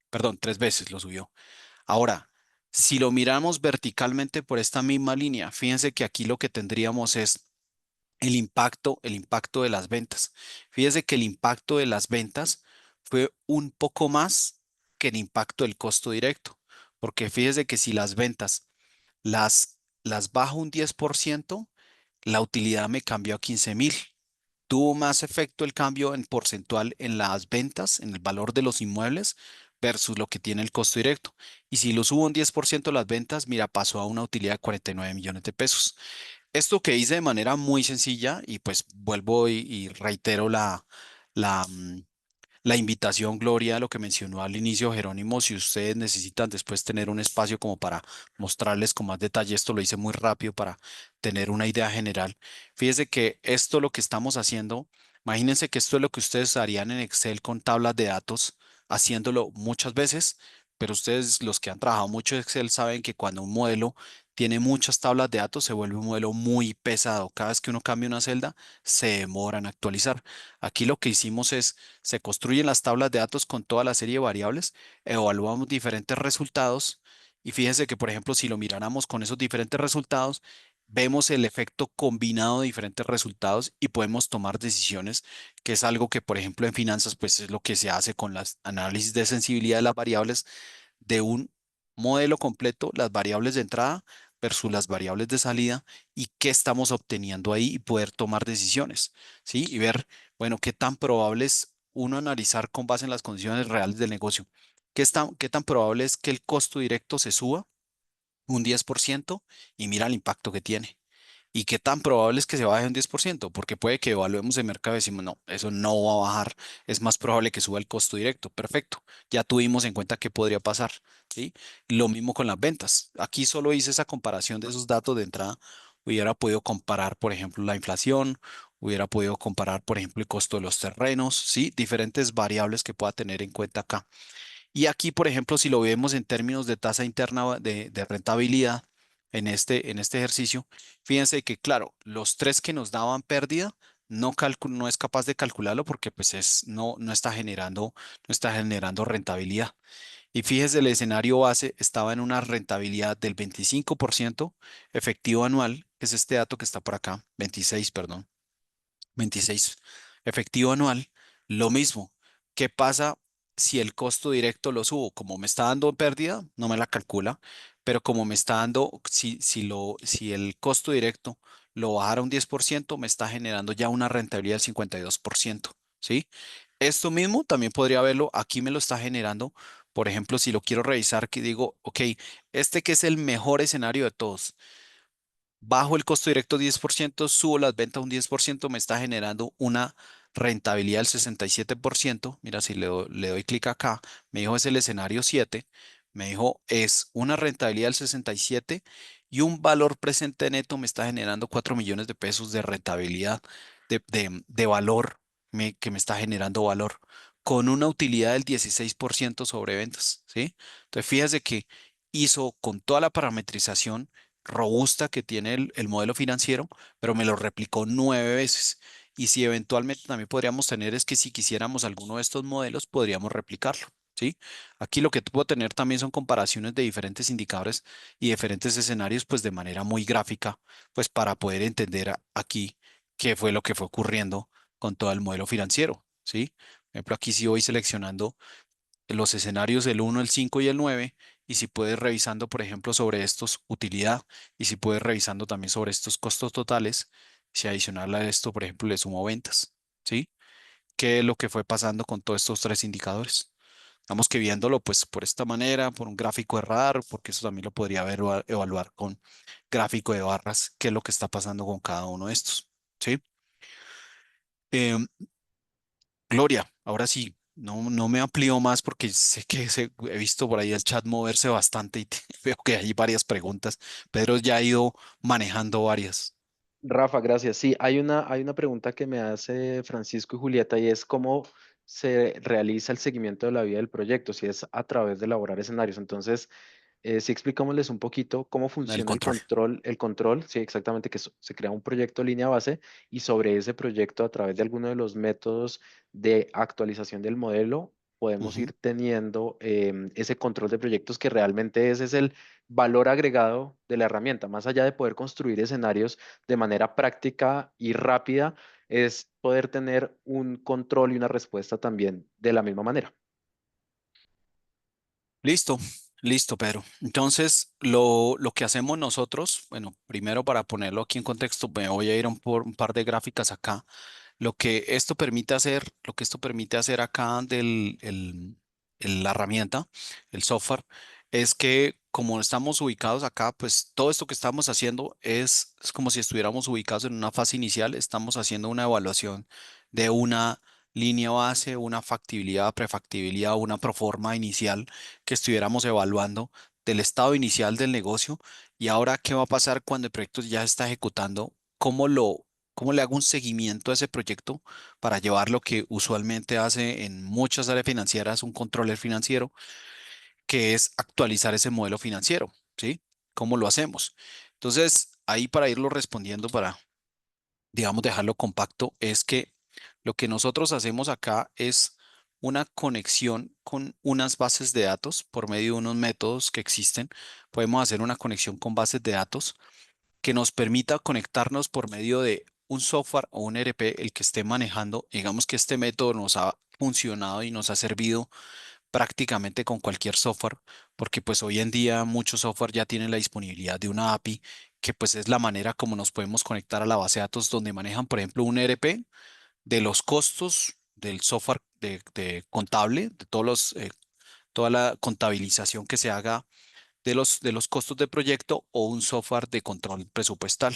Perdón, 3 veces lo subió. Ahora, si lo miramos verticalmente por esta misma línea, fíjense que aquí lo que tendríamos es el impacto de las ventas. Fíjense que el impacto de las ventas fue un poco más que el impacto del costo directo, porque fíjense que si las ventas las bajo un 10%, la utilidad me cambió a 15,000. Tuvo más efecto el cambio en porcentual en las ventas, en el valor de los inmuebles versus lo que tiene el costo directo. Y si lo subo un 10% las ventas, mira, pasó a una utilidad de 49 millones de pesos. Esto que hice de manera muy sencilla y pues vuelvo y reitero la, mm, la invitación, Gloria, a lo que mencionó al inicio Jerónimo, si ustedes necesitan después tener un espacio como para mostrarles con más detalle, esto lo hice muy rápido para tener una idea general. Fíjense que esto lo que estamos haciendo, imagínense que esto es lo que ustedes harían en Excel con tablas de datos, haciéndolo muchas veces, pero ustedes los que han trabajado mucho en Excel saben que cuando un modelo tiene muchas tablas de datos se vuelve un modelo muy pesado. Cada vez que uno cambia una celda, se demora en actualizar. Aquí lo que hicimos es se construyen las tablas de datos con toda la serie de variables, evaluamos diferentes resultados y fíjense que, por ejemplo, si lo miráramos con esos diferentes resultados, vemos el efecto combinado de diferentes resultados y podemos tomar decisiones, que es algo que, por ejemplo, en finanzas, pues es lo que se hace con las análisis de sensibilidad de las variables de un modelo completo, las variables de entrada versus las variables de salida y qué estamos obteniendo ahí y poder tomar decisiones, ¿sí? Y ver, bueno, qué tan probable es uno analizar con base en las condiciones reales del negocio. Qué tan probable es que el costo directo se suba un 10% y mira el impacto que tiene? ¿Y qué tan probable es que se baje un 10%? Porque puede que evaluemos el mercado y decimos, no, eso no va a bajar, es más probable que suba el costo directo. Perfecto, ya tuvimos en cuenta qué podría pasar, ¿sí? Lo mismo con las ventas. Aquí solo hice esa comparación de esos datos de entrada. Hubiera podido comparar, por ejemplo, la inflación, hubiera podido comparar, por ejemplo, el costo de los terrenos, ¿sí? Diferentes variables que pueda tener en cuenta acá. Y aquí, por ejemplo, si lo vemos en términos de tasa interna de rentabilidad en este ejercicio, fíjense que, claro, los tres que nos daban pérdida, no es capaz de calcularlo porque pues no está generando rentabilidad. Y fíjese, el escenario base estaba en una rentabilidad del 25% efectivo anual, que es este dato que está por acá, 26, perdón. 26 efectivo anual, lo mismo. ¿Qué pasa si el costo directo lo subo? Como me está dando pérdida, no me la calcula, pero como me está dando, si el costo directo lo bajara un 10%, me está generando ya una rentabilidad del 52%, ¿sí? Esto mismo también podría verlo, aquí me lo está generando, por ejemplo, si lo quiero revisar, que digo, ok, este que es el mejor escenario de todos. Bajo el costo directo 10%, subo las ventas un 10%, me está generando una rentabilidad del 67%. Mira, si le doy clic acá, me dijo es el escenario 7, me dijo es una rentabilidad del 67 y un valor presente neto me está generando 4 millones de pesos de rentabilidad, de valor que me está generando valor, con una utilidad del 16% sobre ventas, ¿sí? Entonces, fíjese que hizo con toda la parametrización robusta que tiene el modelo financiero, pero me lo replicó 9 veces. Y si eventualmente también podríamos tener es que si quisiéramos alguno de estos modelos, podríamos replicarlo, ¿sí? Aquí lo que puedo tener también son comparaciones de diferentes indicadores y diferentes escenarios, pues de manera muy gráfica, pues para poder entender aquí qué fue lo que fue ocurriendo con todo el modelo financiero, ¿sí? Por ejemplo, aquí sí voy seleccionando los escenarios del 1, el 5 y el 9, y si puedes revisando, por ejemplo, sobre estos utilidad, y si puedes revisando también sobre estos costos totales, si adicional a esto, por ejemplo, le sumo ventas, ¿sí? ¿Qué es lo que fue pasando con todos estos tres indicadores? Estamos que viéndolo pues por esta manera, por un gráfico de radar, porque eso también lo podría ver o evaluar con gráfico de barras, qué es lo que está pasando con cada uno de estos, ¿sí? Em, Gloria, ahora sí, no me amplío más porque sé que he visto por ahí el chat moverse bastante y veo que hay varias preguntas. Pedro ya ha ido manejando varias. Rafa, gracias. Sí, hay una pregunta que me hace Francisco y Julieta y es cómo se realiza el seguimiento de la vida del proyecto, si es a través de elaborar escenarios. Entonces, sí explicámosles un poquito cómo El funciona control. el control, sí, exactamente, que se crea un proyecto línea base y sobre ese proyecto, a través de alguno de los métodos de actualización del modelo, podemos Ujú. ir teniendo ese control de proyectos que realmente ese es el valor agregado de la herramienta, más allá de poder construir escenarios de manera práctica y rápida, es poder tener un control y una respuesta también de la misma manera. Listo, listo, Pedro. Entonces, lo que hacemos nosotros, bueno, primero para ponerlo aquí en contexto, me voy a ir a por un par de gráficas acá. Lo que esto permite hacer acá la herramienta, el software, es que como estamos ubicados acá, pues todo esto que estamos haciendo es como si estuviéramos ubicados en una fase inicial. Estamos haciendo una evaluación de una línea base, una factibilidad, prefactibilidad, una proforma inicial que estuviéramos evaluando del estado inicial del negocio. Y ahora, ¿qué va a pasar cuando el proyecto ya está ejecutando? ¿Cómo le hago un seguimiento a ese proyecto para llevar lo que usualmente hace en muchas áreas financieras un controller financiero, que es actualizar ese modelo financiero? ¿Sí? ¿Cómo lo hacemos? Entonces, ahí para irlo respondiendo, para, digamos, dejarlo compacto, es que lo que nosotros hacemos acá es una conexión con unas bases de datos por medio de unos métodos que existen. Podemos hacer una conexión con bases de datos que nos permita conectarnos por medio de un software o un ERP, el que esté manejando. Digamos que este método nos ha funcionado y nos ha servido prácticamente con cualquier software, porque pues hoy en día muchos software ya tienen la disponibilidad de una API, que pues es la manera como nos podemos conectar a la base de datos donde manejan, por ejemplo, un ERP de los costos del software de contable, de toda la contabilización que se haga de los costos de proyecto, o un software de control presupuestal.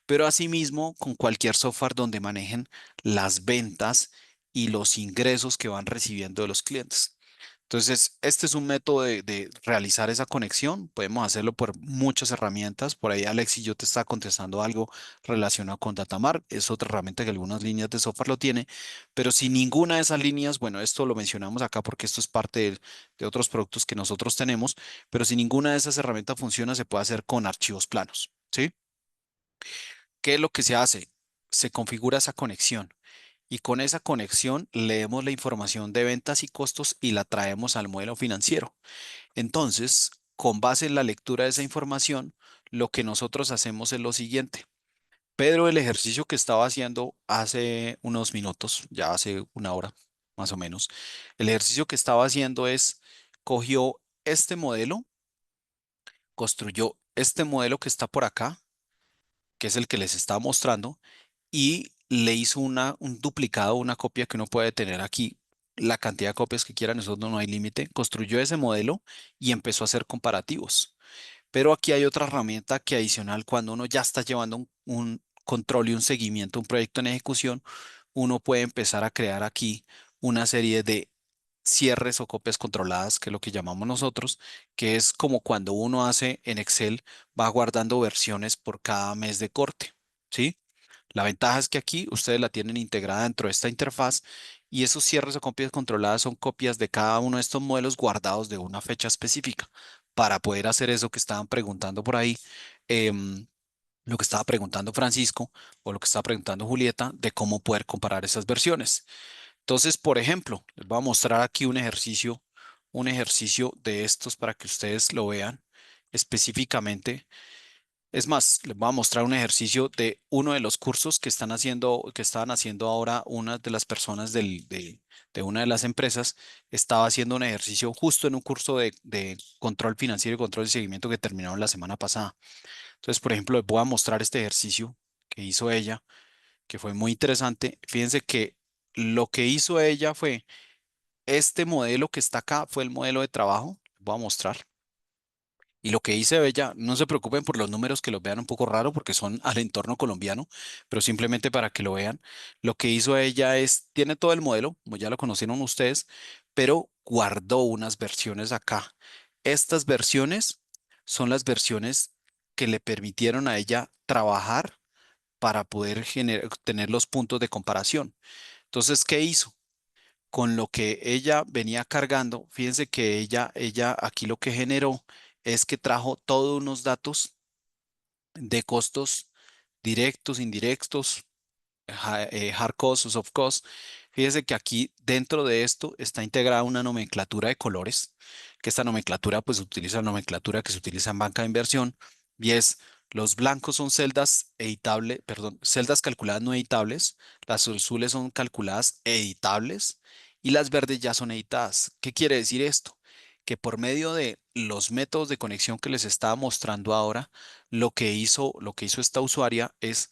Pero asimismo, con cualquier software donde manejen las ventas y los ingresos que van recibiendo de los clientes. Entonces, este es un método de realizar esa conexión. Podemos hacerlo por muchas herramientas. Por ahí, Alex, y yo te estaba contestando algo relacionado con Datamar. Es otra herramienta que algunas líneas de software lo tiene. Pero si ninguna de esas líneas, bueno, esto lo mencionamos acá porque esto es parte de otros productos que nosotros tenemos, pero si ninguna de esas herramientas funciona, se puede hacer con archivos planos, ¿sí? ¿Qué es lo que se hace? Se configura esa conexión. Y con esa conexión leemos la información de ventas y costos y la traemos al modelo financiero. Entonces, con base en la lectura de esa información, lo que nosotros hacemos es lo siguiente. Pedro, el ejercicio que estaba haciendo hace unos minutos, ya hace una hora más o menos, el ejercicio que estaba haciendo es, cogió este modelo, construyó este modelo que está por acá, que es el que les estaba mostrando, y le hizo un duplicado, una copia que uno puede tener aquí, la cantidad de copias que quiera, nosotros no hay límite. Construyó ese modelo y empezó a hacer comparativos. Pero aquí hay otra herramienta que, adicional, cuando uno ya está llevando un control y un seguimiento, un proyecto en ejecución, uno puede empezar a crear aquí una serie de cierres o copias controladas, que es lo que llamamos nosotros, que es como cuando uno hace en Excel, va guardando versiones por cada mes de corte, ¿sí? La ventaja es que aquí ustedes la tienen integrada dentro de esta interfaz, y esos cierres o copias controladas son copias de cada uno de estos modelos guardados de una fecha específica para poder hacer eso que estaban preguntando por ahí, lo que estaba preguntando Francisco o lo que estaba preguntando Julieta, de cómo poder comparar esas versiones. Entonces, por ejemplo, les voy a mostrar aquí un ejercicio de estos para que ustedes lo vean específicamente. Es más, les voy a mostrar un ejercicio de uno de los cursos que estaban haciendo ahora. Una de las personas de una de las empresas estaba haciendo un ejercicio justo en un curso de control financiero y control de seguimiento que terminaron la semana pasada. Entonces, por ejemplo, les voy a mostrar este ejercicio que hizo ella, que fue muy interesante. Fíjense que lo que hizo ella fue, este modelo que está acá fue el modelo de trabajo. Les voy a mostrar. Y lo que hice ella, no se preocupen por los números que los vean un poco raro porque son al entorno colombiano, pero simplemente para que lo vean, lo que hizo ella es, tiene todo el modelo, como ya lo conocieron ustedes, pero guardó unas versiones acá. Estas versiones son las versiones que le permitieron a ella trabajar para poder tener los puntos de comparación. Entonces, ¿qué hizo? Con lo que ella venía cargando, fíjense que ella aquí lo que generó es que trajo todos unos datos de costos directos, indirectos, hard costs, soft costs. Fíjese que aquí dentro de esto está integrada una nomenclatura de colores, que esta nomenclatura pues utiliza la nomenclatura que se utiliza en banca de inversión, y es: los blancos son celdas editables, perdón, celdas calculadas no editables, las azules son calculadas editables, y las verdes ya son editadas. ¿Qué quiere decir esto? Que por medio de los métodos de conexión que les estaba mostrando ahora, lo que hizo esta usuaria es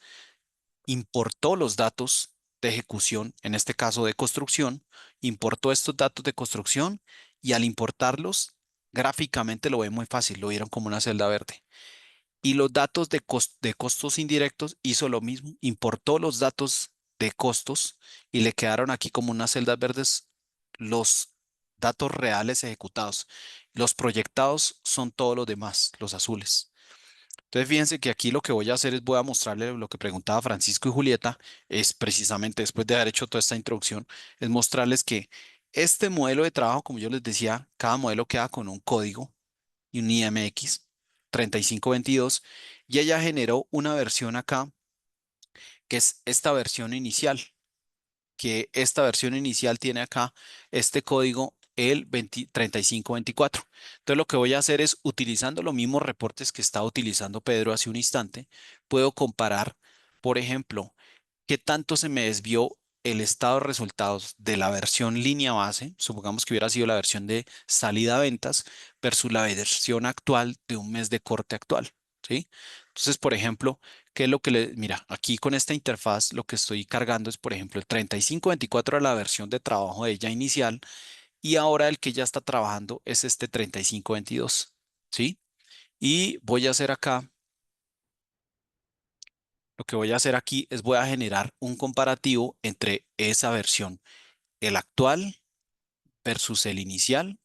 importó los datos de ejecución, en este caso de construcción, importó estos datos de construcción, y al importarlos Gráficamente lo ve muy fácil, lo vieron como una celda verde. Y los datos de costos indirectos hizo lo mismo, importó los datos de costos y le quedaron aquí como unas celdas verdes los datos reales ejecutados. Los proyectados son todos los demás, los azules. Entonces, fíjense que aquí lo que voy a hacer es voy a mostrarle lo que preguntaba Francisco y Julieta, es precisamente después de haber hecho toda esta introducción, es mostrarles que este modelo de trabajo, como yo les decía, cada modelo queda con un código y un IMX 3522 y ella generó una versión acá que es esta versión inicial, que esta versión inicial tiene acá este código el 3524. Entonces lo que voy a hacer es utilizando los mismos reportes que estaba utilizando Pedro hace un instante, puedo comparar, por ejemplo, qué tanto se me desvió el estado de resultados de la versión línea base, supongamos que hubiera sido la versión de salida a ventas, versus la versión actual de un mes de corte actual, ¿sí? Entonces, por ejemplo, ¿qué es lo que mira, aquí con esta interfaz lo que estoy cargando es, por ejemplo, el 3524 a la versión de trabajo de ella inicial y ahora el que ya está trabajando es este 3522, ¿sí? Y voy a hacer acá, lo que voy a hacer aquí es voy a generar un comparativo entre esa versión, el actual versus el inicial,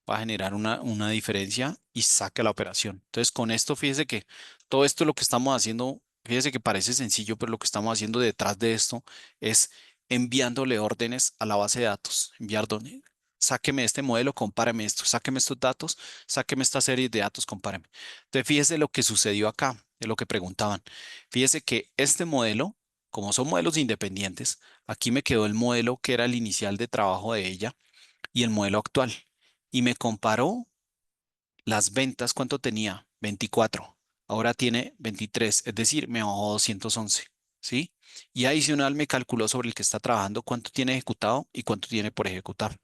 va a generar una diferencia y saca la operación. Entonces, con esto, fíjese que todo esto lo que estamos haciendo, fíjese que parece sencillo, pero lo que estamos haciendo detrás de esto es enviándole órdenes a la base de datos. Enviar donde, sáqueme este modelo, compáreme esto, sáqueme estos datos, sáqueme esta serie de datos, compáreme. Entonces, fíjese lo que sucedió acá, de lo que preguntaban. Fíjese que este modelo, como son modelos independientes, aquí me quedó el modelo que era el inicial de trabajo de ella y el modelo actual. Y me comparó las ventas, ¿cuánto tenía? 24. Ahora tiene 23, es decir, me bajó 211, ¿sí? Y adicional me calculó sobre el que está trabajando cuánto tiene ejecutado y cuánto tiene por ejecutar.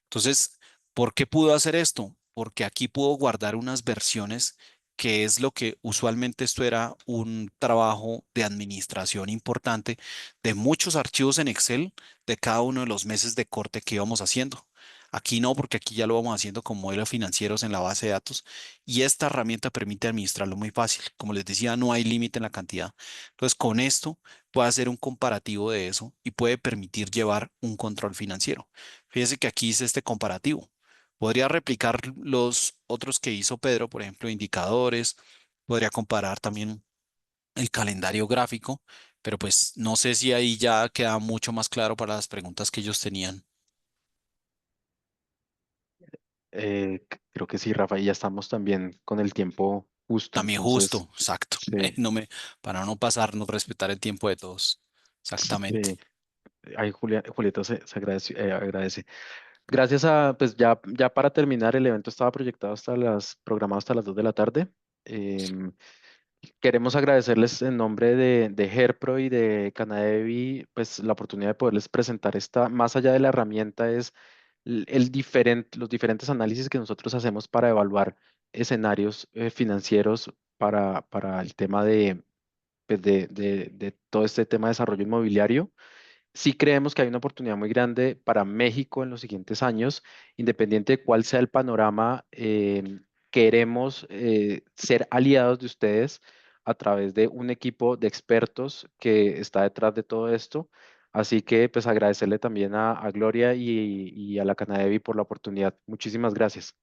Entonces, ¿por qué pudo hacer esto? Porque aquí pudo guardar unas versiones que es lo que usualmente esto era un trabajo de administración importante de muchos archivos en Excel de cada uno de los meses de corte que íbamos haciendo. Aquí no, porque aquí ya lo vamos haciendo con modelos financieros en la base de datos y esta herramienta permite administrarlo muy fácil. Como les decía, no hay límite en la cantidad. Entonces, con esto puede hacer un comparativo de eso y puede permitir llevar un control financiero. Fíjese que aquí hice este comparativo. Podría replicar los otros que hizo Pedro, por ejemplo, indicadores. Podría comparar también el calendario gráfico, pero pues no sé si ahí ya queda mucho más claro para las preguntas que ellos tenían. Creo que sí, Rafa, y ya estamos también con el tiempo justo, También entonces, justo, exacto. sí, No me, para no pasarnos, respetar el tiempo de todos. Exactamente. sí. Ahí Julieta se agradece. Gracias a, pues ya para terminar, el evento estaba proyectado programado hasta las 2 de la tarde. Em, Queremos agradecerles en nombre de HERPRO y de Canadevi, pues la oportunidad de poderles presentar esta, más allá de la herramienta, es los diferentes análisis que nosotros hacemos para evaluar escenarios financieros para el tema pues, de todo este tema de desarrollo inmobiliario. Sí creemos que hay una oportunidad muy grande para México en los siguientes años, independiente de cuál sea el panorama. Queremos ser aliados de ustedes a través de un equipo de expertos que está detrás de todo esto. Así que pues agradecerle también a Gloria y a la Canadevi por la oportunidad. Muchísimas gracias.